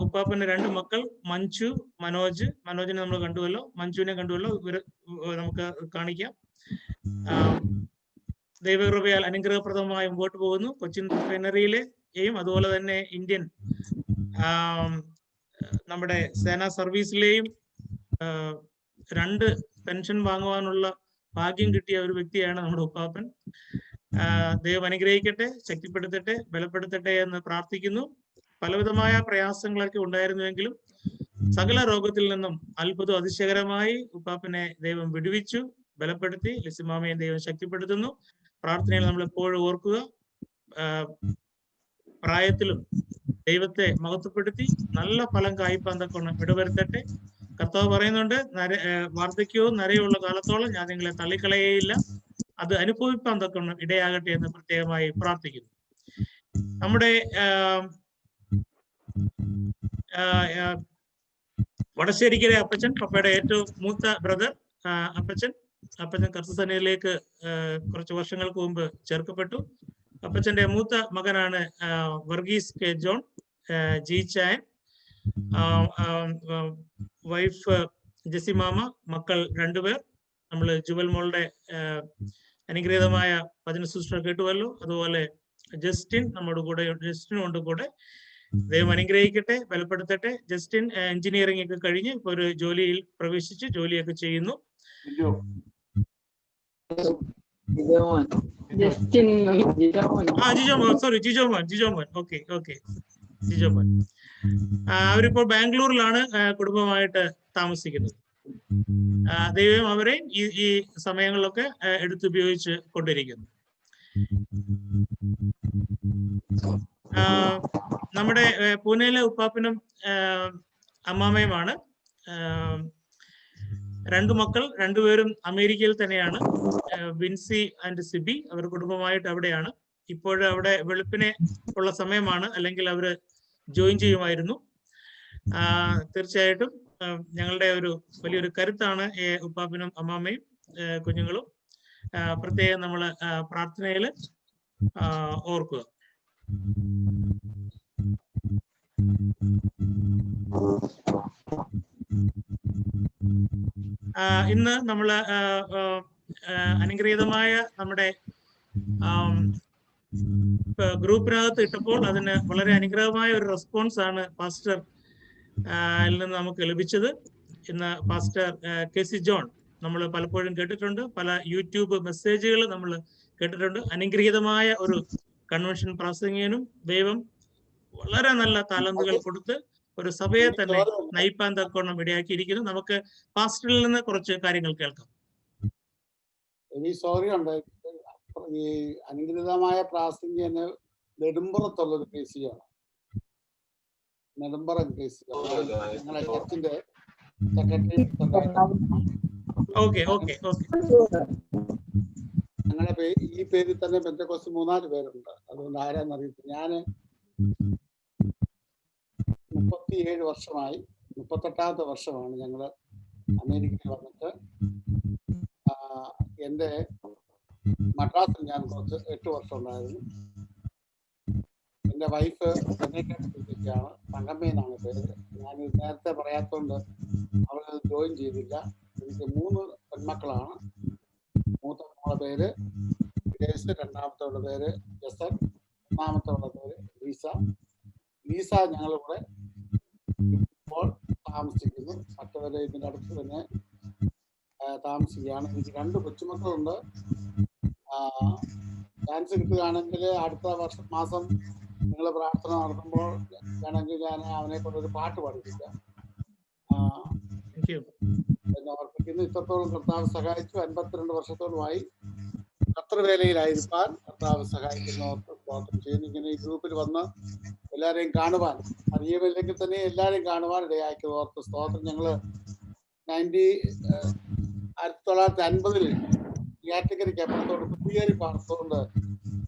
ഉപ്പാപ്പന് 2 മക്കൾ, മഞ്ജു, മനോജ്. മനോജിനെ നമ്മൾ കണ്ടുവല്ലോ, മഞ്ജുവിനെ കണ്ടുവല്ലോ. ഇവര് നമുക്ക് കാണിക്കാം. ദൈവകൃപയാൽ അനുഗ്രഹപ്രദമായി മുമ്പോട്ട് പോകുന്നു. കൊച്ചിൻ റിഫൈനറിയിലെയും അതുപോലെ തന്നെ ഇന്ത്യൻ നമ്മുടെ സേനാ സർവീസിലെയും 2 പെൻഷൻ വാങ്ങുവാനുള്ള ഭാഗ്യം കിട്ടിയ ഒരു വ്യക്തിയാണ് നമ്മുടെ ഉപ്പാപ്പൻ. ദൈവം അനുഗ്രഹിക്കട്ടെ, ശക്തിപ്പെടുത്തട്ടെ, ബലപ്പെടുത്തട്ടെ എന്ന് പ്രാർത്ഥിക്കുന്നു. പലവിധമായ പ്രയാസങ്ങളൊക്കെ ഉണ്ടായിരുന്നുവെങ്കിലും സകല രോഗത്തിൽ നിന്നും അത്ഭുതം അതിശയകരമായി ഉപ്പാപ്പനെ ദൈവം വിടുവിച്ചു, ബലപ്പെടുത്തി. ലിസിമാമയെ ദൈവം ശക്തിപ്പെടുത്തുന്നു. പ്രാർത്ഥനയിൽ നമ്മൾ എപ്പോഴും ഓർക്കുക. പ്രായത്തിലും ദൈവത്തെ മഹത്വപ്പെടുത്തി നല്ല ഫലം കായ്പാൻ തക്കവണ്ണം ഇടവരുത്തട്ടെ. കർത്താവ് പറയുന്നുണ്ട്, വാർദ്ധക്യവും നരയുള്ള കാലത്തോളം ഞാൻ നിങ്ങളെ തള്ളിക്കളയേയില്ല, അത് അനുഭവിപ്പാൻ തക്കവണ്ണം ഇടയാകട്ടെ എന്ന് പ്രത്യേകമായി പ്രാർത്ഥിക്കുന്നു. നമ്മുടെ വടശ്ശേരിക്കരെ അപ്പച്ചൻ, പപ്പയുടെ ഏറ്റവും മൂത്ത ബ്രദർ അപ്പച്ചൻ കർത്തസേനയിലേക്ക് കുറച്ച് വർഷങ്ങൾക്ക് മുമ്പ് ചേർക്കപ്പെട്ടു. അപ്പച്ചന്റെ മൂത്ത മകനാണ് Varghese K John G Chayan. Wife ജെസിമാമ, മക്കൾ 2 പേർ. നമ്മൾ ജുവൽ മോളുടെ അനുഗ്രഹീതമായ വചന ശുശ്രൂഷ കേട്ടുവല്ലോ. അതുപോലെ ജസ്റ്റിൻ നമ്മുടെ കൂടെ, ജസ്റ്റിനും ഉണ്ട് കൂടെ. ദൈവം അനുഗ്രഹിക്കട്ടെ, ബലപ്പെടുത്തട്ടെ. ജസ്റ്റിൻ എഞ്ചിനീയറിംഗ് ഒക്കെ കഴിഞ്ഞ് ഇപ്പൊ ഒരു ജോലിയിൽ പ്രവേശിച്ച് ജോലിയൊക്കെ ചെയ്യുന്നു. ജിജോമോൻ. ഓക്കെ. ജിജോമോൻ. അവരിപ്പോൾ ബാംഗ്ലൂരിലാണ് കുടുംബമായിട്ട് താമസിക്കുന്നത്. ദൈവം അവരെ ഈ സമയങ്ങളിലൊക്കെ എടുത്തുപയോഗിച്ച് കൊണ്ടിരിക്കുന്നു. നമ്മുടെ പൂനെയിലെ ഉപ്പാപ്പനും അമ്മാമയുമാണ്. 2 മക്കൾ, 2 പേരും അമേരിക്കയിൽ തന്നെയാണ്. വിൻസി ആൻഡ് സിബി. അവർ കുടുംബമായിട്ട് അവിടെയാണ്. ഇപ്പോഴും അവിടെ വെളുപ്പിനെ ഉള്ള സമയമാണ്, അല്ലെങ്കിൽ അവര് ജോയിൻ ചെയ്യുമായിരുന്നു. തീർച്ചയായിട്ടും ഞങ്ങളുടെ ഒരു വലിയൊരു കരുത്താണ് ഉപ്പാപ്പനും അമ്മാമ്മയും കുഞ്ഞുങ്ങളും. പ്രത്യേകം നമ്മൾ പ്രാർത്ഥനയിൽ ഓർക്കുക. ഇന്ന് നമ്മള് അനുഗ്രഹീതമായ നമ്മുടെ ഗ്രൂപ്പിനകത്ത് ഇട്ടപ്പോൾ അതിന് വളരെ അനുഗ്രഹമായ ഒരു റെസ്പോൺസ് ആണ് പാസ്റ്റർ നിന്ന് നമുക്ക് ലഭിച്ചത്. ഇന്ന് പാസ്റ്റർ കെ.സി. ജോൺ നമ്മൾ പലപ്പോഴും കേട്ടിട്ടുണ്ട്, പല യൂട്യൂബ് മെസ്സേജുകൾ നമ്മൾ കേട്ടിട്ടുണ്ട്. അനുഗ്രഹീതമായ ഒരു കൺവെൻഷൻ പ്രാസംഗികനും ദൈവം വളരെ നല്ല താലന്തുകൾ കൊടുത്ത് ഒരു സഭയെ തന്നെ നയിപ്പാൻ തക്കവണ്ണം ഇടയാക്കിയിരിക്കുന്നു. നമുക്ക് പാസ്റ്ററിൽ നിന്ന് കുറച്ച് കാര്യങ്ങൾ കേൾക്കാം. ഈ അനുഗ്രഹീതമായ പ്രാസംഗികന് നെടുമ്പുറത്തുള്ളൊരു കേസിയാണ്. നെടുമ്പുറം കേസ് ഞങ്ങളെ ചർച്ചിന്റെ സെക്രട്ടറി. ഞങ്ങളുടെ ഈ പേരിൽ തന്നെ പെന്തക്കോസ്ത് 3-4 പേരുണ്ട്. അതുകൊണ്ട് ആരാന്നറിയത്തില്ല. ഞാന് 37 വർഷമായി, 38ാമത്തെ വർഷമാണ് ഞങ്ങള് അമേരിക്കയിൽ വന്നിട്ട്. എൻ്റെ മദ്രാസിൽ ഞാൻ കുറച്ച് 8 വർഷം ഉണ്ടായിരുന്നു. എൻ്റെ വൈഫ് ചെന്നൈക്കാണ്, തങ്കമ്മ എന്നാണ് പേര്. ഞാൻ നേരത്തെ പറയാത്തോണ്ട് അവൾ ജോയിൻ ചെയ്തില്ല. എനിക്ക് 3 പെൺമക്കളാണ്. മൂത്ത മോളുടെ പേര് ഗ്രേസ്, രണ്ടാമത്തോടെ പേര് ജസൻ, മൂന്നാമത്തോടെ പേര് ലീസ. ഞങ്ങളിവിടെ ഇപ്പോൾ താമസിക്കുന്നു. മറ്റവരെ ഇതിൻ്റെ അടുത്ത് തന്നെ താമസിക്കുകയാണ്. എനിക്ക് 2 കൊച്ചുമക്കളുണ്ട്. ചാൻസ് കിട്ടുകയാണെങ്കിൽ അടുത്ത മാസം നിങ്ങൾ പ്രാർത്ഥന നടത്തുമ്പോൾ വേണമെങ്കിൽ ഞാൻ അവനെ കൊണ്ടൊരു പാട്ട് പഠിപ്പിക്കാം എന്ന് ഓർപ്പിക്കുന്നു. ഇത്രത്തോളം കർത്താവ് സഹായിച്ചു. 52 വർഷത്തോളമായി കർത്തൃവേലയിലായിരിക്കാൻ കർത്താവ് സഹായിക്കുന്നവർക്ക് സ്തോത്രം ചെയ്യുന്നു. ഇങ്ങനെ ഈ ഗ്രൂപ്പിൽ വന്ന് എല്ലാവരെയും കാണുവാൻ, അറിയുമില്ലെങ്കിൽ തന്നെ എല്ലാവരെയും കാണുവാൻ ഇടയാക്കി ഓർത്ത് സ്തോത്രം. ഞങ്ങൾ 1950 യാത്രക്കരിക്ക് അപ്പുറത്തോട് കുടിയേറി പാർത്തുകൊണ്ട്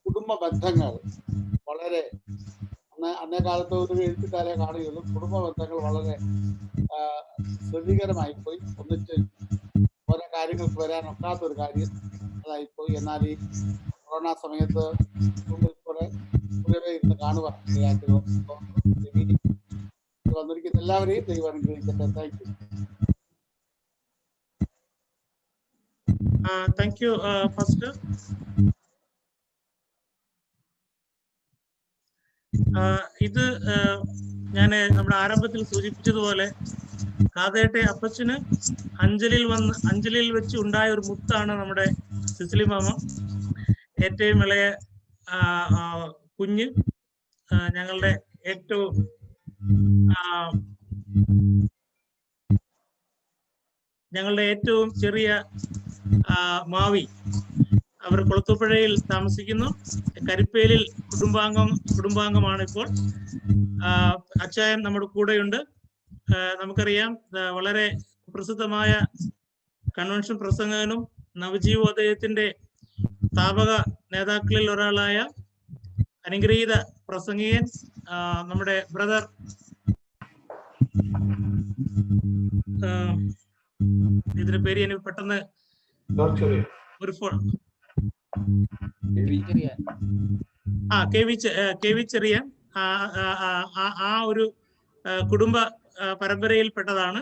കുടുംബ ബന്ധങ്ങൾ വളരെ അന്നേ കാലത്ത് ഒരു എഴുത്തുകാരെ കാണുകയുള്ളൂ. കുടുംബ ബന്ധങ്ങൾ വളരെ ശ്രദ്ധീകരമായി പോയി. ഒന്നിച്ച് ഓരോ കാര്യങ്ങൾക്ക് വരാനൊക്കാത്തൊരു കാര്യം അതായിപ്പോയി. എന്നാൽ ഈ കൊറോണ സമയത്ത് കുറെ ഇരുന്ന് കാണുവാൻ വന്നിരിക്കുന്ന എല്ലാവരെയും ദൈവം അനുഗ്രഹിക്കട്ടെ. Thank you first. ഇത് ഞാൻ നമ്മുടെ ആരംഭത്തിൽ സൂചിപ്പിച്ചതുപോലെ കാതേട്ടെ അപ്പച്ചന് അഞ്ചലിൽ വെച്ച് ഉണ്ടായ ഒരു മുത്താണ് നമ്മുടെ സിസിലി മാമ. ഏറ്റവും ഇളയ കുഞ്ഞ്, ഞങ്ങളുടെ ഏറ്റവും ചെറിയ മാവി. അവർ കൊളത്തുപുഴയിൽ താമസിക്കുന്നു. കരിപ്പേലിൽ കുടുംബാംഗമാണ് ഇപ്പോൾ. അച്ചായൻ നമ്മുടെ കൂടെയുണ്ട്. നമുക്കറിയാം, വളരെ പ്രസിദ്ധമായ കൺവെൻഷൻ പ്രസംഗകനും നവജീവോദയത്തിന്റെ സ്ഥാപക നേതാക്കളിൽ ഒരാളായ അനുഗ്രഹീത പ്രസംഗികൻ നമ്മുടെ ബ്രദർ ഇതിന്റെ പേര് എനിക്ക് പെട്ടെന്ന് ഒരു ഫോൺ കെ വി ചെറിയാൻ ആ ഒരു കുടുംബ പരമ്പരയിൽപ്പെട്ടതാണ്.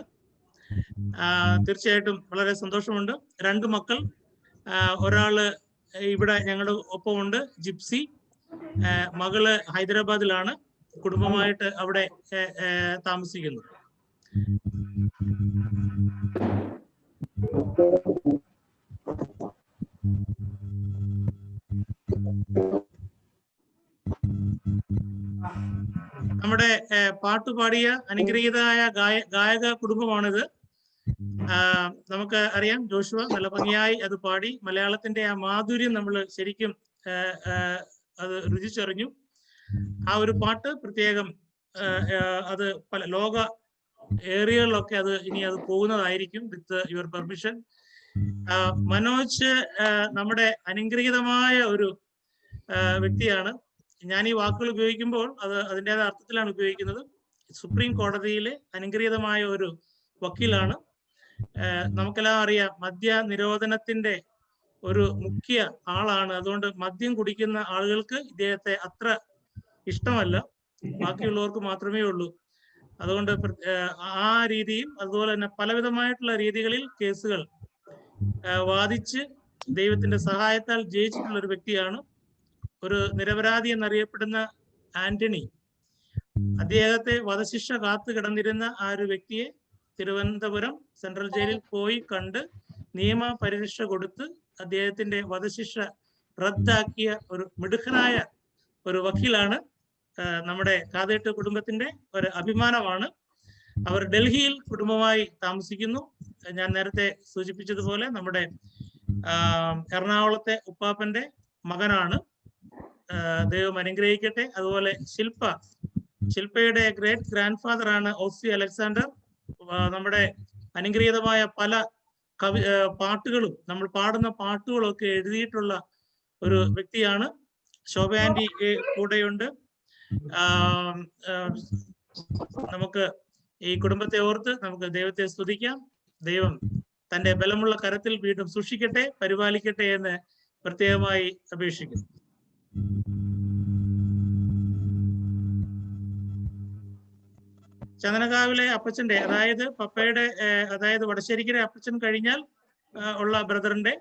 തീർച്ചയായിട്ടും വളരെ സന്തോഷമുണ്ട്. 2 മക്കൾ, ഒരാള് ഇവിടെ ഞങ്ങളുടെ ഒപ്പമുണ്ട്, ജിപ്സി. മകള് ഹൈദരാബാദിലാണ്, കുടുംബമായിട്ട് അവിടെ താമസിക്കുന്നു. നമ്മുടെ പാട്ടുപാടിയ അനുഗ്രഹീതമായ ഗായക കുടുംബമാണിത്. നമുക്ക് അറിയാം, ജോഷുവ നല്ല ഭംഗിയായി അത് പാടി. മലയാളത്തിന്റെ ആ മാധുര്യം നമ്മൾ ശരിക്കും അത് രുചിച്ചറിഞ്ഞു. ആ ഒരു പാട്ട് പ്രത്യേകം അത് പല ലോക ഏരിയകളിലൊക്കെ ഇനി അത് പോകുന്നതായിരിക്കും, വിത്ത് യുവർ പെർമിഷൻ. മനോജ് നമ്മുടെ അനുഗ്രഹീതമായ ഒരു വ്യക്തിയാണ്. ഞാൻ ഈ വാക്കുകൾ ഉപയോഗിക്കുമ്പോൾ അതിൻ്റെതായ അർത്ഥത്തിലാണ് ഉപയോഗിക്കുന്നത്. സുപ്രീം കോടതിയിലെ അനുഗ്രഹീതമായ ഒരു വക്കീലാണ്. നമുക്കെല്ലാം അറിയാം, മദ്യ നിരോധനത്തിന്റെ ഒരു മുഖ്യ ആളാണ്. അതുകൊണ്ട് മദ്യം കുടിക്കുന്ന ആളുകൾക്ക് ഇദ്ദേഹത്തെ അത്ര ഇഷ്ടമല്ല, ബാക്കിയുള്ളവർക്ക് മാത്രമേ ഉള്ളൂ. അതുകൊണ്ട് ആ രീതിയിൽ, അതുപോലെ തന്നെ പലവിധമായിട്ടുള്ള രീതികളിൽ കേസുകൾ വാദിച്ച് ദൈവത്തിന്റെ സഹായത്താൽ ജയിച്ചിട്ടുള്ള ഒരു വ്യക്തിയാണ്. ഒരു നിരപരാധി എന്നറിയപ്പെടുന്ന ആന്റണി, അദ്ദേഹത്തെ വധശിക്ഷ കാത്തു കിടന്നിരുന്ന ആ ഒരു വ്യക്തിയെ തിരുവനന്തപുരം സെൻട്രൽ ജയിലിൽ പോയി കണ്ട് നിയമ പരിരക്ഷ കൊടുത്ത് അദ്ദേഹത്തിന്റെ വധശിക്ഷ റദ്ദാക്കിയ ഒരു മിടുക്കനായ ഒരു വക്കീലാണ്. നമ്മുടെ കാതേട്ട് കുടുംബത്തിന്റെ ഒരു അഭിമാനമാണ്. അവർ ഡൽഹിയിൽ കുടുംബമായി താമസിക്കുന്നു. ഞാൻ നേരത്തെ സൂചിപ്പിച്ചതുപോലെ നമ്മുടെ എറണാകുളത്തെ ഉപ്പാപ്പന്റെ മകനാണ്. ദൈവം അനുഗ്രഹിക്കട്ടെ. അതുപോലെ ശില്പയുടെ ഗ്രേറ്റ് ഗ്രാൻഡ് ഫാദർ ആണ് ഓസി അലക്സാണ്ടർ. നമ്മുടെ അനുഗ്രഹീതമായ പല പാട്ടുകളും, നമ്മൾ പാടുന്ന പാട്ടുകളൊക്കെ എഴുതിയിട്ടുള്ള ഒരു വ്യക്തിയാണ്. ശോഭ ആന്റി കൂടെയുണ്ട്. നമുക്ക് ഈ കുടുംബത്തെ ഓർത്ത് നമുക്ക് ദൈവത്തെ സ്തുതിക്കാം. ദൈവം തന്റെ ബലമുള്ള കരത്തിൽ വീണ്ടും സൂക്ഷിക്കട്ടെ, പരിപാലിക്കട്ടെ എന്ന് പ്രത്യേകമായി അപേക്ഷിക്കുന്നു. ചന്ദനകാവിലെ അപ്പച്ചന്റെ, അതായത് പപ്പയുടെ, അതായത് വടശ്ശേരിക്കരെ അപ്പച്ചൻ കഴിഞ്ഞാൽ ഉള്ള ബ്രദറിന്റെ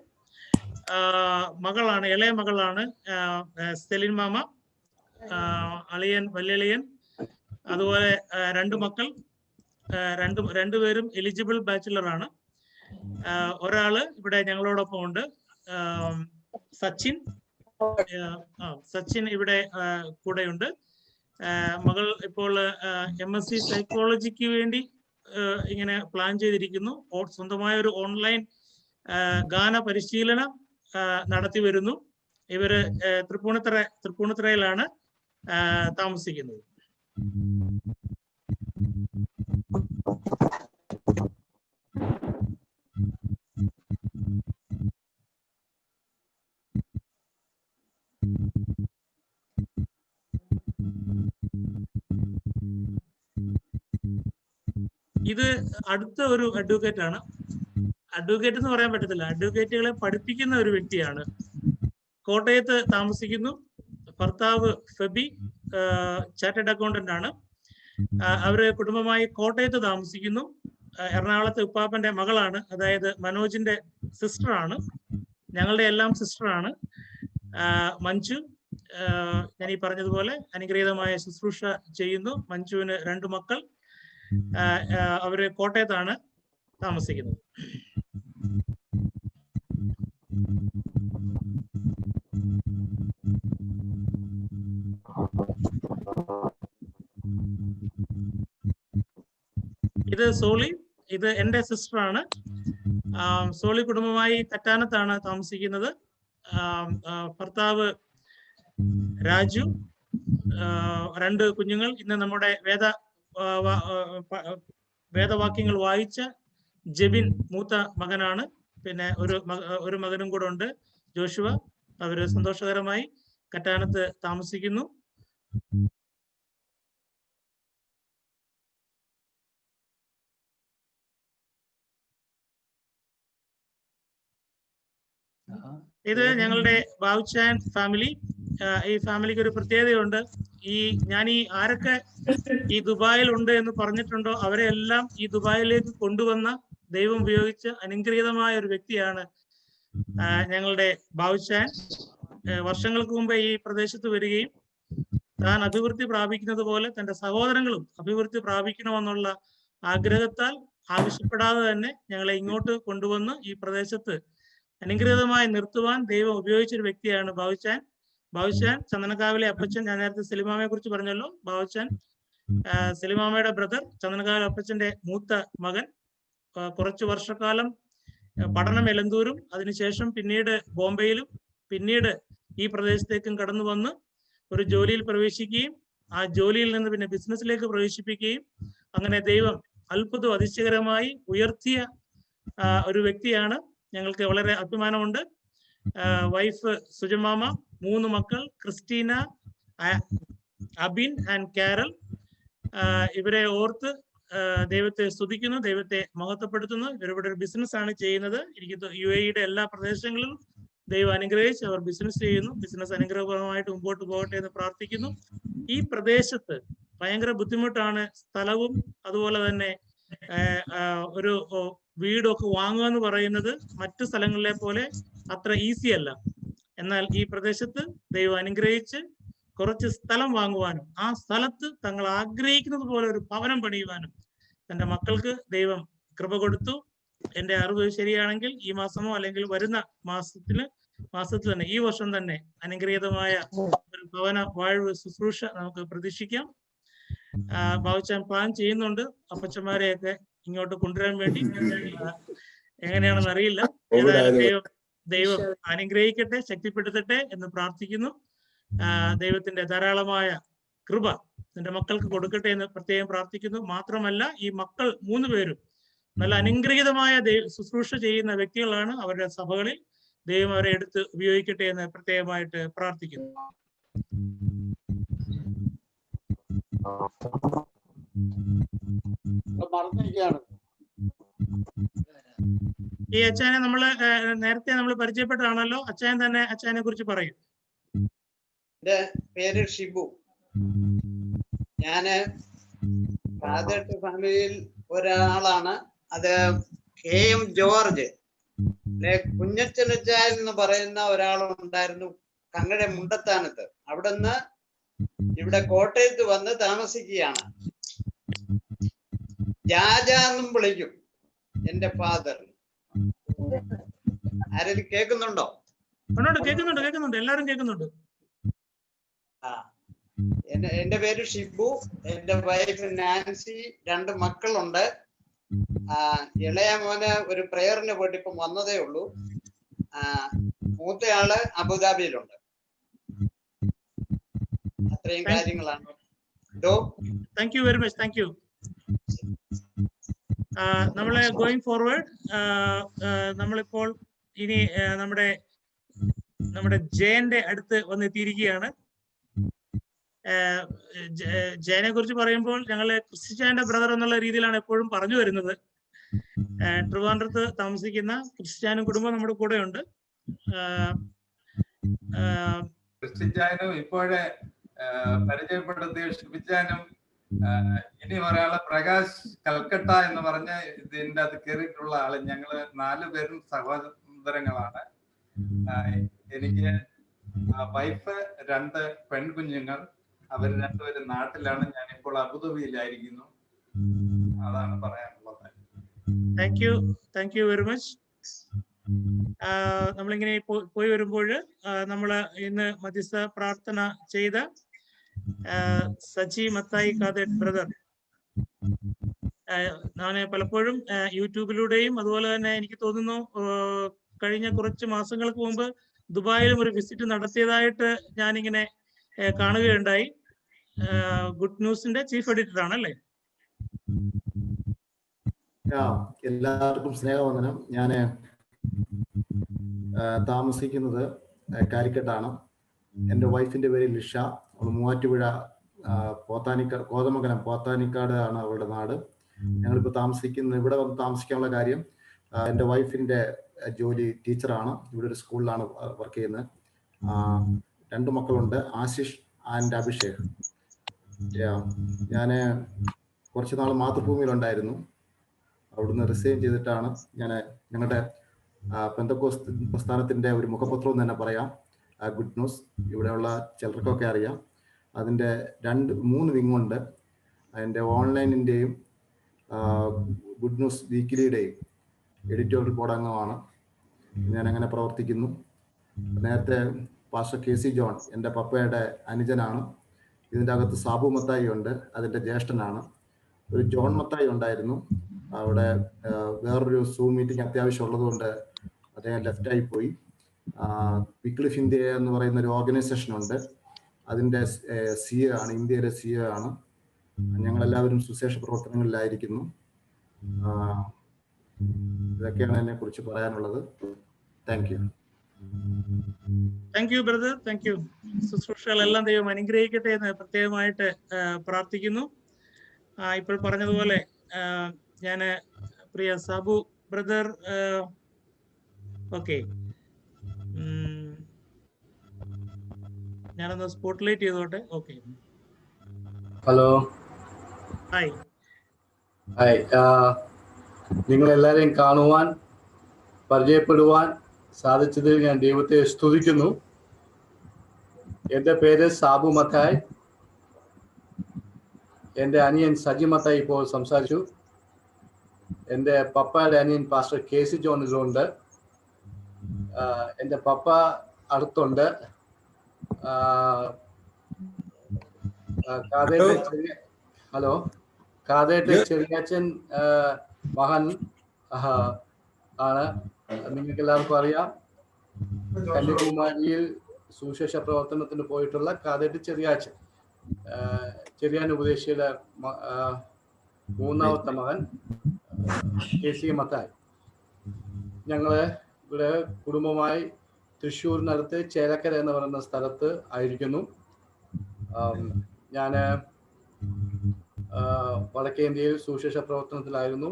മകളാണ്, ഇളയ മകളാണ് സെലിൻ മാമ, അളിയൻ വല്യളിയൻ. അതുപോലെ 2 മക്കൾ, രണ്ടുപേരും എലിജിബിൾ ബാച്ചിലർ ആണ്. ഒരാള് ഇവിടെ ഞങ്ങളോടൊപ്പം ഉണ്ട്, സച്ചിൻ. സച്ചിൻ ഇവിടെ കൂടെയുണ്ട്. മകൾ ഇപ്പോൾ MSc സൈക്കോളജിക്ക് വേണ്ടി ഇങ്ങനെ പ്ലാൻ ചെയ്തിരിക്കുന്നു. സ്വന്തമായ ഒരു ഓൺലൈൻ ഗാന പരിശീലനം നടത്തി വരുന്നു. ഇവര് തൃപ്പൂണിത്തുറയിലാണ് താമസിക്കുന്നത്. ഇത് അടുത്ത ഒരു അഡ്വക്കേറ്റ് ആണ്. അഡ്വക്കേറ്റ് എന്ന് പറയാൻ പറ്റത്തില്ല, അഡ്വക്കേറ്റുകളെ പഠിപ്പിക്കുന്ന ഒരു വ്യക്തിയാണ്. കോട്ടയത്ത് താമസിക്കുന്നു. ഭർത്താവ് ഫെബി ചാർട്ടേഡ് അക്കൗണ്ടന്റ് ആണ്. അവര് കുടുംബമായി കോട്ടയത്ത് താമസിക്കുന്നു. എറണാകുളത്ത് ഉപ്പാപ്പന്റെ മകളാണ്, അതായത് മനോജിന്റെ സിസ്റ്ററാണ്, ഞങ്ങളുടെ എല്ലാം സിസ്റ്ററാണ് മഞ്ജു. ഞാൻ ഈ പറഞ്ഞതുപോലെ അനുഗ്രഹീതമായ ശുശ്രൂഷ ചെയ്യുന്നു. മഞ്ജുവിന് 2 മക്കൾ. അവര് കോട്ടയത്താണ് താമസിക്കുന്നത്. ഇത് സോളി, ഇത് എന്റെ സിസ്റ്ററാണ്. സോളി കുടുംബമായി കറ്റാനത്താണ് താമസിക്കുന്നത്. ഭർത്താവ് രാജു, 2 കുഞ്ഞുങ്ങൾ. ഇന്ന് നമ്മുടെ വേദവാക്യങ്ങൾ വായിച്ച ജെബിൻ മൂത്ത മകനാണ്. പിന്നെ ഒരു മകനും കൂടെ ഉണ്ട്, ജോഷുവ. അവര് സന്തോഷകരമായി കറ്റാനത്ത് താമസിക്കുന്നു. ഇത് ഞങ്ങളുടെ ബാവുച്ചാൻ ഫാമിലി. ഈ ഫാമിലിക്ക് ഒരു പ്രത്യേകതയുണ്ട്. ഞാൻ ആരൊക്കെ ഈ ദുബായിൽ ഉണ്ട് എന്ന് പറഞ്ഞിട്ടുണ്ടോ അവരെ എല്ലാം ഈ ദുബായിലേക്ക് കൊണ്ടുവന്ന ദൈവം ഉപയോഗിച്ച് അനുഗ്രഹീതമായ ഒരു വ്യക്തിയാണ് ഞങ്ങളുടെ ബാവുച്ചാൻ. വർഷങ്ങൾക്ക് മുമ്പ് ഈ പ്രദേശത്ത് വരികയും താൻ അഭിവൃദ്ധി പ്രാപിക്കുന്നത് പോലെ തന്റെ സഹോദരങ്ങളും അഭിവൃദ്ധി പ്രാപിക്കണമെന്നുള്ള ആഗ്രഹത്താൽ ആവശ്യപ്പെടാതെ തന്നെ ഞങ്ങളെ ഇങ്ങോട്ട് കൊണ്ടുവന്ന് ഈ പ്രദേശത്ത് അനുഗ്രഹീതമായി നിർത്തുവാൻ ദൈവം ഉപയോഗിച്ചൊരു വ്യക്തിയാണ് ബാവുച്ചാൻ. ബാവുച്ചാൻ ചന്ദനക്കാവിലെ അപ്പച്ചൻ. ഞാൻ നേരത്തെ സെലിമാമയെ കുറിച്ച് പറഞ്ഞല്ലോ. ബാവുച്ചാൻ സെലിമാമയുടെ ബ്രദർ, ചന്ദനക്കാവിലെ അപ്പച്ചന്റെ മൂത്ത മകൻ. കുറച്ചു വർഷക്കാലം പഠനം എലന്തൂരും, അതിനുശേഷം പിന്നീട് ബോംബെയിലും, പിന്നീട് ഈ പ്രദേശത്തേക്കും കടന്നു വന്ന് ഒരു ജോലിയിൽ പ്രവേശിക്കുകയും ആ ജോലിയിൽ നിന്ന് പിന്നെ ബിസിനസ്സിലേക്ക് പ്രവേശിപ്പിക്കുകയും അങ്ങനെ ദൈവം അത്ഭുതം അതിശയകരമായി ഉയർത്തിയ ഒരു വ്യക്തിയാണ്. ഞങ്ങൾക്ക് വളരെ അഭിമാനമുണ്ട്. വൈഫ് സുജമാമ, 3 മക്കൾ ക്രിസ്റ്റീന, അബിൻ ആൻഡ് കാരൽ. ഇവരെ ഓർത്ത് ദൈവത്തെ സ്തുതിക്കുന്നു, ദൈവത്തെ മഹത്വപ്പെടുത്തുന്നു. ഇവരിവിടെ ഒരു ബിസിനസ് ആണ് ചെയ്യുന്നത്. എനിക്ക് UAE എല്ലാ പ്രദേശങ്ങളിലും ദൈവം അനുഗ്രഹിച്ച് അവർ ബിസിനസ് ചെയ്യുന്നു. ബിസിനസ് അനുഗ്രഹപരമായിട്ട് മുമ്പോട്ട് പോകട്ടെ എന്ന് പ്രാർത്ഥിക്കുന്നു. ഈ പ്രദേശത്ത് ഭയങ്കര ബുദ്ധിമുട്ടാണ്. സ്ഥലവും അതുപോലെ തന്നെ ഒരു വീടൊക്കെ വാങ്ങുക എന്ന് പറയുന്നത് മറ്റു സ്ഥലങ്ങളിലെ പോലെ അത്ര ഈസി അല്ല. എന്നാൽ ഈ പ്രദേശത്ത് ദൈവം അനുഗ്രഹിച്ച് കുറച്ച് സ്ഥലം വാങ്ങുവാനും ആ സ്ഥലത്ത് തങ്ങൾ ആഗ്രഹിക്കുന്നത് പോലെ ഒരു ഭവനം പണിയുവാനും തന്റെ മക്കൾക്ക് ദൈവം കൃപ കൊടുത്തു. എന്റെ അറിവ് ശരിയാണെങ്കിൽ ഈ മാസമോ അല്ലെങ്കിൽ വരുന്ന മാസത്തിൽ തന്നെ ഈ വർഷം തന്നെ അനുഗ്രഹീതമായ ഒരു ഭവന വാഴ്വ് ശുശ്രൂഷ നമുക്ക് പ്രതീക്ഷിക്കാം. ബാവുച്ചാൻ പ്ലാൻ ചെയ്യുന്നുണ്ട് അപ്പച്ചന്മാരെയൊക്കെ ഇങ്ങോട്ട് കൊണ്ടുവരാൻ വേണ്ടി. എങ്ങനെയാണെന്ന് അറിയില്ല. ഏതായാലും ദൈവം അനുഗ്രഹിക്കട്ടെ, ശക്തിപ്പെടുത്തട്ടെ എന്ന് പ്രാർത്ഥിക്കുന്നു. ദൈവത്തിന്റെ ധാരാളമായ കൃപ എന്റെ മക്കൾക്ക് കൊടുക്കട്ടെ എന്ന് പ്രത്യേകം പ്രാർത്ഥിക്കുന്നു. മാത്രമല്ല ഈ മക്കൾ 3 പേരും നല്ല അനുഗ്രഹീതമായ ശുശ്രൂഷ ചെയ്യുന്ന വ്യക്തികളാണ്. അവരുടെ സഭകളിൽ ദൈവം അവരെ എടുത്ത് ഉപയോഗിക്കട്ടെ എന്ന് പ്രത്യേകമായിട്ട് പ്രാർത്ഥിക്കുന്നു. ഈ അച്ചായനെ നേരത്തെ നമ്മൾ പരിചയപ്പെട്ടതാണല്ലോ. അച്ചായൻ തന്നെ അച്ചായനെ കുറിച്ച് പറയും. എന്റെ പേര് ഷിബു. ഞാന് ഫാദർ ഫാമിലിയിൽ ഒരാളാണ്. അത് KM ജോർജ് കുഞ്ഞച്ചനച്ചായൻ എന്ന് പറയുന്ന ഒരാളുണ്ടായിരുന്നു കന്നഡ മുണ്ടത്താനത്ത്. അവിടുന്ന് ഇവിടെ കോട്ടയത്ത് വന്ന് താമസിക്കുകയാണ്. ജാജാന്നും വിളിക്കും എന്റെ ഫാദർ. ആരെങ്കിലും കേൾക്കുന്നുണ്ടോ? കേൾക്കുന്നുണ്ട്, എല്ലാരും കേൾക്കുന്നുണ്ട്. എന്റെ പേര് ഷിബു, എന്റെ വൈഫ് നാൻസി, 2 മക്കളുണ്ട്. ഇളയ മോന് ഒരു പ്രയറിന് പോയിട്ട് ഇപ്പം വന്നതേ ഉള്ളൂ. മൂത്തയാള് അബുദാബിയിലുണ്ട്. അത്രയും കാര്യങ്ങളാണ്. Thank you very much. Thank U. നമ്മളെ ഗോയിങ് ഫോർവേഡ് നമ്മളിപ്പോൾ ഇനി നമ്മുടെ ജയന്റെ അടുത്ത് വന്നെത്തിയിരിക്കുകയാണ്. ജയനെ കുറിച്ച് പറയുമ്പോൾ ഞങ്ങള് ക്രിസ്ത്യാന്റെ ബ്രദർ എന്നുള്ള രീതിയിലാണ് എപ്പോഴും പറഞ്ഞു വരുന്നത്. ട്രിവാൻഡ്രത്ത് താമസിക്കുന്ന ക്രിസ്ത്യാനും കുടുംബം നമ്മുടെ കൂടെ ഉണ്ട്. ക്രിസ്ത്യാനും ഇപ്പോഴേ പരിചയപ്പെടുത്തിയ ഷിബിച്ചാനും ഇനി ഒരാള് പ്രകാശ് കൽക്കട്ട എന്ന് പറഞ്ഞ് ഇതിന്റെ അത് കയറിയിട്ടുള്ള ആള്. ഞങ്ങള് 4 പേരും സഹോദരങ്ങളാണ്. എനിക്ക് വൈഫ്, 2 പെൺകുഞ്ഞുങ്ങൾ. അവർ 2 പേരും നാട്ടിലാണ്. ഞാനിപ്പോൾ അബുദാബിയിലായിരിക്കുന്നു. അതാണ് പറയാനുള്ളത്. Thank you very much. നമ്മളിങ്ങനെ പോയി വരുമ്പോൾ നമ്മള് ഇന്ന് മധ്യസ്ഥ പ്രാർത്ഥന ചെയ്ത സജി മത്തായി കാതേട്ട് ബ്രദർ, ഞാൻ പലപ്പോഴും യൂട്യൂബിലൂടെയും അതുപോലെ തന്നെ എനിക്ക് തോന്നുന്നു കഴിഞ്ഞ കുറച്ച് മാസങ്ങൾക്ക് മുമ്പ് ദുബായിലും ഒരു വിസിറ്റ് നടത്തിയതായിട്ട് ഞാനിങ്ങനെ കാണുകയുണ്ടായി. ഗുഡ് ന്യൂസിന്റെ ചീഫ് എഡിറ്റർ ആണല്ലേ? എല്ലാവർക്കും സ്നേഹവന്ദനം. ഞാൻ താമസിക്കുന്നത് കാലിക്കട്ടാണ്. എൻ്റെ വൈഫിന്റെ പേര് ലിഷ. അവൾ മൂവാറ്റുപുഴ കോതമംഗലം പോത്താനിക്കാട് ആണ് അവളുടെ നാട്. ഞങ്ങളിപ്പോൾ ഇവിടെ വന്ന് താമസിക്കാനുള്ള കാര്യം, എൻ്റെ വൈഫിന്റെ ജോലി ടീച്ചറാണ്. ഇവിടെ ഒരു സ്കൂളിലാണ് വർക്ക് ചെയ്യുന്നത്. 2 മക്കളുണ്ട്, ആശിഷ് ആൻഡ് അഭിഷേക്. ഞാൻ കുറച്ച് നാൾ മാതൃഭൂമിയിലുണ്ടായിരുന്നു. അവിടുന്ന് റിസൈൻ ചെയ്തിട്ടാണ് ഞങ്ങളുടെ പെന്തക്കോസ്ത് പ്രസ്ഥാനത്തിന്റെ ഒരു മുഖപത്രം തന്നെ പറയാം, ഗുഡ് ന്യൂസ്. ഇവിടെയുള്ള ചിലർക്കൊക്കെ അറിയാം. അതിൻ്റെ 3 വിങ്ങുണ്ട്. അതിൻ്റെ ഓൺലൈനിൻ്റെയും ഗുഡ് ന്യൂസ് വീക്കിലിയുടെയും എഡിറ്റോറിയൽ ബോർഡ് അംഗമാണ് ഞാൻ. അങ്ങനെ പ്രവർത്തിക്കുന്നു. നേരത്തെ പാസ്റ്റർ KC ജോൺ എൻ്റെ പപ്പയുടെ അനുജനാണ്. ഇതിൻ്റെ അകത്ത് സാബു മത്തായി ഉണ്ട്, അതിൻ്റെ ജ്യേഷ്ഠനാണ്. ഒരു ജോൺ മത്തായി ഉണ്ടായിരുന്നു. അവിടെ വേറൊരു സൂം മീറ്റിംഗ് അത്യാവശ്യം ഉള്ളതുകൊണ്ട് അദ്ദേഹം ലെഫ്റ്റായി പോയി. വിക്ലിഫ് ഇന്ത്യ എന്ന് പറയുന്ന ഒരു ഓർഗനൈസേഷൻ ഉണ്ട്, അതിൻ്റെ CEO ആണ്, ഇന്ത്യയിലെ CEO ആണ്. ഞങ്ങളെല്ലാവരും സുശേഷ പ്രവർത്തനങ്ങളിലായിരിക്കുന്നു. ഇതൊക്കെയാണ് എന്നെ കുറിച്ച് പറയാനുള്ളത്. Thank you brother. Thank you. ശുശ്രൂഷകളെല്ലാം ദൈവം അനുഗ്രഹിക്കട്ടെ എന്ന് പ്രത്യേകമായിട്ട് പ്രാർത്ഥിക്കുന്നു. ഇപ്പോൾ പറഞ്ഞതുപോലെ ഞാന് പ്രിയ സാബു ബ്രദർ, ഓക്കെ, ഞാനൊന്ന് സ്പോട്ട്ലൈറ്റ് ചെയ്തോട്ടെ. Okay, hello, hi. നിങ്ങളെല്ലാവരെയും കാണുവാൻ, പരിചയപ്പെടുവാൻ സാധിച്ചതിൽ ഞാൻ ദൈവത്തെ സ്തുതിക്കുന്നു. എൻ്റെ പേര് സാബു മത്തായി. എൻ്റെ അനിയൻ സജി മത്തായി ഇപ്പോൾ സംസാരിച്ചു. എൻ്റെ പപ്പയുടെ അനിയൻ പാസ്റ്റർ KC ജോൺ ഇതിലുണ്ട്. എൻ്റെ പപ്പ അടുത്തുണ്ട്. ഹലോ, കാതേട്ട് ചെറിയാച്ചൻ മകൻ ആണ്. നിങ്ങൾക്ക് എല്ലാവർക്കും അറിയാം. കന്യാകുമാരിയിൽ സുവിശേഷ പ്രവർത്തനത്തിന് പോയിട്ടുള്ള കാതേട്ട് ചെറിയാച്ചൻ, ചെറിയാൻ ഉപദേശിയുടെ 3ാമത്തെ മകൻ KC മത്തായി. ഞങ്ങള് ഇവിടെ കുടുംബമായി തൃശ്ശൂരിനടുത്ത് ചേലക്കര എന്ന് പറയുന്ന സ്ഥലത്ത് ആയിരിക്കുന്നു. ഞാൻ വടക്കേ ഇന്ത്യയിൽ സുവിശേഷ പ്രവർത്തനത്തിലായിരുന്നു.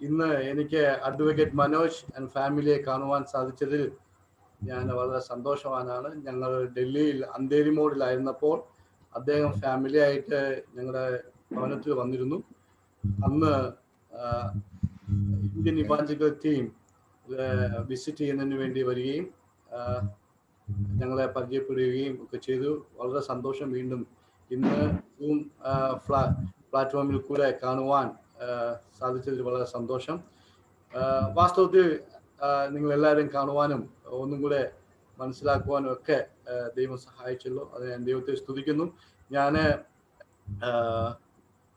ഇന്ന് എനിക്ക് അഡ്വക്കേറ്റ് മനോജ് ആൻഡ് ഫാമിലിയെ കാണുവാൻ സാധിച്ചതിൽ ഞാൻ വളരെ സന്തോഷവാനാണ്. ഞങ്ങൾ ഡൽഹിയിൽ അന്തേരി മോഡിലായിരുന്നപ്പോൾ അദ്ദേഹം ഫാമിലി ആയിട്ട് ഞങ്ങളുടെ ഭവനത്തിൽ വന്നിരുന്നു. അന്ന് ഇന്ത്യൻ ഇവാഞ്ചലിക്കൽ ടീം വിസിറ്റ് ചെയ്യുന്നതിന് വേണ്ടി വരികയും ഞങ്ങളെ പരിചയപ്പെടുകയും ഒക്കെ ചെയ്തു. വളരെ സന്തോഷം. വീണ്ടും ഇന്ന് പ്ലാറ്റ്ഫോമിൽ കൂടെ കാണുവാൻ സാധിച്ചതിൽ വളരെ സന്തോഷം. വാസ്തവത്തിൽ നിങ്ങൾ എല്ലാവരും കാണുവാനും ഒന്നും കൂടെ മനസ്സിലാക്കുവാനും ഒക്കെ ദൈവം സഹായിച്ചല്ലോ. അത് ഞാൻ ദൈവത്തെ സ്തുതിക്കുന്നു. ഞാൻ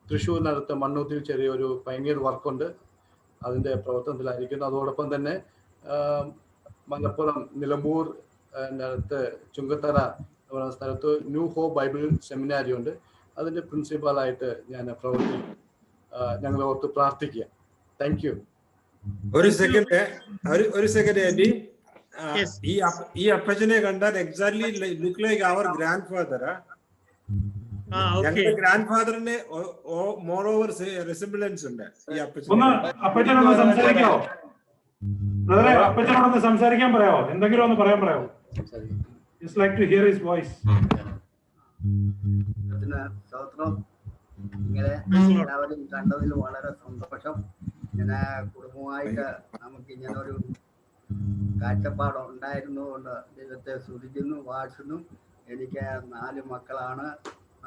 തൃശ്ശൂരിനടുത്ത് മണ്ണൂത്തിൽ ചെറിയൊരു പൈനിയർ വർക്കുണ്ട്, അതിൻ്റെ പ്രവർത്തനത്തിലായിരിക്കുന്നു. അതോടൊപ്പം തന്നെ മലപ്പുറം നിലമ്പൂർ അടുത്ത് ചുങ്കത്തറ എന്ന് പറയുന്ന സ്ഥലത്ത് ന്യൂ ഹോപ്പ് ബൈബിൾ സെമിനാരി ഉണ്ട്, അതിൻ്റെ പ്രിൻസിപ്പാളായിട്ട് ഞാൻ പ്രവർത്തിക്കും. ഞങ്ങളെ ഓർത്ത് പ്രാർത്ഥിക്കുക. Thank you. ഒരു സെക്കൻഡ് ആന്റി, ഈ അപ്പച്ചനെ കണ്ടാൽ എക്സാക്ട്ലി ലുക്ക് ലൈക്ക് അവർ ഗ്രാൻഡ് ഫാദർ. ഞങ്ങളുടെ ഗ്രാൻഡ് ഫാദറിന് മോർ ഓവർ റെസിംബ്ലൻസ് ഉണ്ട് ഈ അപ്പച്ചനോട് സംസാരിക്കാവോ? അപ്പച്ചനോടൊന്ന് സംസാരിക്കാൻ പറയാമോ? എന്തെങ്കിലും ഒന്ന് പറയാൻ പറയാമോ? Just like to hear his voice. നിങ്ങളെ എല്ലാവരും കണ്ടതിൽ വളരെ സന്തോഷം. ഇങ്ങനെ കുടുംബമായിട്ട് നമുക്ക് ഇങ്ങനെ ഒരു കാഴ്ചപ്പാട് ഉണ്ടായിരുന്നുകൊണ്ട് ദൈവത്തെ സ്തുതിക്കുന്നു, വാഴ്ത്തുന്നു. എനിക്ക് 4 മക്കളാണ്.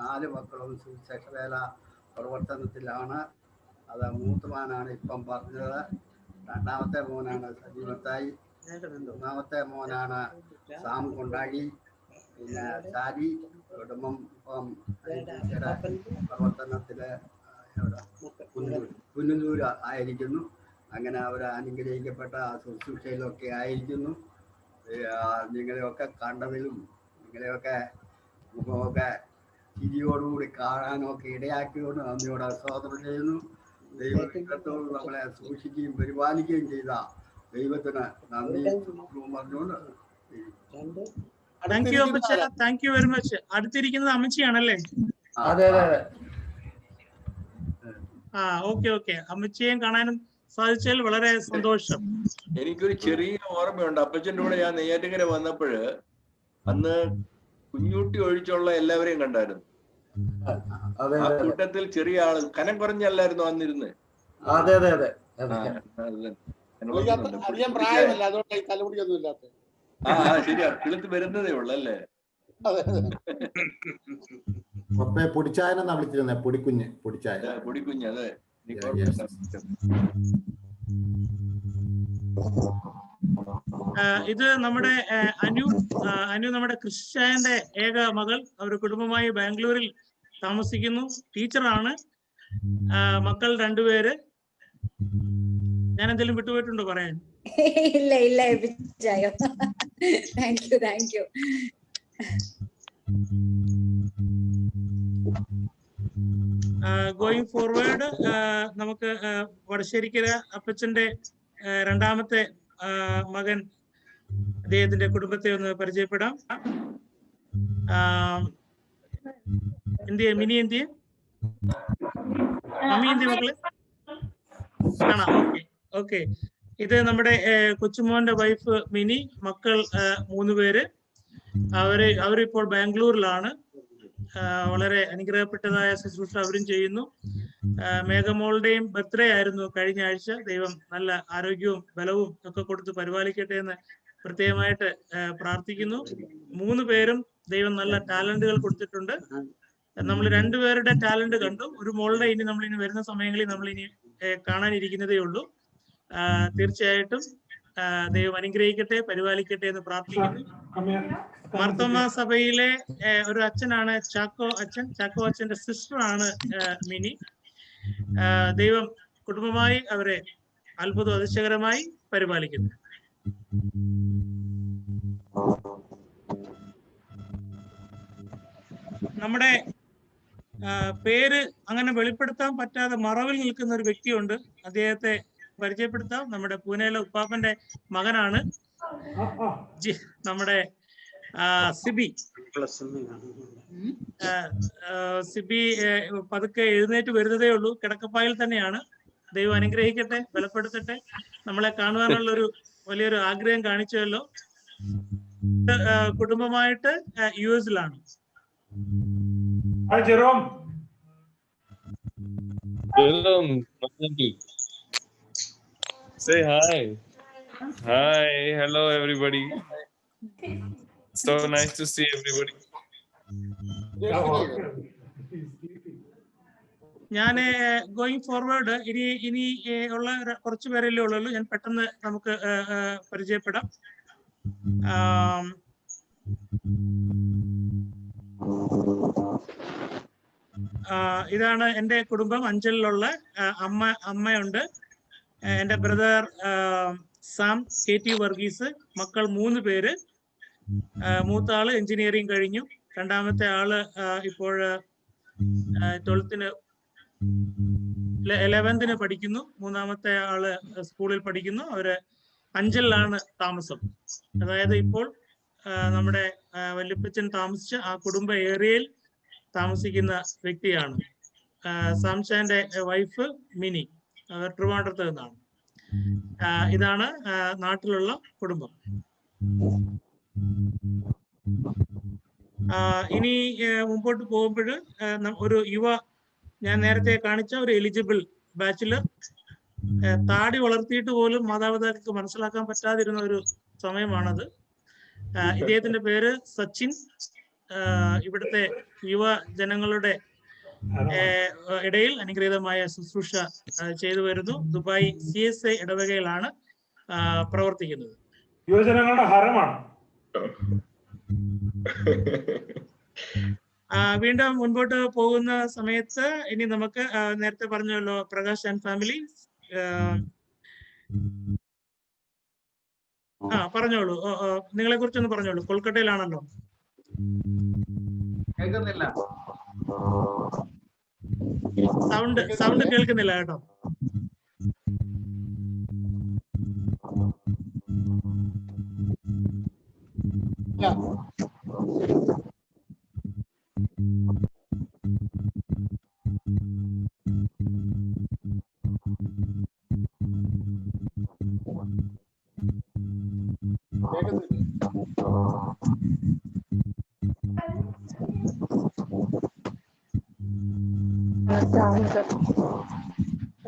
4 മക്കളും സുവിശേഷ വേല പ്രവർത്തനത്തിലാണ്. അത് മൂത്തമാനാണ് ഇപ്പം പറഞ്ഞത്. 2ാമത്തെ മോനാണ് സജീവത്തായി. 3ാമത്തെ മോനാണ് സാം കൊണ്ടാടി. പിന്നെ സാരി കുടുംബം പ്രവർത്തനത്തില് പുനലൂര് ആയിരിക്കുന്നു. അങ്ങനെ അവർ അനുഗ്രഹിക്കപ്പെട്ട ശുശ്രൂഷയിലൊക്കെ ആയിരിക്കുന്നു. നിങ്ങളെയൊക്കെ കണ്ടതിലും നിങ്ങളെയൊക്കെ മുഖമൊക്കെ ചിരിയോടുകൂടി കാണാനൊക്കെ ഇടയാക്കിയോണ്ട് നന്ദിയോടെ സ്തോത്രം ചെയ്യുന്നു. ദൈവത്തോട് നമ്മളെ സൂക്ഷിക്കുകയും പരിപാലിക്കുകയും ചെയ്ത ദൈവത്തിന് നന്ദി പറഞ്ഞുകൊണ്ട് താങ്ക് യു വെരി മച്ച്. അടുത്തിരിക്കുന്നത് അമ്മച്ചിയാണല്ലേ? ഓക്കെ. അമ്മച്ചിയെയും കാണാനും സാധിച്ചതിൽ വളരെ സന്തോഷം. എനിക്കൊരു ചെറിയ ഓർമ്മയുണ്ട്. അപ്പച്ചന്റെ കൂടെ ഞാൻ നെയ്യാറ്റിങ്കര വന്നപ്പോഴ് അന്ന് കുഞ്ഞൂട്ടി ഒഴിച്ചുള്ള എല്ലാവരെയും കണ്ടായിരുന്നു. ആ കൂട്ടത്തിൽ ചെറിയ ആള് കനം കുറഞ്ഞല്ലായിരുന്നു അന്നിരുന്ന്. അധികം പ്രായമല്ല, അതുകൊണ്ട് തലമുടിയൊന്നും ഇല്ലാത്ത. ശരിയാ, കിളുത്ത് വരുന്നതേ ഉള്ളു അല്ലേ? പൊടിച്ചായനെന്നാ വിളിച്ചിരുന്നേ, പൊടിക്കുഞ്ഞ്. അതെ. ഇത് നമ്മുടെ അനു നമ്മുടെ ക്രിസ്ത്യാന്റെ ഏക മകൾ. അവർ കുടുംബമായി ബാംഗ്ലൂരിൽ താമസിക്കുന്നു. ടീച്ചറാണ്. മക്കൾ 2 പേര്. ഞാൻ എന്തെങ്കിലും വിട്ടുപോയിട്ടുണ്ടോ പറയാൻ? ഇല്ല. Thank you. ഗോയിങ് ഫോർവേഡ് നമുക്ക് വടശ്ശേരിക്കര അപ്പച്ചന്റെ 2ാമത്തെ മകൻ, അദ്ദേഹത്തിന്റെ കുടുംബത്തെ ഒന്ന് പരിചയപ്പെടാം. മിനി എന്തിയെ മമ്മി എന്തിയ മക്കള് കാണാം. ഓക്കെ. ഇത് നമ്മുടെ കൊച്ചുമോന്റെ വൈഫ് മിനി, മക്കൾ 3 പേര്. അവരിപ്പോൾ ബാംഗ്ലൂരിലാണ്. വളരെ അനുഗ്രഹപ്പെട്ടതായ ശുശ്രൂഷ അവരും ചെയ്യുന്നു. മേഘമോളുടെയും ബർത്ത്ഡേ ആയിരുന്നു കഴിഞ്ഞ ആഴ്ച. ദൈവം നല്ല ആരോഗ്യവും ബലവും ഒക്കെ കൊടുത്ത് പരിപാലിക്കട്ടെ എന്ന് പ്രത്യേകമായിട്ട് പ്രാർത്ഥിക്കുന്നു. 3 പേരും ദൈവം നല്ല ടാലന്റുകൾ കൊടുത്തിട്ടുണ്ട്. നമ്മൾ 2 പേരുടെ ടാലന്റ് കണ്ടു. ഒരു മോളുടെ നമ്മളിനി വരുന്ന സമയങ്ങളിൽ നമ്മളിനി കാണാനിരിക്കുന്നതേ ഉള്ളൂ. തീർച്ചയായിട്ടും ദൈവം അനുഗ്രഹിക്കട്ടെ, പരിപാലിക്കട്ടെ എന്ന് പ്രാർത്ഥിക്കുന്നു. മാർത്തോമാ സഭയിലെ ഒരു അച്ഛനാണ് ചാക്കോ അച്ഛന്റെ സിസ്റ്ററാണ് മിനി. ദൈവം കുടുംബമായി അവരെ അത്ഭുതം അതിശയകരമായി പരിപാലിക്കുന്നു. നമ്മുടെ പേര് അങ്ങനെ വെളിപ്പെടുത്താൻ പറ്റാതെ മറവിൽ നിൽക്കുന്ന ഒരു വ്യക്തിയുണ്ട്. അദ്ദേഹത്തെ പരിചയപ്പെടുത്താം. നമ്മുടെ പൂനെയിലെ ഉപ്പാപ്പന്റെ മകനാണ് നമ്മുടെ സിബി. പതുക്കെ എഴുന്നേറ്റ് വരുന്നതേ ഉള്ളൂ. കിടക്കപ്പായിൽ തന്നെയാണ്. ദൈവം അനുഗ്രഹിക്കട്ടെ, ബലപ്പെടുത്തട്ടെ. നമ്മളെ കാണുവാനുള്ള വലിയൊരു ആഗ്രഹം കാണിച്ചല്ലോ. കുടുംബമായിട്ട് US-ലാണ്. Say hi. Hi, hello everybody. So nice to see everybody. ഞാൻ ഗോയിങ് ഫോർവേഡ് ഇനി ഉള്ള കുറച്ച് പേരല്ലേ ഉള്ളൂ. ഞാൻ പെട്ടെന്ന് നമുക്ക് പരിചയപ്പെടാം. ഇതാണ് എൻ്റെ കുടുംബം. അഞ്ചലിലുള്ള അമ്മയുണ്ട്. എൻ്റെ ബ്രദർ സാം KT വർഗീസ്. മക്കൾ 3 പേര്. മൂത്ത ആള് എഞ്ചിനീയറിംഗ് കഴിഞ്ഞു. രണ്ടാമത്തെ ആള് ഇപ്പോൾ 11th പഠിക്കുന്നു. മൂന്നാമത്തെ ആള് സ്കൂളിൽ പഠിക്കുന്നു. അവര് അഞ്ചലിലാണ് താമസം. അതായത് ഇപ്പോൾ നമ്മുടെ വല്യപ്പച്ചൻ താമസിച്ച ആ കുടുംബ ഏരിയയിൽ താമസിക്കുന്ന വ്യക്തിയാണ്. സാംഷാന്റെ വൈഫ് മിനി, അവർ ട്രിവാൻഡ്രത്ത് നിന്നാണ്. ഇതാണ് നാട്ടിലുള്ള കുടുംബം. ഇനി മുമ്പോട്ട് പോകുമ്പോൾ ഒരു ഞാൻ നേരത്തെ കാണിച്ച ഒരു എലിജിബിൾ ബാച്ചിലർ, താടി വളർത്തിയിട്ട് പോലും മാതാപിതാക്കൾക്ക് മനസ്സിലാക്കാൻ പറ്റാതിരുന്ന ഒരു സമയമാണത്. ഇദ്ദേഹത്തിന്റെ പേര് സച്ചിൻ. ഇവിടുത്തെ യുവജനങ്ങളുടെ ഇടയിൽ അനുഗ്രഹീതമായ ശുശ്രൂഷ ചെയ്തു വരുന്നു. ദുബായ് CSI ഇടവകയിലാണ് പ്രവർത്തിക്കുന്നത്. യുവജനങ്ങളുടെ ഹരമാണ്. വീണ്ടും മുൻപോട്ട് പോകുന്ന സമയത്ത് ഇനി നമുക്ക് നേരത്തെ പറഞ്ഞല്ലോ പ്രകാശ് ആൻഡ് ഫാമിലി. പറഞ്ഞോളൂ, നിങ്ങളെ കുറിച്ചൊന്ന് പറഞ്ഞോളൂ. കൊൽക്കത്തയിലാണല്ലോ. കേൾക്കുന്നില്ല, സൗണ്ട് കേൾക്കുന്നില്ല കേട്ടോ.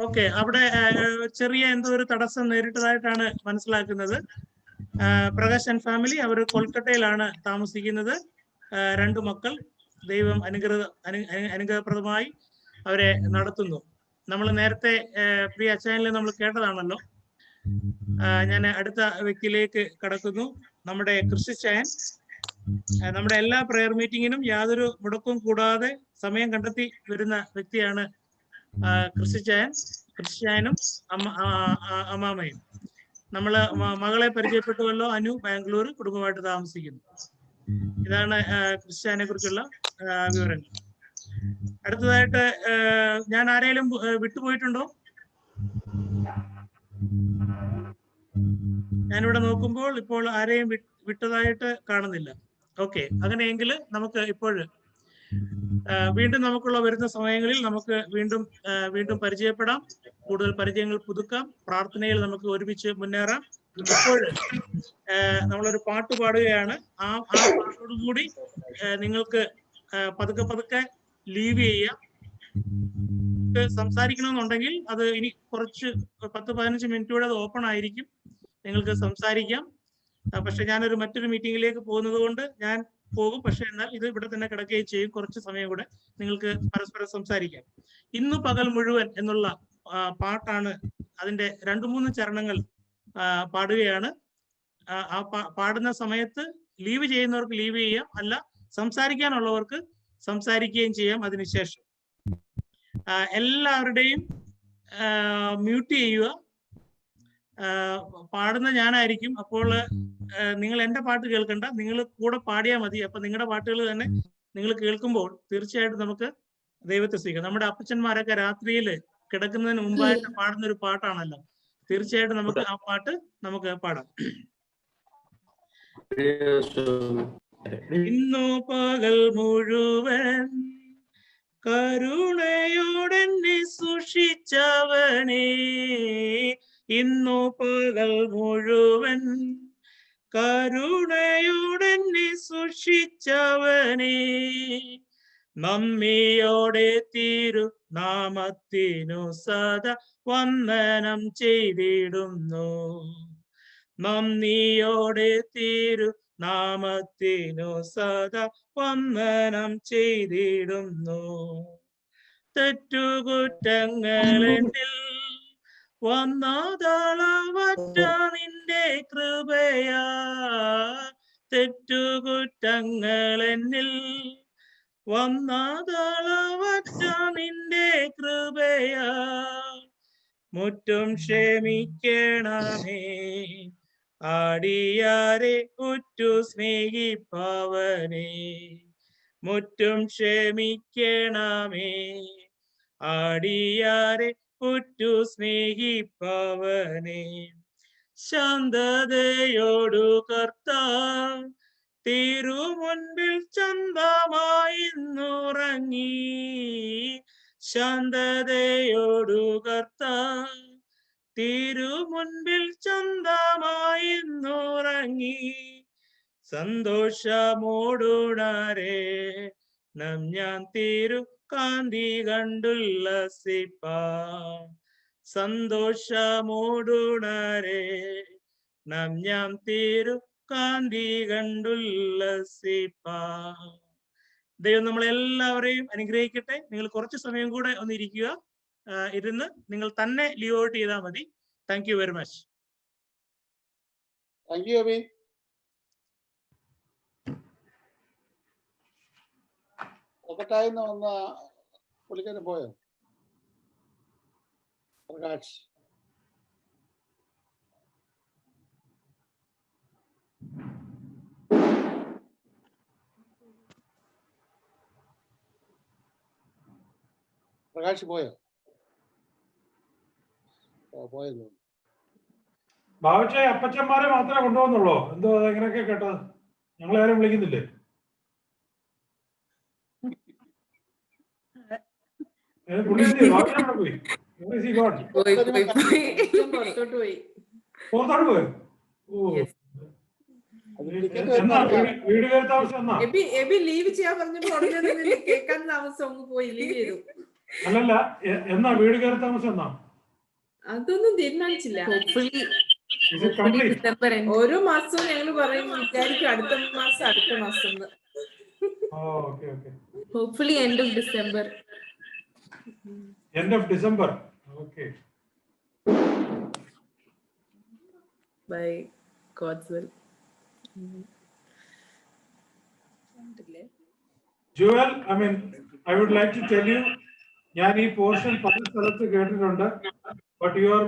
ഓക്കെ, അവിടെ ചെറിയ എന്തോ ഒരു തടസ്സം നേരിട്ടതായിട്ടാണ് മനസ്സിലാക്കുന്നത്. പ്രകാശ് ആൻഡ് ഫാമിലി അവർ കൊൽക്കത്തയിലാണ് താമസിക്കുന്നത്. 2 മക്കൾ. ദൈവം അനുഗ്രഹപ്രദമായി അവരെ നടത്തുന്നു. നമ്മൾ നേരത്തെ പ്രിയ അച്ചായനിൽ നമ്മൾ കേട്ടതാണല്ലോ. ഞാൻ അടുത്ത വ്യക്തിയിലേക്ക് കടക്കുന്നു. നമ്മുടെ ക്രിസ്ത്യൻ, നമ്മുടെ എല്ലാ പ്രയർ മീറ്റിങ്ങിനും യാതൊരു മുടക്കവും കൂടാതെ സമയം കണ്ടെത്തി വരുന്ന വ്യക്തിയാണ് ക്രിസ്ത്യാനും അമ്മാമയും. നമ്മള് മകളെ പരിചയപ്പെട്ടുവല്ലോ, അനു ബാംഗ്ലൂർ കുടുംബമായിട്ട് താമസിക്കുന്നു. ഇതാണ് ക്രിസ്ത്യാനെ കുറിച്ചുള്ള വിവരങ്ങൾ. അടുത്തതായിട്ട് ഞാൻ ആരെങ്കിലും വിട്ടുപോയിട്ടുണ്ടോ? ഞാനിവിടെ നോക്കുമ്പോൾ ഇപ്പോൾ ആരെയും വിട്ടതായിട്ട് കാണുന്നില്ല. ഓക്കെ, അങ്ങനെയെങ്കിൽ നമുക്ക് ഇപ്പോൾ വീണ്ടും നമുക്കുള്ള വരുന്ന സമയങ്ങളിൽ നമുക്ക് വീണ്ടും പരിചയപ്പെടാം. കൂടുതൽ പരിചയങ്ങൾ പുതുക്കാം. പ്രാർത്ഥനയിൽ നമുക്ക് ഒരുമിച്ച് മുന്നേറാം. ഇപ്പോൾ നമ്മളൊരു പാട്ട് പാടുകയാണ്. ആ പാട്ടോടുകൂടി നിങ്ങൾക്ക് പതുക്കെ ലീവ് ചെയ്യാം. സംസാരിക്കണമെന്നുണ്ടെങ്കിൽ അത് ഇനി കുറച്ച് 10-15 മിനിറ്റ് കൂടെ അത് ഓപ്പൺ ആയിരിക്കും, നിങ്ങൾക്ക് സംസാരിക്കാം. പക്ഷെ ഞാനൊരു മറ്റൊരു മീറ്റിംഗിലേക്ക് പോകുന്നത് കൊണ്ട് ഞാൻ പോകും. പക്ഷെ എന്നാൽ ഇത് ഇവിടെ തന്നെ കിടക്കുകയും ചെയ്യും. കുറച്ച് സമയം കൂടെ നിങ്ങൾക്ക് പരസ്പരം സംസാരിക്കാം. ഇന്നു പകൽ മുഴുവൻ എന്നുള്ള പാട്ടാണ്. അതിന്റെ 2-3 ചരണങ്ങൾ പാടുകയാണ്. ആ പാടുന്ന സമയത്ത് ലീവ് ചെയ്യുന്നവർക്ക് ലീവ് ചെയ്യാം, അല്ല സംസാരിക്കാനുള്ളവർക്ക് സംസാരിക്കുകയും ചെയ്യാം. അതിനുശേഷം എല്ലാവരുടെയും മ്യൂട്ട് ചെയ്യുക. പാടുന്ന ഞാനായിരിക്കും. അപ്പോൾ നിങ്ങൾ എൻ്റെ പാട്ട് കേൾക്കണ്ട, നിങ്ങൾ കൂടെ പാടിയാൽ മതി. അപ്പൊ നിങ്ങളുടെ പാട്ടുകൾ തന്നെ നിങ്ങൾ കേൾക്കുമ്പോൾ തീർച്ചയായിട്ടും നമുക്ക് ദൈവത്തെ സ്വീകരിക്കാം. നമ്മുടെ അപ്പച്ചന്മാരൊക്കെ രാത്രിയിൽ കിടക്കുന്നതിന് മുമ്പായിട്ട് പാടുന്ന ഒരു പാട്ടാണല്ലോ. തീർച്ചയായിട്ടും നമുക്ക് ആ പാട്ട് നമുക്ക് പാടാം. ഇന്നു പകൽ മുഴുവൻ കരുണയോടെന്നെ സൂക്ഷിച്ചവനേ, ഇന്നു പകൽ മുഴുവൻ കരുണയോടെന്നെ സൂക്ഷിച്ചവനേ, നമ്മിയോടെ തിരുനാമത്തിനു സദാ വന്ദനം ചെയ്തിടുന്നു. നന്ദിയോടെ തിരുനാമത്തിനു സദാ വന്ദനം ചെയ്തിടുന്നു. തെറ്റുകുറ്റങ്ങളെന്നിൽ വന്നതളവറ്റ നിന്റെ കൃപയാ. തെറ്റുകുറ്റങ്ങളെന്നിൽ വന്നതളവറ്റ നിന്റെ കൃപയാ. മുറ്റും ക്ഷമിക്കണമേ ആടിയാരെ ഉറ്റു സ്നേഹിപ്പവനേ. മുറ്റും ക്ഷമിക്കണമേ ആടിയാരെ ഉറ്റു സ്നേഹിപ്പവനേ. ശാന്തതയോടു കർത്താവ് തിരുമുൻപിൽ ചന്തമായി നുറങ്ങി. ശാന്തതയോടു കർത്താവ് തിരുമുൻപിൽ ചന്തമായി നുറങ്ങി. സന്തോഷമോടുണരേ ഞാൻ തിരുകാന്തി കണ്ടുല്ലസിപ്പാൻ. സന്തോഷമോടുണരേ ഞാൻ തിരുകാന്തി കണ്ടുല്ലസിപ്പാൻ. ദൈവം നമ്മളെല്ലാവരെയും അനുഗ്രഹിക്കട്ടെ. നിങ്ങൾ കുറച്ച് സമയം കൂടെ ഒന്ന് ഇരിക്കുക. ഇരുന്ന് നിങ്ങൾ തന്നെ ലീവ് ഔട്ട് ചെയ്താൽ മതി. Thank you very much. Thank you Abi. പ്രകട്ടായിന്ന് വന്ന പുള്ളിക്കാരൻ പോയോ? പ്രകാശ്. പ്രകാശ് പോയോ? പോയല്ലോ. ഭാവിച്ചായ അപ്പച്ചന്മാരെ മാത്രമേ കൊണ്ടുപോകുന്നുള്ളൂ. എന്തോ എങ്ങനെയൊക്കെ കേട്ടത്? ഞങ്ങളെ ആരും വിളിക്കുന്നില്ലേ? പുറത്തോട്ട് പോയി. വീട് കയറി താമസം എന്നാ? ലീവ് ചെയ്യാൻ പറഞ്ഞിട്ട് കേൾക്കാൻ താമസം പോയി ലീവ് ചെയ്തു. അല്ലല്ല, എന്നാ വീട് കയറി താമസം എന്നാ? അതൊന്നും തീരുമാനിച്ചില്ല. ഓരോ മാസവും ഞങ്ങൾ പറയും, വിചാരിക്കും അടുത്ത മാസം hopefully end of December. End of December. Okay. By God's will. Joel, I mean, I would like to tell you, ഞാൻ ഈ പോർഷൻ പല സ്ഥലത്ത് കേട്ടിട്ടുണ്ട്. But your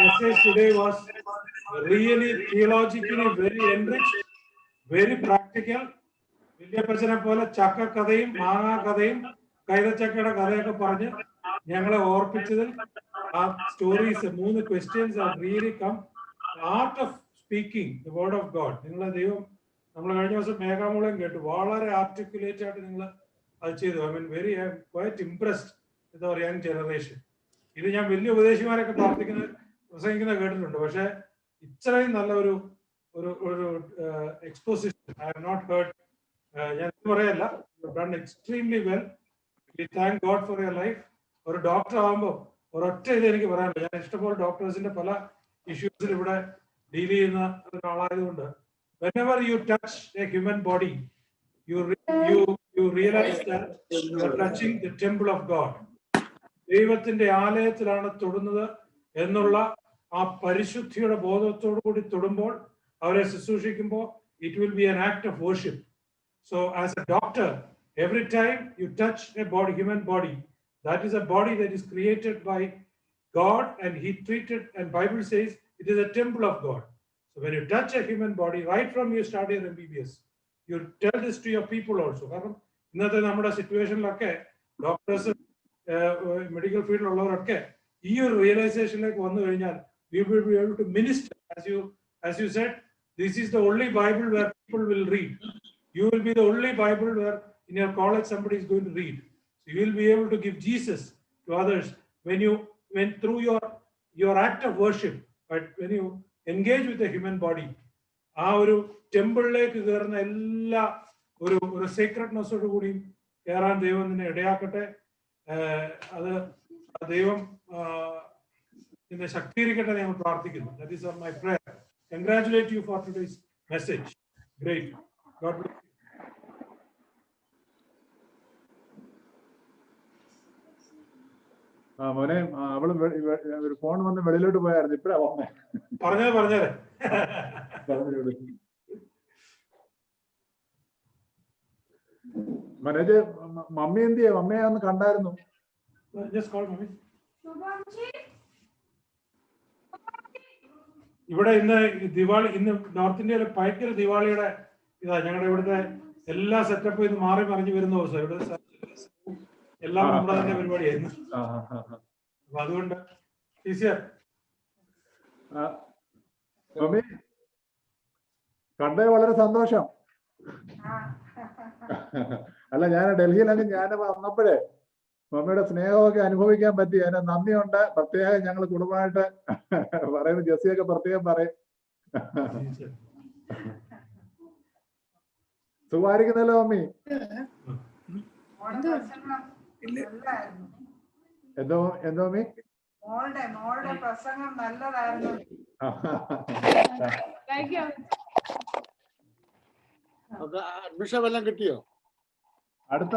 message today was really theologically very enriched, very practical. വില്യപ്പച്ചനെ പോലെ ചക്ക കഥയും മാങ്ങാ കഥയും കൈതച്ചക്കയുടെ കഥയൊക്കെ പറഞ്ഞ് ഞങ്ങളെ ഓർപ്പിച്ചതിൽ ആ stories 3 questions are really come. Art of speaking the word of God. നിങ്ങളെ ദൈവം, നമ്മൾ കഴിഞ്ഞ ദിവസം മേഘാമൂലം കേട്ടു, വളരെ ആർട്ടിക്കുലേറ്റ് ആയിട്ട് നിങ്ങൾ അത് ചെയ്തു. I mean very quite impressed with our young generation. ഇത് ഞാൻ വലിയ ഉപദേശിമാരൊക്കെ പ്രസംഗിക്കുന്നത് കേട്ടിട്ടുണ്ട്, പക്ഷെ ഇത്രയും നല്ല ഒരു exposition I have not heard. ഞാൻ പറയല്ല, you done extremely well. We thank God for your life. ഒരു ഡോക്ടർ ആകുമ്പോൾ ഒരൊറ്റ ഇത് എനിക്ക് പറയാനുള്ളൂ. ഞാൻ ഇഷ്ടംപോലെ ഡോക്ടേഴ്സിന്റെ പല ഇഷ്യൂസിൽ ഇവിടെ ഡീൽ ചെയ്യുന്ന ഒരാളായതുകൊണ്ട്, whenever you touch a human body, you realize that you are touching the temple of God. ദൈവത്തിന്റെ ആലയത്തിലാണ് തൊടുന്നത് എന്നുള്ള ആ പരിശുദ്ധിയുടെ ബോധത്തോടു കൂടി തൊടുമ്പോൾ, അവരെ ശുശ്രൂഷിക്കുമ്പോൾ, it will be an act of worship. So as a doctor, every time you touch a body, human body, that is a body that is created by God, and he treated, and Bible says it is a temple of God. So when you touch a human body, right from you start your MBBS, you tell this to your people also. കാരണം ഇന്നത്തെ നമ്മുടെ സിറ്റുവേഷനിലൊക്കെ doctors, medical ഫീൽഡിലുള്ളവരൊക്കെ ഈ ഒരു റിയലൈസേഷനിലേക്ക് വന്നു കഴിഞ്ഞാൽ we will be able to minister. As you said, this is the only Bible where people will read. You will be the only Bible where in your college somebody is going to read. So you will be able to give Jesus to others when through your act of worship, but when you engage with the human body, ആ ഒരു ടെമ്പിളിലേക്ക് കയറുന്ന എല്ലാ ഒരു സീക്രട്ട്നെസ്സോട് കൂടി കയറാൻ ദൈവം നിന്നെ ഇടയാക്കട്ടെ. അത് ദൈവം നിന്നെ ശക്തീകരിക്കട്ടെ ഞങ്ങൾ പ്രാർത്ഥിക്കുന്നു. That is my prayer. Congratulate you for today's message. Great. God bless you. മോനെ അവള് ഒരു ഫോൺ വന്ന് വെളിയിലോട്ട് പോയായിരുന്നു, ഇപ്പഴാ വന്നേ. പറഞ്ഞേ മനോജ്, മമ്മി എന്തിയെ? മമ്മിയെ ഒന്ന് കണ്ടായിരുന്നു. ഇവിടെ ഇന്ന് ദിവാളി, ഇന്ന് നോർത്ത് ഇന്ത്യയിലെ ഭയങ്കര ദിവാളിയുടെ ഇതാ. ഞങ്ങളുടെ ഇവിടുത്തെ എല്ലാ സെറ്റപ്പും ഇത് മാറി മറിഞ്ഞു വരുന്ന ദിവസം. ഇവിടെ എല്ലാം നമ്മുടെ തന്നെ പരിപാടിയായിരുന്നു. അപ്പൊ അതുകൊണ്ട് മമ്മി കണ്ടേ വളരെ സന്തോഷം. അല്ല, ഞാൻ ഡൽഹിയിലൊക്കെ ഞാൻ വന്നപ്പോഴേ മമ്മിയുടെ സ്നേഹമൊക്കെ അനുഭവിക്കാൻ പറ്റി. അതിന് നന്ദിയുണ്ട്. പ്രത്യേകം ഞങ്ങൾ കുടുംബമായിട്ട് പറയുന്നു. ജെസ്സിയൊക്കെ പ്രത്യേകം പറയും. സുഖമായിരിക്കുന്നല്ലോ മമ്മി? എന്തോ മമ്മി? മോളുടെ പ്രസംഗം നല്ലതായിരുന്നു. അഡ്മിഷൻ വല്ലതും കിട്ടിയോ? അടുത്ത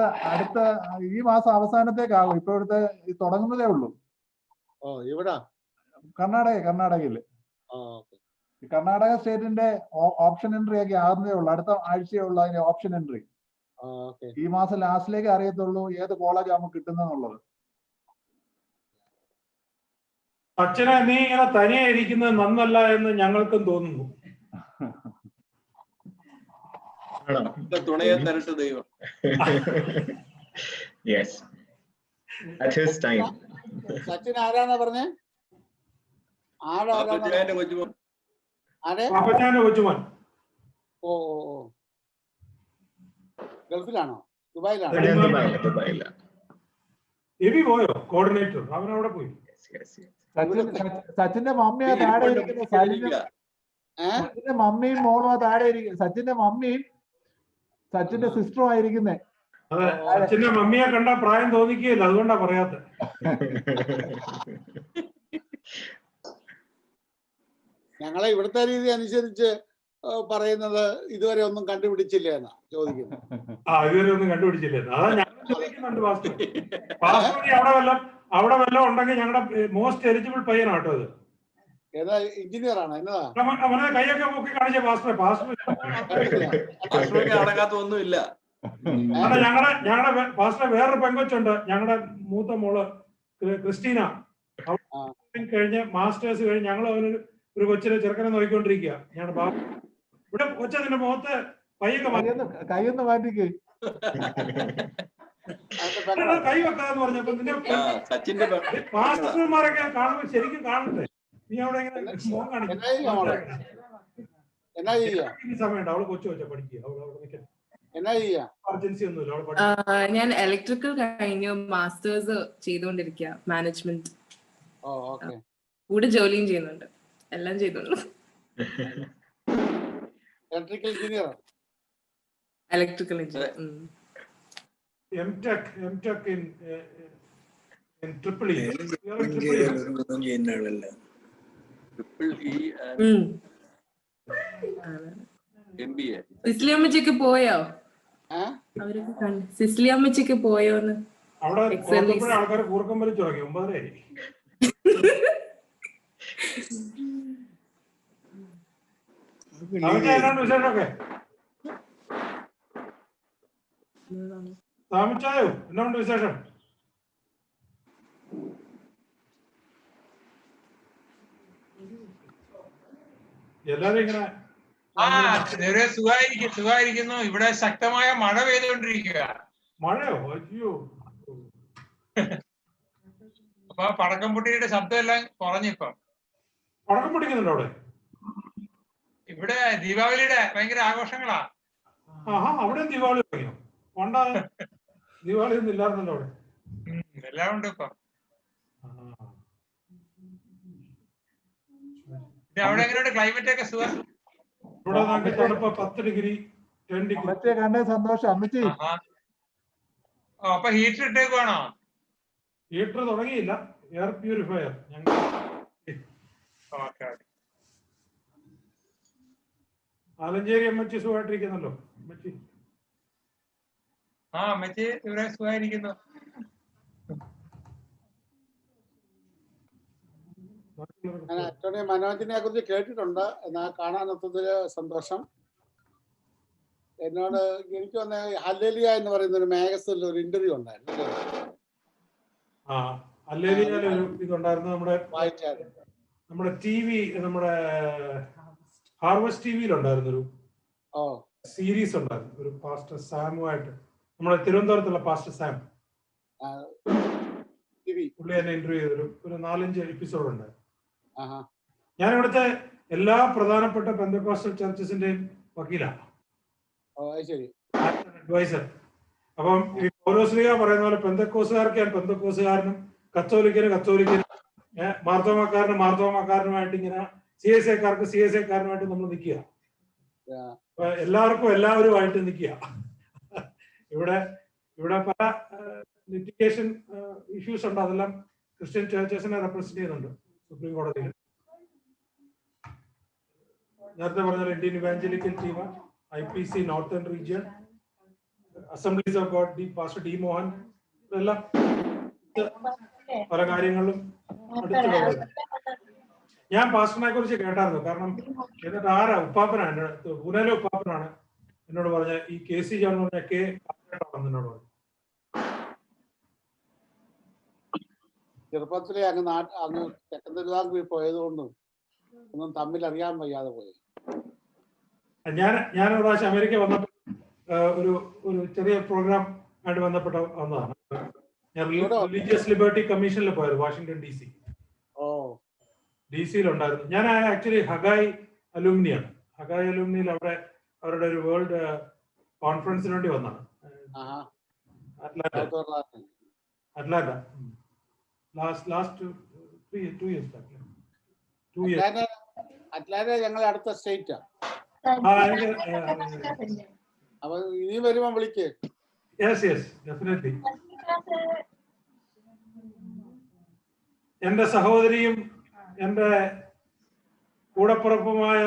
ഈ മാസം അവസാനത്തേക്കാകും. ഇപ്പൊ ഇവിടുത്തെ തുടങ്ങുന്നതേ ഉള്ളൂ. ഇവിടെ കർണാടകയില് കർണാടക സ്റ്റേറ്റിന്റെ ഓപ്ഷൻ എൻട്രി ഒക്കെ ആകുന്നതേ ഉള്ളൂ. അടുത്ത ആഴ്ചയേ ഉള്ളൂ അതിന്റെ ഓപ്ഷൻ എൻട്രി. ഈ മാസം ലാസ്റ്റിലേക്ക് അറിയത്തുള്ളൂ ഏത് കോളേജ് നമുക്ക് കിട്ടുന്നുള്ളത്. അച്ഛനെ നീ ഇങ്ങനെ തനിയെ ഇരിക്കുന്നത് നന്നല്ല എന്ന് ഞങ്ങൾക്കും തോന്നുന്നു. തുണയെ തരട്ടെ ദൈവം. സച്ചിൻ ആരാന്നാ പറഞ്ഞേ? ഗൾഫിലാണോ? ദുബായിലാണോ? പോയോ കോർഡിനേറ്റർ? അവൻ അവിടെ പോയി. സച്ചിന്റെ മമ്മിയാ താഴെ ഇരിക്കുന്നത്. സച്ചിന്റെ മമ്മിയും മോളും താഴെ ഇരിക്കുന്നത്. സച്ചിന്റെ മമ്മിയും സച്ചിന്റെ സിസ്റ്ററും ആയിരിക്കുന്നേ. സച്ചിന്റെ മമ്മിയെ കണ്ട പ്രായം തോന്നിക്കുകയില്ല, അതുകൊണ്ടാ പറയാത്ത. ഞങ്ങളെ ഇവിടുത്തെ രീതി അനുസരിച്ച് പറയുന്നത് ഇതുവരെ ഒന്നും കണ്ടുപിടിച്ചില്ല എന്നാ ചോദിക്കുന്നത്. ഇതുവരെ ഒന്നും കണ്ടുപിടിച്ചില്ല. അതാ ഞങ്ങൾ ചോദിക്കുന്നുണ്ട്. അവിടെ വല്ലതും ഉണ്ടെങ്കിൽ ഞങ്ങളുടെ മോസ്റ്റ് എലിജിബിൾ പയ്യനാട്ടോ അത്. ഏതാ എഞ്ചിനീയർ ആണ്? എന്നതാ കൈയൊക്കെ പൊക്കി കാണിച്ച പാസ്റ്റർ അടങ്ങാത്തൊന്നുമില്ല. ഞങ്ങളുടെ പാസ്റ്റർ വേറൊരു പെങ്കൊച്ചുണ്ട്. ഞങ്ങളുടെ മൂത്ത മോള് ക്രിസ്റ്റീന. കഴിഞ്ഞ് മാസ്റ്റേഴ്സ് കഴിഞ്ഞ് ഞങ്ങൾ അവനൊരു കൊച്ചിനെ ചെറുക്കനെ നോക്കിക്കൊണ്ടിരിക്കുക. ഇവിടെ കൊച്ചതിന്റെ മുഖത്ത് കൈയൊന്ന് മാറ്റിക്ക്. കൈ വെക്കാന്ന് പറഞ്ഞപ്പോ നിന്റെ പാസ്റ്റർമാരൊക്കെ കാണുമ്പോ ശരിക്കും കാണട്ടെ. നീ അവിടെ ഇങ്ങനെ മോൻ കാണിക്കും. സമയമുണ്ട്. അവള് കൊച്ചു വെച്ചാ പഠിക്കുക. അർജൻസി ഒന്നുമില്ല. ഞാൻ ഇലക്ട്രിക്കൽ കഴിഞ്ഞു മാസ്റ്റേഴ്സ് ചെയ്തുകൊണ്ടിരിക്കുക. മാനേജ്മെന്റ് കൂടെ ജോലിയും ചെയ്യുന്നുണ്ട്. എല്ലാം ചെയ്തോളൂ. Electrical engineer. Electrical engineer. M.Tech in Triple E. MBA. സിസ്ലി അമ്മച്ചിക്ക് പോയോ? അവരൊക്കെ സിസ്ലി അമ്മച്ചിക്ക് പോയോന്ന്? അവിടെ ആൾക്കാർ കൂർക്കം വലിച്ചു തുടങ്ങി. 9:30 വിശേഷമൊക്കെ താമിച്ചായോ? എന്നാണ്ട് വിശേഷം? എല്ലാരും ഇങ്ങനെ സുഖമായിരിക്കുന്നു. ഇവിടെ ശക്തമായ മഴ പെയ്തുകൊണ്ടിരിക്കുക. മഴയോ? അയ്യോ. അപ്പൊ പടക്കം പൊട്ടിയുടെ ശബ്ദം എല്ലാം കുറഞ്ഞിപ്പം. പടക്കം പൊട്ടിക്കുന്നുണ്ടോ അവിടെ? ഇവിടെ ദീപാവലിയുടെ ഭയങ്കര ആഘോഷങ്ങളാ. അവിടെ ദീപാവലി തുടങ്ങിയോ? പണ്ട ദീപാവലി ഒന്നും ഇല്ലായിരുന്നല്ലോ അവിടെ. എല്ലാം ഉണ്ട് ഇപ്പൊ. അവിടെ എങ്ങനെയുണ്ട് ക്ലൈമറ്റ് ഒക്കെ? സുഖം. ഇവിടെ തണുപ്പ് 10 ഡിഗ്രി 10 ഡിഗ്രി. കണ്ടേ സന്തോഷം അമ്മച്ചി. അപ്പൊ ഹീറ്റർ ഇട്ടേക്കുവാണോ? ഹീറ്റർ തുടങ്ങിയില്ല. Air purifier. ആലഞ്ചേരി അമ്മച്ചി സുഖമായിട്ടിരിക്കുന്നല്ലോ. അമ്മച്ചി അമ്മച്ചി ഇവിടെ സുഖമായിരിക്കുന്നു. ഞാൻ അറ്റോർണി മനോജിനെ കുറിച്ച് കേട്ടിട്ടുണ്ട്, എന്നാൽ കാണാനെത്തതില് സന്തോഷം. എന്നോട് എനിക്ക് വന്ന ഹല്ലേലൂയ എന്ന് പറയുന്ന ഒരു മാഗസിനിൽ ഒരു ഇന്റർവ്യൂ ഉണ്ടായിരുന്നു. ഇതുണ്ടായിരുന്നു നമ്മുടെ TV, നമ്മുടെ ഹാർവസ്റ്റ് ടിവിയിലുണ്ടായിരുന്നു ഒരു സീരീസ് ഉണ്ടായിരുന്നു, ഒരു പാസ്റ്റർ സാമുമായിട്ട്, നമ്മുടെ തിരുവനന്തപുരത്തുള്ള പാസ്റ്റർ സാം. പുള്ളി എന്നെ ഇന്റർവ്യൂ ചെയ്തൊരു 4-5 എപ്പിസോഡ് ഉണ്ടായിരുന്നു. ഞാൻ ഇവിടുത്തെ എല്ലാ പ്രധാനപ്പെട്ട പെന്തക്കോസ്റ്റൽ ചർച്ചസിന്റെയും വക്കീലാണ്, അഡ്വൈസർ. അപ്പം ഈ പൗലോസ്ലീഹ പറയുന്ന പോലെ പെന്തക്കോസുകാർക്ക് ഞാൻ പെന്തക്കോസുകാരനും കത്തോലിക്കന് കത്തോലിക്കനും മാർത്തോമാക്കാരന് മാർത്തോമാക്കാരനുമായിട്ട് ഇങ്ങനെ CSA കാർക്ക് CSA കാരനുമായിട്ട് നമ്മൾ നിൽക്കുക. എല്ലാവർക്കും എല്ലാവരുമായിട്ട് നിൽക്കുക. ഇവിടെ പല ലിറ്റിഗേഷൻ ഇഷ്യൂസ് ഉണ്ട്, അതെല്ലാം ക്രിസ്ത്യൻ ചർച്ചസിനെ റെപ്രസെന്റ് ചെയ്യുന്നുണ്ട് സുപ്രീം കോടതിയിൽ. നേരത്തെ പറഞ്ഞ Indian evangelical team, IPC northern region, assemblies of God, pastor D Mohan, ഇതെല്ലാം പല കാര്യങ്ങളിലും അടുത്ത്. ഞാൻ പാസ്റ്ററിനെ കുറിച്ച് കേട്ടായിരുന്നു. കാരണം എന്നിട്ട് ഉപ്പാപ്പനാണ്, പൂനെയിലെ ഉപ്പാപ്പനാണ് എന്നോട് പറഞ്ഞ ഈ KC ജോൺ പറഞ്ഞ K എന്നോട് പറഞ്ഞു. ചെറുപ്പത്തിലെ അങ്ങ് തെക്കൻ തിരുവിതാംകൂറിൽ പോയതുകൊണ്ടും ഒന്നും തമ്മിൽ അറിയാൻ വയ്യാതെ പോയി. ഞാൻ ഒരു പ്രാവശ്യം അമേരിക്ക വന്നപ്പോൾ ഒരു ചെറിയ പ്രോഗ്രാം ആയിട്ട് ബന്ധപ്പെട്ട വന്നതാണ്. ഞാൻ റിലീജിയസ് ലിബർട്ടി കമ്മീഷനിൽ പോയത്, വാഷിംഗ്ടൺ DC. DC-യിലുണ്ടായിരുന്നു. ഞാൻ ആക്ച്വലി ഹഗായ് അലൂമിനിയാണ്. ഹഗായ് അലൂമിനിയിൽ അവരുടെ ഒരു വേൾഡ് കോൺഫറൻസിന് വേണ്ടി വന്നതാണ്. Atlanta. Last 2 years back. 2 years. Atlanta ഞങ്ങളെ അടുത്ത സ്റ്റേറ്റാ. അപ്പൊ ഇനി വരുമ്പോ വിളിക്ക്. Yes, definitely. എന്റെ സഹോദരിയും എന്റെ കൂടപ്പുറപ്പുമായ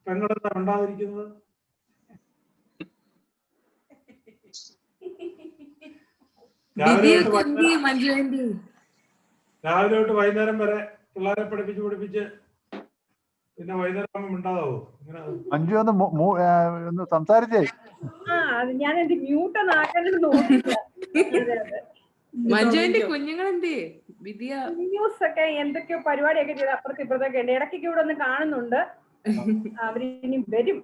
പെങ്ങളെന്താ ഉണ്ടാതിരിക്കുന്നത്? രാവിലെ തൊട്ട് വൈകുന്നേരം വരെ പിള്ളേരെ പഠിപ്പിച്ച് പിന്നെ വൈകുന്നേരം ആകുമ്പോൾ ഉണ്ടാവോ? മഞ്ജു ഒന്ന് സംസാരിച്ചേ. ഞാൻ എന്റെ മ്യൂട്ട് നോക്കില്ല. മഞ്ജുവിന്റെ കുഞ്ഞുങ്ങളെന്തേ ന്യൂസ് ഒക്കെ എന്തൊക്കെയോ പരിപാടിയൊക്കെ ചെയ്ത് അപ്പുറത്ത് ഇപ്പുറത്തൊക്കെ ഉണ്ട്. ഇടയ്ക്കൊക്കെ ഇവിടെ ഒന്ന് കാണുന്നുണ്ട്. അവരിനി വരും.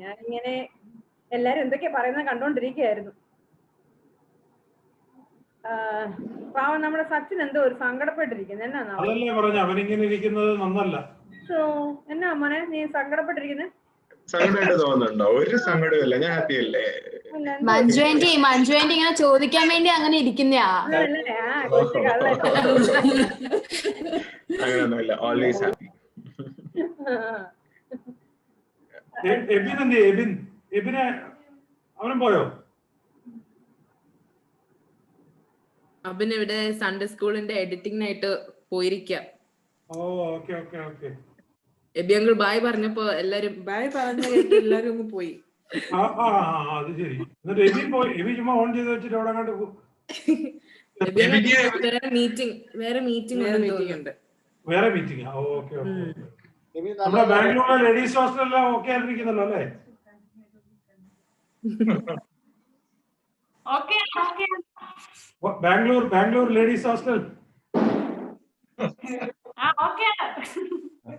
ഞാനിങ്ങനെ എല്ലാരും എന്തൊക്കെയാ പറയുന്നത് കണ്ടോണ്ടിരിക്കുകയായിരുന്നു. പാവം നമ്മുടെ സച്ചിൻ എന്തോ ഒരു സങ്കടപ്പെട്ടിരിക്കുന്നു. എന്നാ മോനെ നീ സങ്കടപ്പെട്ടിരിക്കുന്നത്? സങ്കടമായിട്ട് തോന്നുന്നുണ്ടോ? ഒരു സങ്കടമില്ല, ഞാൻ ഹാപ്പി അല്ലേ. മഞ്ജു ആന്റി ഇങ്ങനെ ചോദിക്കാൻ വേണ്ടി അങ്ങനെ ഇരിക്കുന്നയാ. അങ്ങനെയൊന്നുമില്ല, ഓൾവേസ് ഹാപ്പി. എബിനെ അവനും പോയോ? അബിൻ ഇവിടെ സൺഡേ സ്കൂളിന്റെ എഡിറ്റിംഗിനായിട്ട് പോയിരിക്കാം. എബി അങ്കിൾ ബായ് പറഞ്ഞപ്പോ എല്ലാരും ബായ് പറഞ്ഞ കേട്ട് എല്ലാരും ഒന്ന് പോയി. അത് ശരി. എബി ചുമ്മാ ഓൺ ചെയ്ത് വെച്ചിട്ട് അവിടെ വേറെ മീറ്റിംഗ് ഉണ്ട്. വേറെ മീറ്റിംഗ്. ഓക്കെ. നമ്മുടെ ബാംഗ്ലൂരിലെ ലേഡീസ് ഹോസ്റ്റലെല്ലാം ഓക്കെ ആയിട്ടിരിക്കുന്നല്ലോ അല്ലേ? Bangalore ladies hostel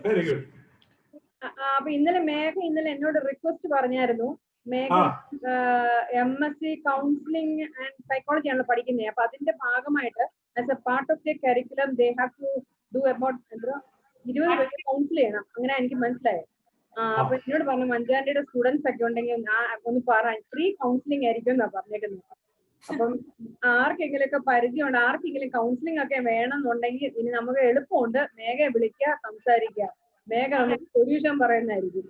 very good. അപ്പൊ മേഘ ഇന്നലെ എന്നോട് റിക്വസ്റ്റ് പറഞ്ഞായിരുന്നു. Megha MSc counselling and psychology ആണല്ലോ പഠിക്കുന്നത്. അപ്പൊ അതിന്റെ ഭാഗമായിട്ട് as a part of the curriculum they have to do about 20 പേർക്ക് കൗൺസിൽ ചെയ്യണം. അങ്ങനെ എനിക്ക് മനസ്സിലായത്. അപ്പൊ എന്നോട് പറഞ്ഞു മഞ്ജുആന്റിയുടെ സ്റ്റുഡൻസ് ഒക്കെ ഉണ്ടെങ്കിൽ ഒന്ന് ഫ്രീ കൗൺസിലിംഗ് ആയിരിക്കും എന്നാ പറഞ്ഞേക്കുന്നത്. അപ്പം ആർക്കെങ്കിലും ഒക്കെ പരിചയമുണ്ട്, ആർക്കെങ്കിലും കൗൺസിലിംഗ് ഒക്കെ വേണമെന്നുണ്ടെങ്കിൽ ഇനി നമുക്ക് എളുപ്പമുണ്ട്. മേഘയെ വിളിക്കുക, സംസാരിക്കുക. മേഘ നമുക്ക് സൊല്യൂഷൻ പറയുന്നതായിരിക്കും.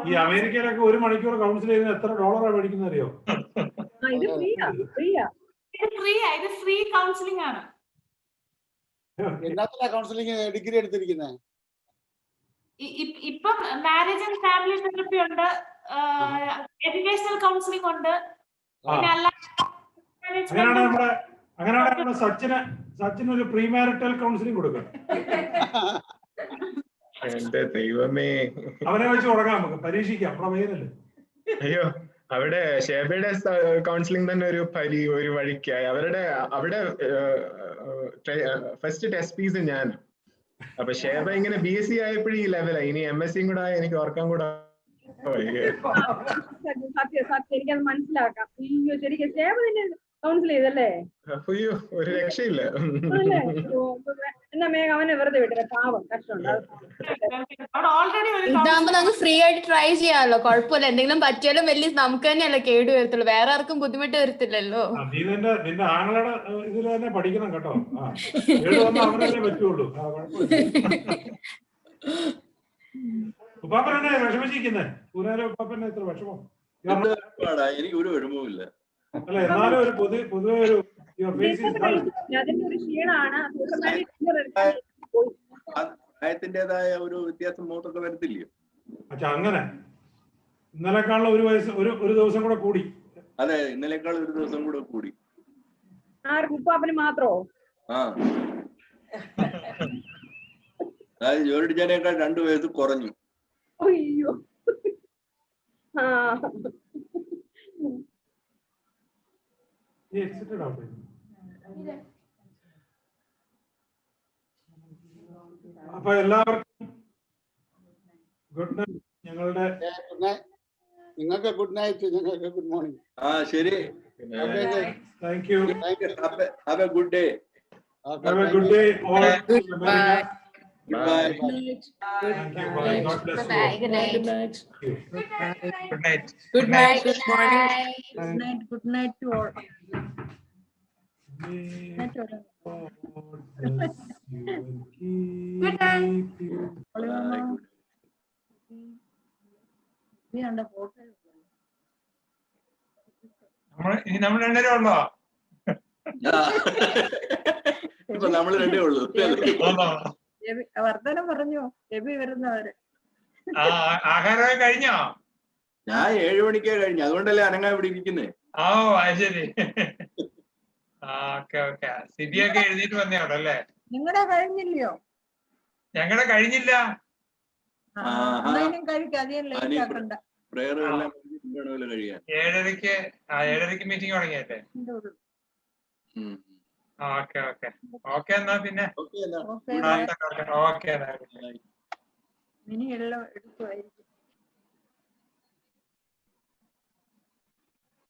ഈ അമേരിക്കയിലൊക്കെ 1 മണിക്കൂർ കൗൺസിൽ ചെയ്യുന്നത് എത്ര ഡോളറാണ് മേടിക്കുന്നത് അറിയോ? ഇത് ഫ്രീ കൗൺസിലിംഗ് ആണ്. എന്നാ കൗൺസിലിംഗ് ഡിഗ്രി എടുത്തിരിക്കുന്നത്? ഇപ്പം മാരേജ് ആൻഡ് ഫാമിലി തെറപ്പി ഉണ്ട്, എഡ്യൂക്കേഷണൽ കൗൺസിലിംഗ് ഉണ്ട്, പിന്നെ അങ്ങനെയാണെങ്കിൽ സച്ചിന് ഒരു പ്രീ മാരിറ്റൽ കൗൺസിലിംഗ് കൊടുക്കാം. എന്റെ ദൈവമേ, അവനെ വെച്ച് തുടങ്ങാം, നമുക്ക് പരീക്ഷിക്കാം. നമ്മുടെ പയ്യനല്ലേ. അയ്യോ, അവിടെ ഷേബയുടെ കൗൺസിലിംഗ് തന്നെ ഒരു വഴിക്കായി. അവിടെ ഫസ്റ്റ് ടെസ്റ്റ് ഫീസ് ഞാൻ. അപ്പൊ ഷേബ ഇങ്ങനെ BSc ആയപ്പോഴും ഈ ലെവലായി, ഇനി MSc കൂടെ ആയ എനിക്ക് ഓർക്കാൻ കൂടെ. സത്യം എനിക്കത് മനസ്സിലാക്കാം. അയ്യോ ശരിക്കും സേവ തന്നെ കൗൺസിൽ ചെയ്തല്ലേ? അയ്യോ, ഒരു രക്ഷയില്ല. എന്നാ മേഘ അവനെ വെറുതെ വിട്ടില്ല, പാവം കഷ്ടമുണ്ട്. ഇതാകുമ്പോ നമുക്ക് ഫ്രീ ആയിട്ട് ട്രൈ ചെയ്യാമല്ലോ, കുഴപ്പമില്ല. എന്തെങ്കിലും പറ്റിയാലും വലിയ നമുക്ക് തന്നെയല്ലേ കേട് വരത്തുള്ളൂ, വേറെ ആർക്കും ബുദ്ധിമുട്ട് വരത്തില്ലല്ലോ. നീ നിന്റെ ആങ്ങളുടെ ഇതിൽ തന്നെ പഠിക്കണം കേട്ടോ. അവനല്ലേ പറ്റുള്ളൂ. ഉപ്പാപ്പനെ വിഷമിച്ചിരിക്കുന്നേ, ഉപ്പാപ്പനെ എത്ര വിഷമം? എനിക്ക് ഒരു വിഷമവും ഇല്ല. അല്ല, എന്നാലും ഒരു പൊതുവെ ഒരു അതിന്റെ ഒരു ക്ഷീണമാണ്. പ്രായത്തിന്റേതായ ഒരു വ്യത്യാസം മുഖത്തൊക്കെ വരത്തില്ലയോ? അങ്ങനെ ഇന്നലെക്കാളുള്ള ഒരു ദിവസം കൂടെ കൂടി. അതെ, ഇന്നലെക്കാൾ ഒരു ദിവസം കൂടെ കൂടി. ആർക്കും ഉപ്പാപ്പന് മാത്രോ? ആ, അതായത് ജോലിച്ചേനേക്കാൾ 2 വയസ്സ് കുറഞ്ഞു. അയ്യോ. അപ്പൊ എല്ലാവർക്കും ഗുഡ് നൈറ്റ്. ഞങ്ങളുടെ നിങ്ങൾക്ക് ഗുഡ് നൈറ്റ്, ഞങ്ങൾക്ക് ഗുഡ് മോർണിംഗ്. ആ ശരി, thank you. Have A good day. Have a good day all. Bye. Goodbye. Thank you. Bye. God bless you. Good night. Good night. Good night. Good night. Good morning. Good night. Good night to all. Good night. നമ്മൾ രണ്ടുപേരും ഉള്ളോ? ഇപ്പൊ നമ്മള് രണ്ടേ ഉള്ളൂ. വർദ്ധനം പറഞ്ഞു AB വരുന്നവര്. ആഹാരമൊക്കെ കഴിഞ്ഞോ? ഞാൻ 7 മണിക്കേ കഴിഞ്ഞു, അതുകൊണ്ടല്ലേ അനങ്ങാൻ ഇവിടെ ഇരിക്കുന്നേ. ഓ അത് ശരി. Okay okay. സിബിയൊക്കെ എഴുതിയിട്ട് വന്നേടല്ലേ? നിങ്ങളുടെ കഴിഞ്ഞില്ലയോ? ഞങ്ങളുടെ കഴിഞ്ഞില്ല. കഴിക്കണ്ട. പ്രയർ എല്ലാം കഴിയാൻ 7:30 മീറ്റിംഗ് തുടങ്ങിയല്ലേ? Okay okay okay. എന്നാ പിന്നെ ഓക്കെ. ഇനി എല്ലാം എടുക്കുമായിരിക്കും.